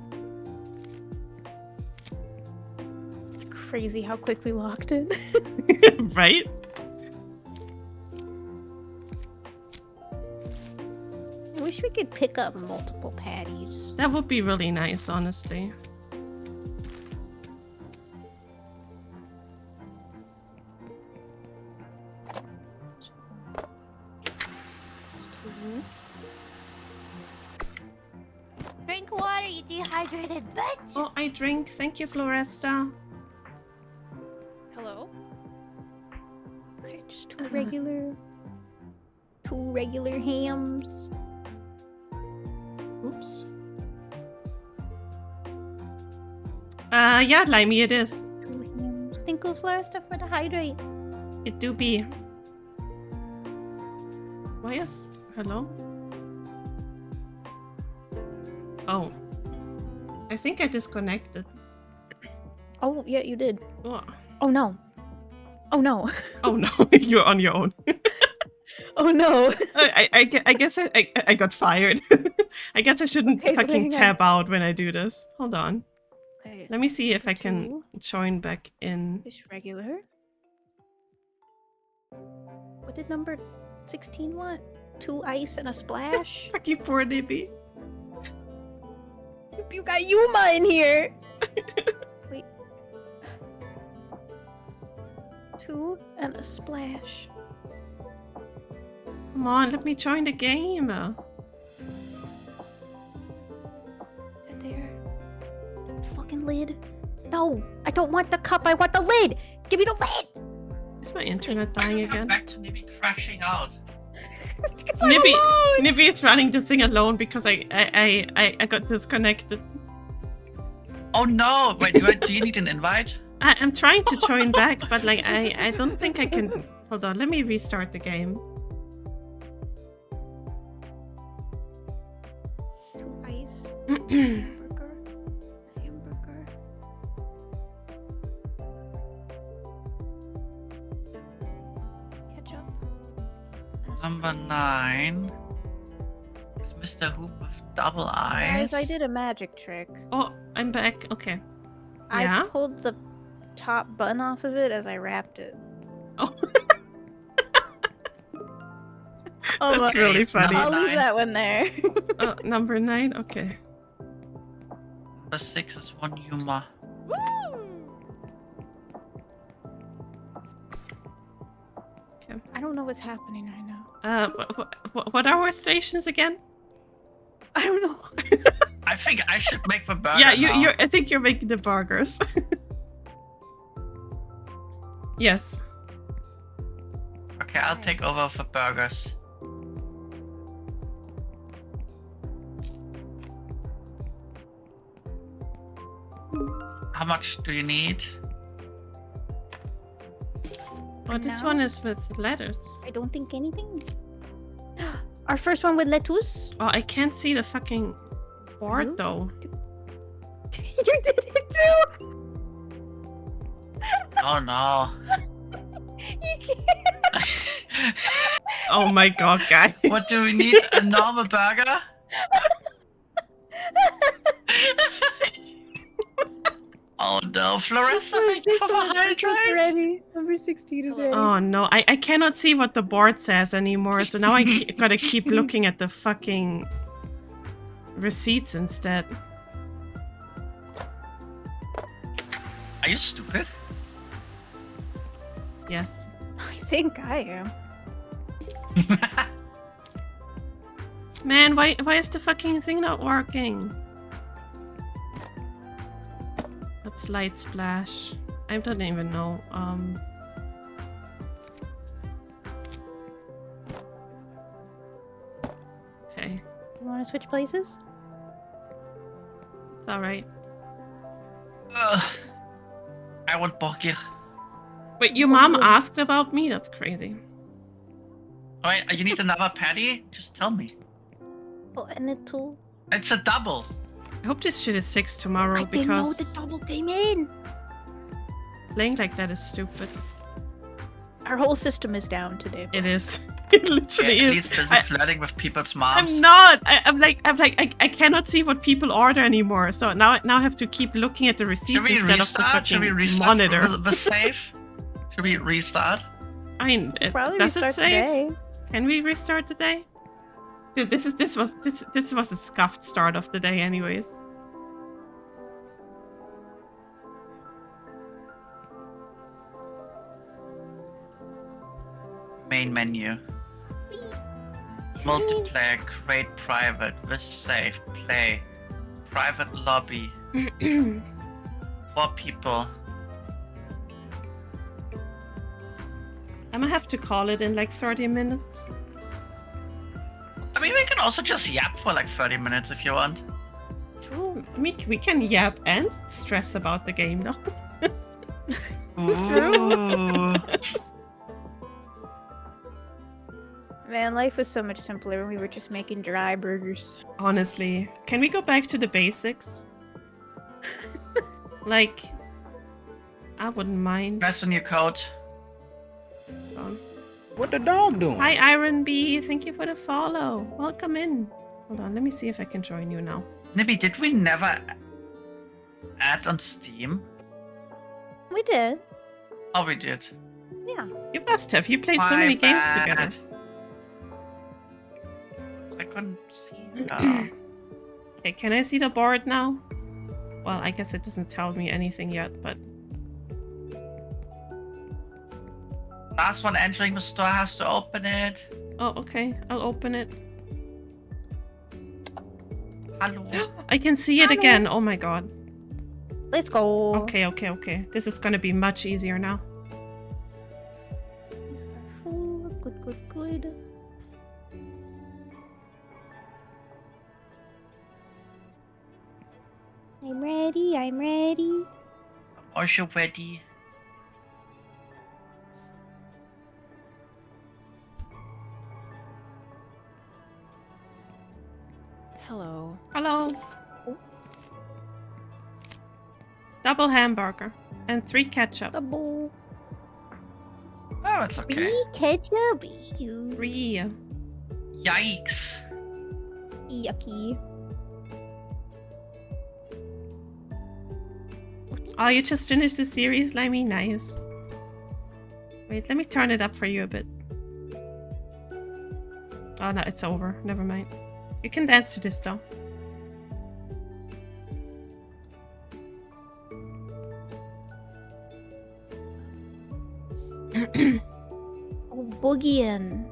It's crazy how quick we locked it. Right? I wish we could pick up multiple patties. That would be really nice, honestly. Drink water, you dehydrated bitch. Oh, I drink. Thank you, Floresta. Hello? Okay, just two regular hams. Oops. Yeah, Limey, it is. Two hams. Think of Floresta for the hydrate. It do be. Why is... Hello? Oh. I think I disconnected. Oh, yeah, you did. Oh, Oh no. Oh no. oh no, you're on your own. Oh no. I guess I got fired. I guess I shouldn't Okay, but fucking hang on. tab out when I do this. Hold on. Okay. Let me see if I can Two. join back in. Just regular. What did number 16 want? 2 ice and a splash? Fucking poor Nibby. You got Yuma in here! Wait. 2 and a splash. Come on, let me join the game. There. Fucking lid. No! I don't want the cup, I want the lid! Give me the lid! Is my internet Why dying do you come again? back to maybe crashing out? Because I'm Nibby, alone! Nibby is running the thing alone because I got disconnected. Oh no! Wait, do you need an invite? I'm trying to join back, but like I don't think I can. Hold on, let me restart the game. 2 ice. Hamburger. Hamburger. Ketchup. and a Number 9 is Mr. Hoop with double eyes. Guys, I did a magic trick. Oh, I'm back. Okay. I Yeah? pulled the top button off of it as I wrapped it. Oh, Oh, that's well, really funny. I'll leave Nine. that one there. Number 9. Okay. Number 6 is one Yuma. I don't know what's happening right now. What are our stations again? I don't know. I think I should make the burger. Yeah, now. you're. I think you're making the burgers. Yes. Okay, I'll take over for burgers. How much do you need? Oh, this now? one is with letters. I don't think anything. Our first one with lettuce. Oh, I can't see the fucking board You? though. You did it too. Oh no. You can't. Oh my god, guys. What do we need? A normal burger? Oh no, Floresta, thank you for the hydrate. ready. Number 16 is ready. Oh no, I cannot see what the board says anymore, so now I gotta keep looking at the fucking receipts instead. Are you stupid? Yes. think I am. Man, why is the fucking thing not working? What's light splash? I don't even know. Okay. You want to switch places? It's alright. I want Borgir. Wait, your mom asked about me? That's crazy. Alright, you need another patty? Just tell me. Oh, and it too. It's a double. I hope this shit is fixed tomorrow I didn't know because the double came in. playing like that is stupid. Our whole system is down today. It is. It literally Yeah, is. he's busy flirting with people's moms. I'm not. I cannot see what people order anymore. So now I have to keep looking at the receipts Should we instead restart? of the Should we fucking restart monitor. the save? Should we restart? I mean, Probably does it restart save? today. Can we restart the day? Dude, this was a scuffed start of the day, anyways. Main menu. Multiplayer, create private, with save, play, private lobby. 4 people. I'm gonna have to call it in like 30 minutes. I mean, we can also just yap for like 30 minutes if you want. True. We can yap and stress about the game now. Ooh. Man, life was so much simpler when we were just making dry burgers. Honestly, can we go back to the basics? Like, I wouldn't mind. Press on your coat. What the dog doing? Hi, Iron Bee. Thank you for the follow. Welcome in. Hold on, let me see if I can join you now. Nibby, did we never add on Steam? We did. Oh, we did. Yeah. You must have. You played so My many games bad. together. I couldn't see that. Okay, can I see the board now? Well, I guess it doesn't tell me anything yet, but... Last one entering the store has to open it. Oh, okay. I'll open it. Hello. I can see it again. Oh my god. Let's go. Okay. This is gonna be much easier now. These are full. Good. I'm ready. Are you ready? Hello. Hello. Double hamburger and 3 ketchup. Double. Oh, it's okay. Be ketchup. 3. Yikes. Yucky. Oh, you just finished the series, Limey? Nice. Wait, let me turn it up for you a bit. Oh no, it's over. Never mind. You can dance to this though. Oh, boogieing.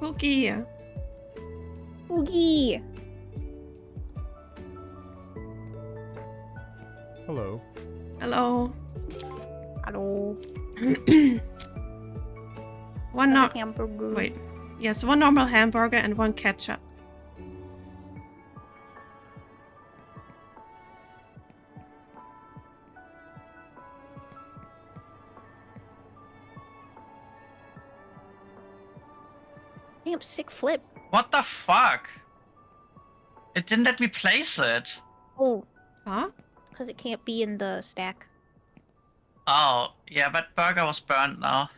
Boogie. Boogie. Hello. Hello. Hello. One hamburger. Wait. Yes, 1 normal hamburger and 1 ketchup. Damn, sick flip. What the fuck? It didn't let me place it. Oh. Huh? Because it can't be in the stack. Oh, yeah, that burger was burnt now.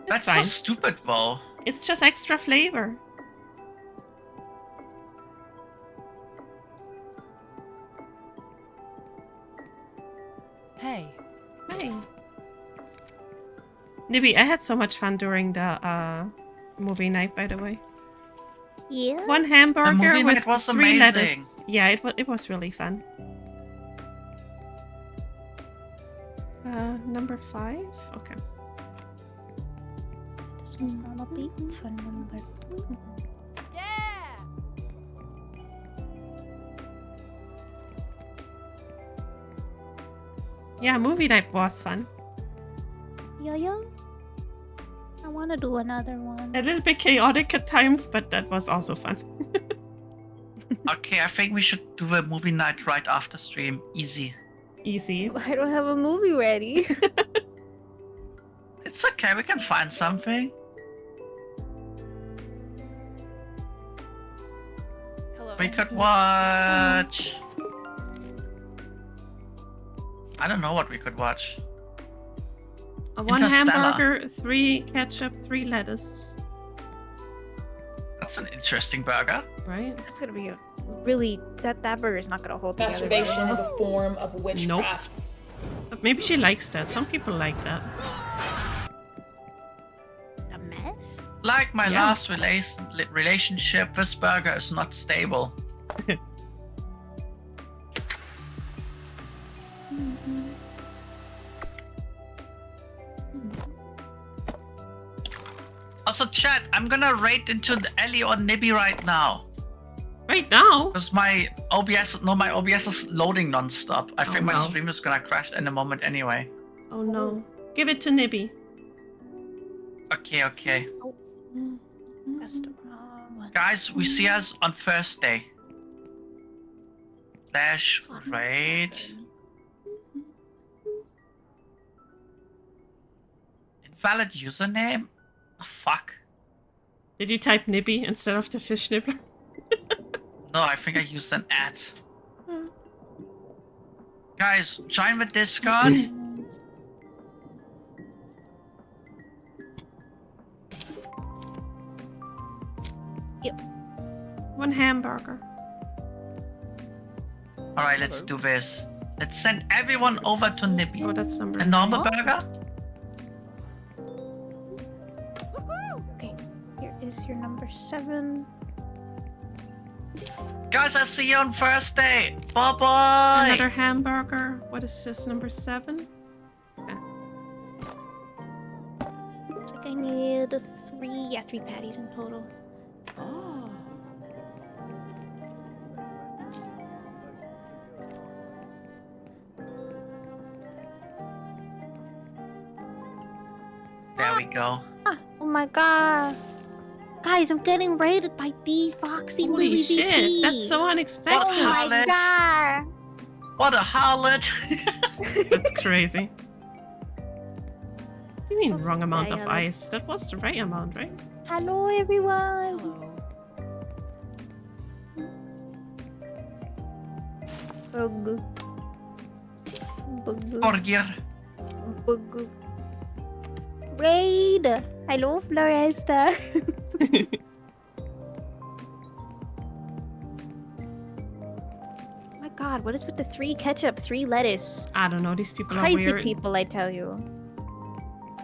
That's so fine. stupid, though. It's just extra flavor. Hey. Hey. Nibby, I had so much fun during the movie night, by the way. Yeah. 1 hamburger movie with night was 3 amazing. lettuce. Yeah, it was really fun. Number 5? Okay. This one's gonna be for number 2. Yeah, movie night was fun. Yo. I wanna do another one. A little bit chaotic at times, but that was also fun. Okay, I think we should do a movie night right after stream. Easy. Easy. I don't have a movie ready. It's okay, we can find something. Hello. We could watch... I don't know what we could watch. A 1 Interstellar. hamburger, 3 ketchup, 3 lettuce. That's an interesting burger. Right? That's gonna be a really that burger's not gonna hold together. Masturbation is a form of witchcraft. But maybe she likes that. Some people like that. A mess. Like my Yeah. last relationship, this burger is not stable. Also, chat, I'm gonna raid into the Ellie or Nibby right now. Right now? Because my OBS is loading non-stop. I think my no. stream is gonna crash in a moment anyway. Oh no. Give it to Nibby. Okay. That's the wrong one. Guys, we see us on Thursday. Slash This one. raid. Invalid username? The fuck? Did you type Nibby instead of the fish nibbler? No, I think I used an ad. Guys, join the Discord. Yep. 1 hamburger. Alright, let's do this. Let's send everyone over to Nibby. Oh, that's number A normal 3. burger? Okay, here is your number 7. Guys, I'll see you on Thursday. Bye bye. Another hamburger. What is this? Number 7? Looks like I need 3 patties in total. Oh. There we go. Oh my god. Guys, I'm getting raided by D Foxy Holy Louis shit. VT. That's so unexpected. What Oh my Harlot. god. What a harlot. That's crazy. What do you mean That's wrong amount of ridiculous. ice? That was the right amount, right? Hello everyone. Bug. Bug. Burger. Bug. Raid. Hello Floresta. My god, what is with the 3 ketchup, 3 lettuce? I don't know. These people are Crazy weird. people, I tell you.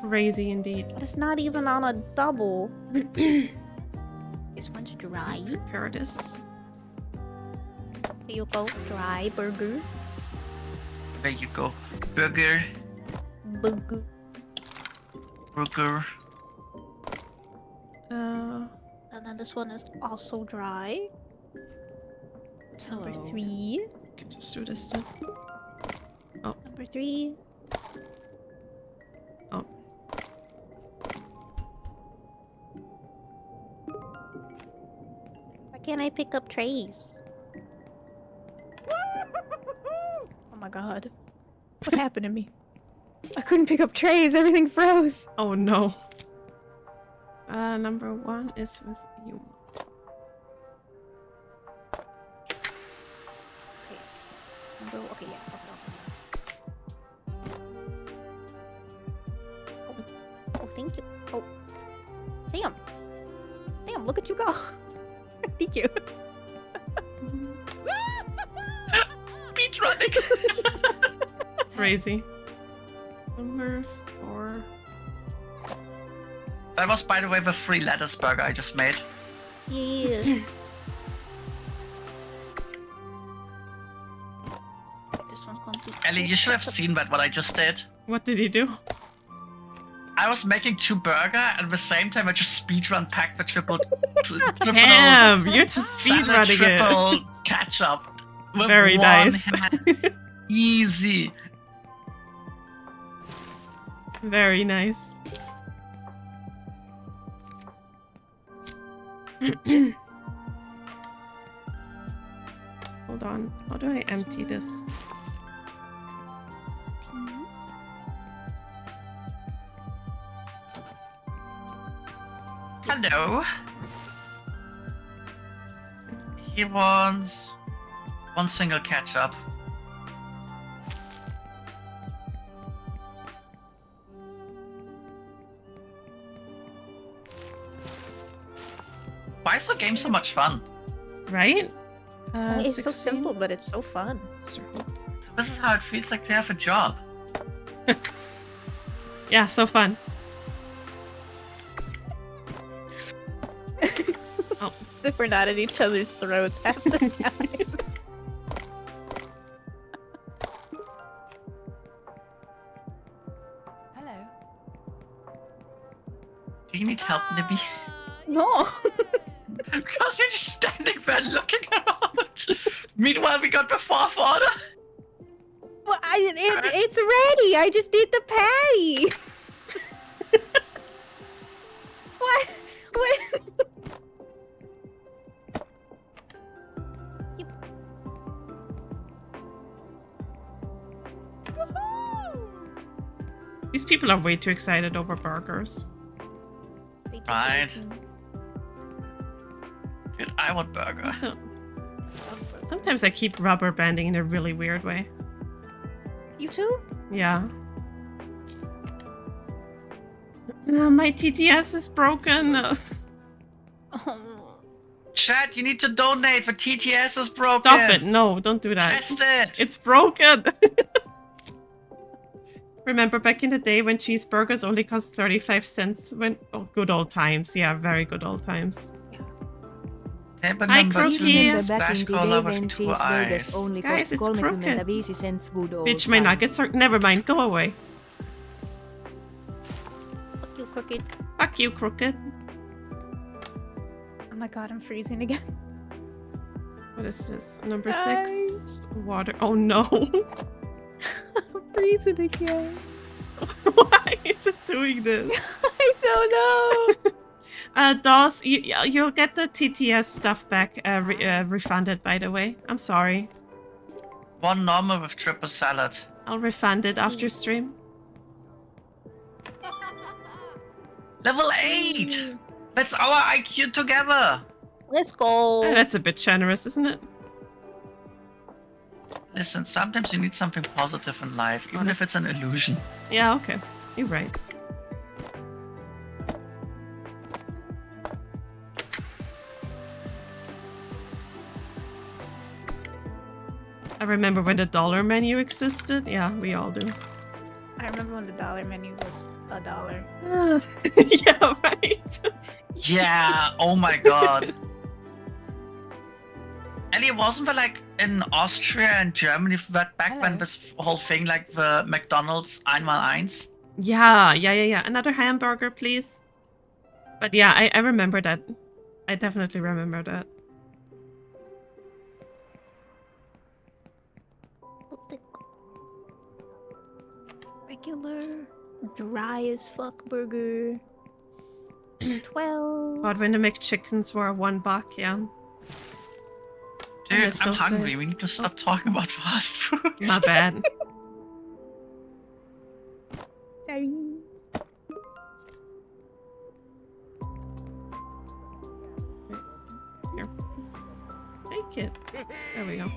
Crazy indeed. But it's not even on a double. This one's dry. Prepare this. Here you go, dry burger. There you go. Burger. Burger. Burger. And then this one is also dry. It's number 3. Can just do this then. Number 3. Oh. Why can't I pick up trays? Oh my god. What happened to me? I couldn't pick up trays, everything froze. Oh no. Number 1 is with you. Okay, yeah. Oh, thank you. Oh. Damn. Damn, look at you go. Thank you. Beach running. Crazy. Number 4. That was, by the way, the 3 lettuce burger I just made. Yeah. This one's gonna be. Ellie, you should have seen that, what I just did. What did he do? I was making 2 burger, and at the same time I just speedrun packed the triple Damn, you're just salad, speedrunning it. triple ketchup. With Very one nice. hand. Easy. Very nice. Hold on. How do I empty this? Hello. He wants 1 single ketchup. Why is the game so much fun? Right? It's so 16? simple, but it's so fun. This is how it feels like to have a job. Yeah, so fun. Oh. Except we're not at each other's throats half the time. Hello. Do you need help, Nibby? No. Because you're just standing there looking around. Meanwhile, we got the 4th order. Well, it's ready. I just need the patty. What? What? These people are way too excited over burgers. Right. Dude, I want burger. Sometimes I keep rubber banding in a really weird way. You too? Yeah. My TTS is broken. Chat, you need to donate. The TTS is broken. Stop it. No, don't do that. Test it. It's broken. Remember back in the day when cheeseburgers only cost 35 cents? Oh, good old times. Yeah, very good old times. Hi, Crookie. Back in the day when cheeseburgers only Guys, cost it's 35 cents good old Bitch, my nuggets are... Never mind, go away. Fuck you, Crooked. Fuck you, Crooked. Oh my god, I'm freezing again. What is this? Number 6. Water. Oh no. I'm freezing again. Why is it doing this? I don't know. Dos, you'll get the TTS stuff back refunded, by the way. I'm sorry. 1 normal with triple salad. I'll refund it after stream. Level 8! That's our IQ together! Let's go. That's a bit generous, isn't it? Listen, sometimes you need something positive in life, even if it's an illusion. Yeah, okay. You're right. I remember when the dollar menu existed. Yeah, we all do. I remember when the dollar menu was $1. Yeah, right. Yeah, oh my god. Ellie, wasn't there like in Austria and Germany that back when this whole thing like the McDonald's 1x1? Yeah. Another hamburger, please. But yeah, I remember that. I definitely remember that. Regular, dry as fuck burger. 12. God, when the McChickens were $1, yeah. Dude, I'm hungry. We need to stop talking about fast food. My bad. Sorry. Here. Take it. There we go.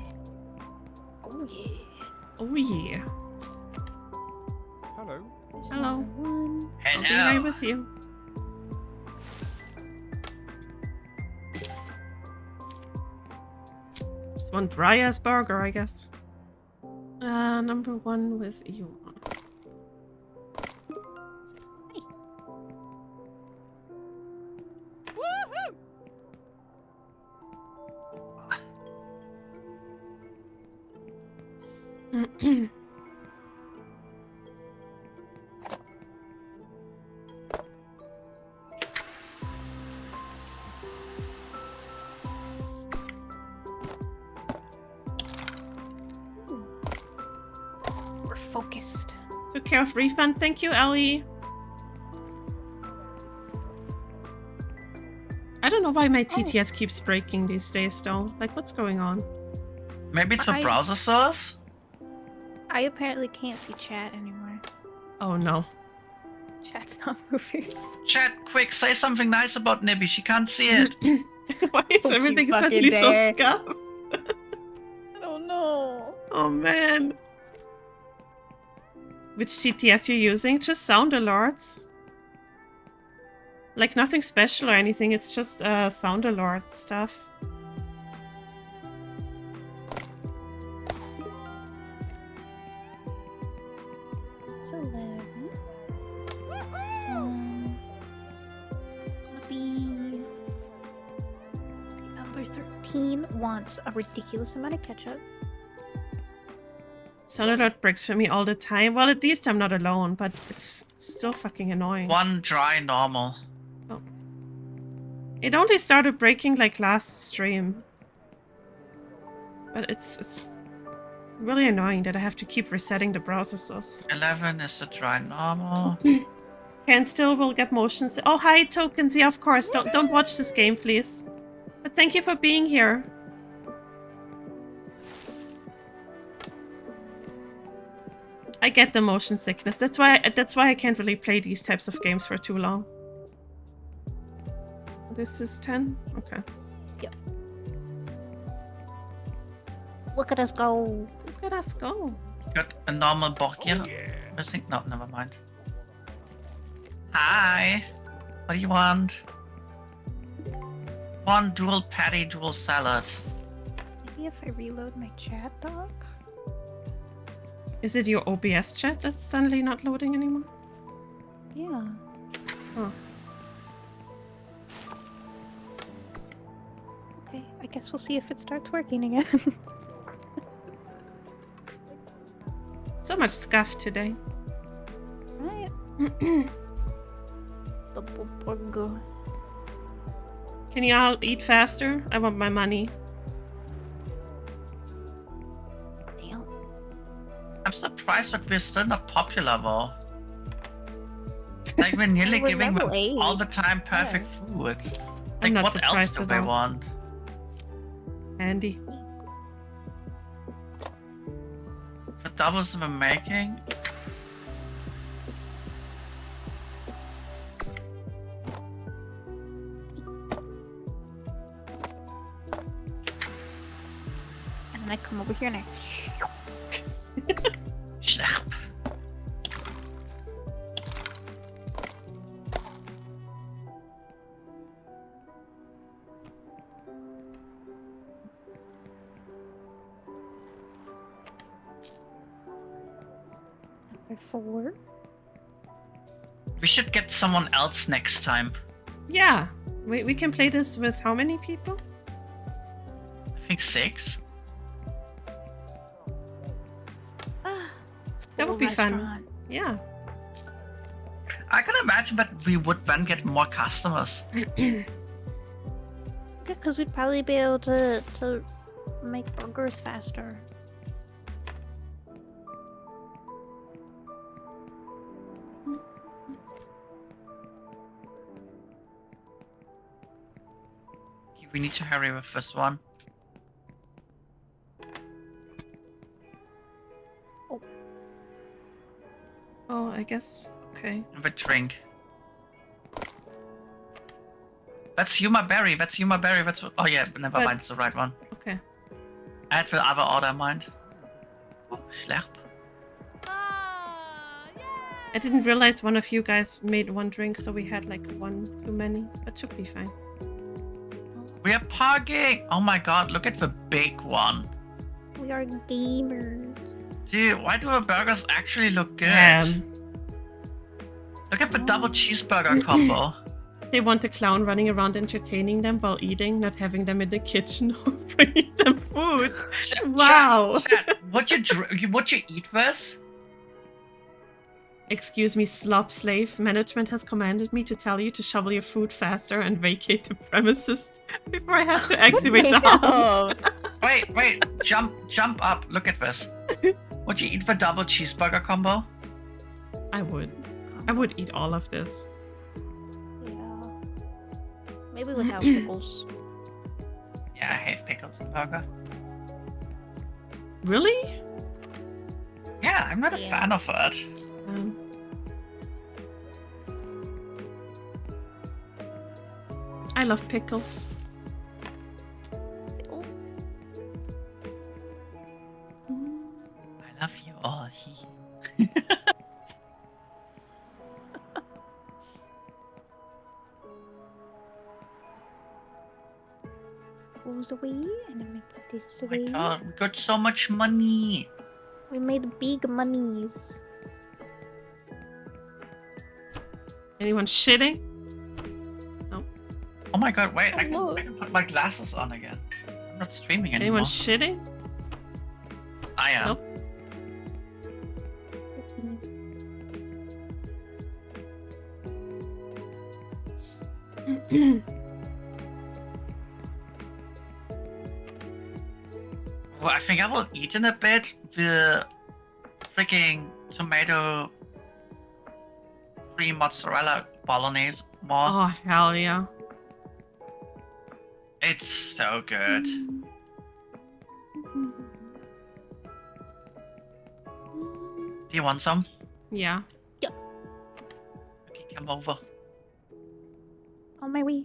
Oh yeah. Oh yeah. Hello. Hello. I'll be Hello. right with you. Just one dry ass burger, I guess. Number 1 with you. focused. Took care of refund. Thank you, Ellie. I don't know why my TTS keeps breaking these days, though. Like, what's going on? Maybe it's a browser source? I apparently can't see chat anymore. Oh, no. Chat's not moving. Chat, quick, say something nice about Nibby. She can't see it. Why is Don't you everything fucking suddenly so dare. scuffed? I don't know. Oh, man. Which TTS you using? Just sound alerts. Like, nothing special or anything. It's just sound alert stuff. It's 11. So, gonna be number 13 wants a ridiculous amount of ketchup. Sound alert breaks for me all the time. Well, at least I'm not alone, but it's still fucking annoying. One dry normal. Oh. It only started breaking like last stream. But it's really annoying that I have to keep resetting the browser source. 11 is a dry normal. Can still will get motions. Oh, hi, Tokens. Yeah, of course. Don't watch this game, please. But thank you for being here. I get the motion sickness. That's why I can't really play these types of games for too long. This is 10? Okay. Yep. Look at us go. Look at us go. Got a normal Borgia. I think, no, never mind. Hi. What do you want? One dual patty, dual salad. Maybe if I reload my chat doc? Is it your OBS chat that's suddenly not loading anymore? Yeah. Oh. Okay, I guess we'll see if it starts working again. So much scuff today. Right. Double burger. Can you all eat faster? I want my money. Damn. I'm surprised that we're still not popular though. Like we're nearly We're giving them level 8. all the time perfect food. I'm Like not what else surprised do at they all. want? Andy. The doubles we're making? And then I come over here and I... Schlepp. Number 4. We should get someone else next time. Yeah. We can play this with how many people? I think 6. That would be fun. Yeah. I can imagine that we would then get more customers. Yeah, because we'd probably be able to make burgers faster. We need to hurry with this one. Oh, I guess. Okay. Have a drink. That's Yuma Berry. That's Yuma Berry. That's. Oh yeah, never But- mind. It's the right one. Okay. I had the other order in mind. Oh, Schlepp. I didn't realize one of you guys made one drink, so we had like one too many, but should be fine. We are parking. Oh my god! Look at the big one. We are gamers. Dude, why do our burgers actually look good? Look at the double cheeseburger combo. They want a clown running around entertaining them while eating, not having them in the kitchen or bringing them food. Wow. Chat, would you eat this? Excuse me, slop slave. Management has commanded me to tell you to shovel your food faster and vacate the premises before I have to activate the house. Wait, jump up. Look at this. Would you eat the double cheeseburger combo? I would. I would eat all of this. Yeah. Maybe without pickles. Yeah, I hate pickles in burger. Really? Yeah, I'm not a Yeah. fan of it. I love pickles. Oh, I love you all. goes away, and then we put this Oh my away. god, we got so much money. We made big monies. Anyone shitting? Oh my god, wait, I Hello. can put my glasses on again. I'm not streaming anymore. Anyone shitting? I am. Nope. Well, I think I will eat in a bit the freaking tomato free mozzarella bolognese more. Oh, hell yeah. It's so good. Do you want some? Yeah. Okay, come over. On my way.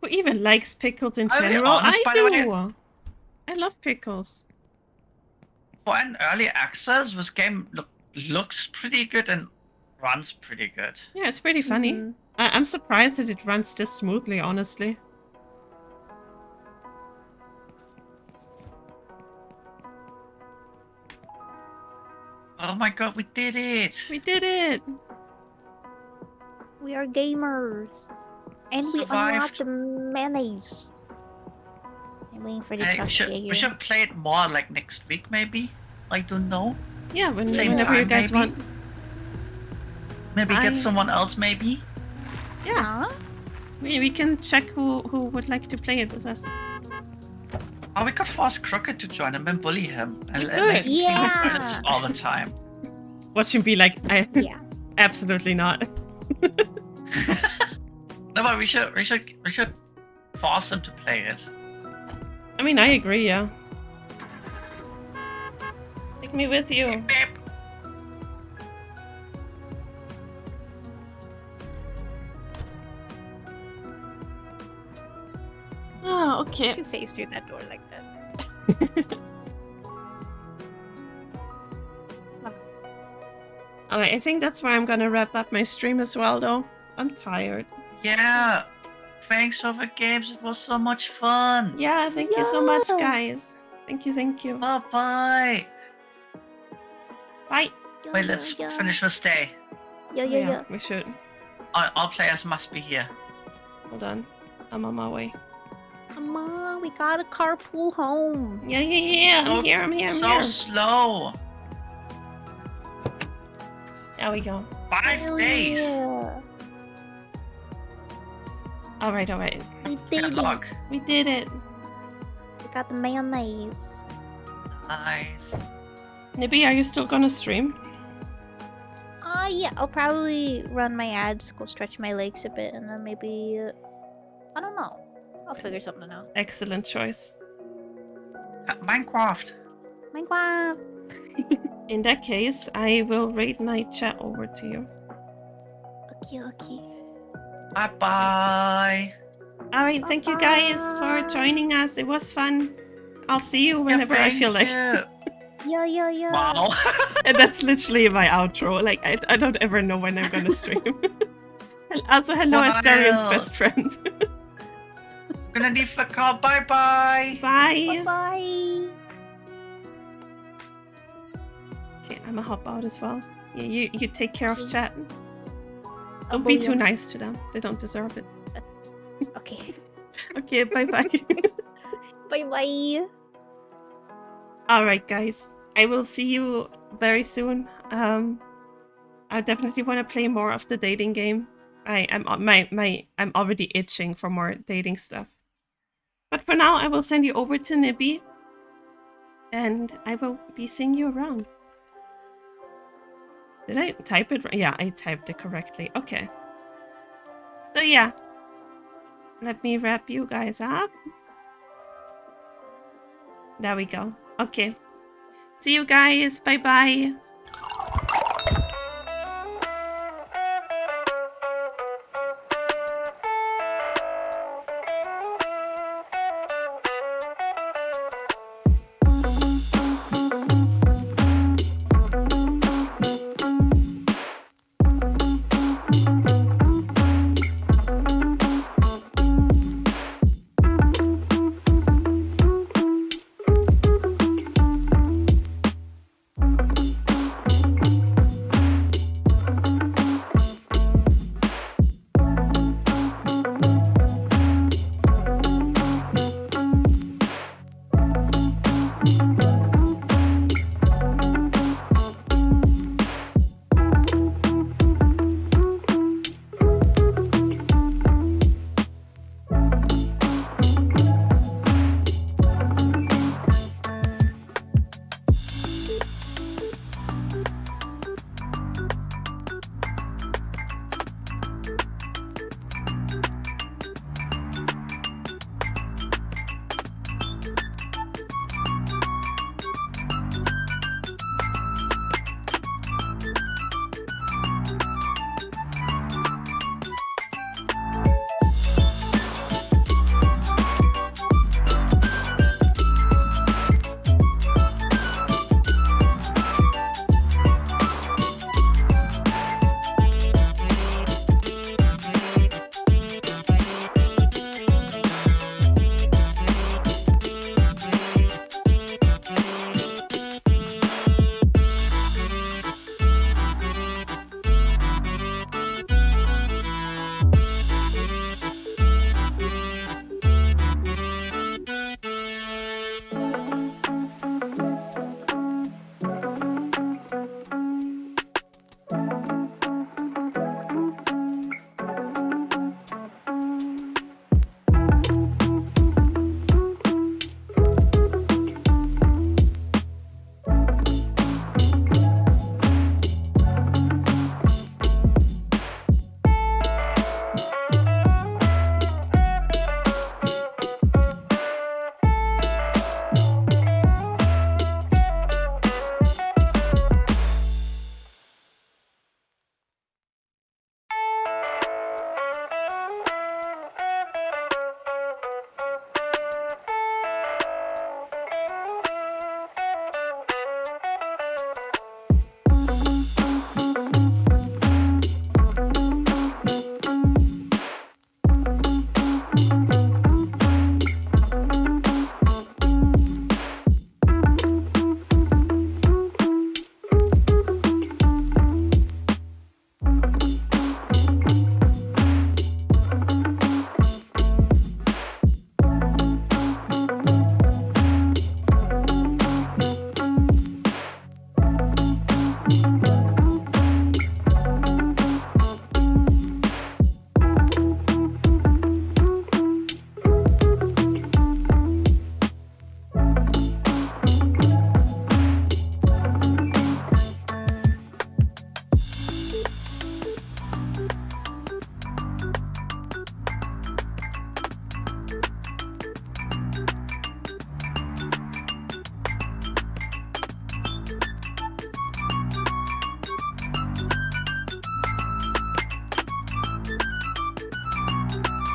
Who even likes pickles in Are we general? honest, I by the way? do. I love pickles. For an early access, this game looks pretty good and runs pretty good. Yeah, it's pretty funny. Mhm. I'm surprised that it runs this smoothly, honestly. Oh my god, we did it! We did it! We are gamers. And we unlocked the mayonnaise. I'm waiting for the Hey, truck to get we here. should play it more like next week, maybe? I don't know. Yeah, Same whenever you time, guys maybe? want. Maybe I- get someone else, maybe? Yeah, Huh? we can check who would like to play it with us. Oh, we could force Crooked to join him and bully him. And We make could. him Yeah. credits all the time. Watch him be like, Yeah. absolutely not. No, but we should force him to play it. I mean, I agree, yeah. Take me with you. Beep. Oh, okay. You face through that door like that. Alright, I think that's where I'm gonna wrap up my stream as well, though. I'm tired. Yeah. Thanks for the games. It was so much fun. Yeah, thank you so much, Yeah. guys. Thank you, thank you. Bye bye. Bye. Wait, let's finish this day. Yeah, Oh, yeah, yeah. we should. All players must be here. Hold on. I'm on my way. Come on, we gotta carpool home. Yeah, yeah, yeah. So- I'm here, I'm here, I'm So here. slow. There we go. 5 Hell days. yeah. Alright, alright. We Good did it. luck. We did it. We got the mayonnaise. Nice. Nibby, are you still gonna stream? Yeah, I'll probably run my ads, go stretch my legs a bit, and then maybe, I don't know. I'll figure something out. Excellent choice. Minecraft. Minecraft. In that case, I will raid my chat over to you. Okay, okay. Bye bye. Alright, thank you guys for Bye-bye. joining us. It was fun. I'll see you whenever I feel like. Yeah, yeah, yeah. Wow. And that's literally my outro. Like, I don't ever know when I'm gonna stream. And also, hello, Asterian's Wild. best friend. Gonna leave the call. Bye bye. Bye. Bye. Okay, I'm gonna hop out as well. Yeah, you take care of Okay. chat. I'll Don't be bully too 'em. nice to them. They don't deserve it. Okay. Okay, bye bye. Bye bye. Alright, guys. I will see you very soon. I definitely want to play more of the dating game. I'm already itching for more dating stuff. But for now, I will send you over to Nibby. And I will be seeing you around. Did I type it? Yeah, I typed it correctly. Okay. So yeah. Let me wrap you guys up. There we go. Okay. See you guys. Bye-bye.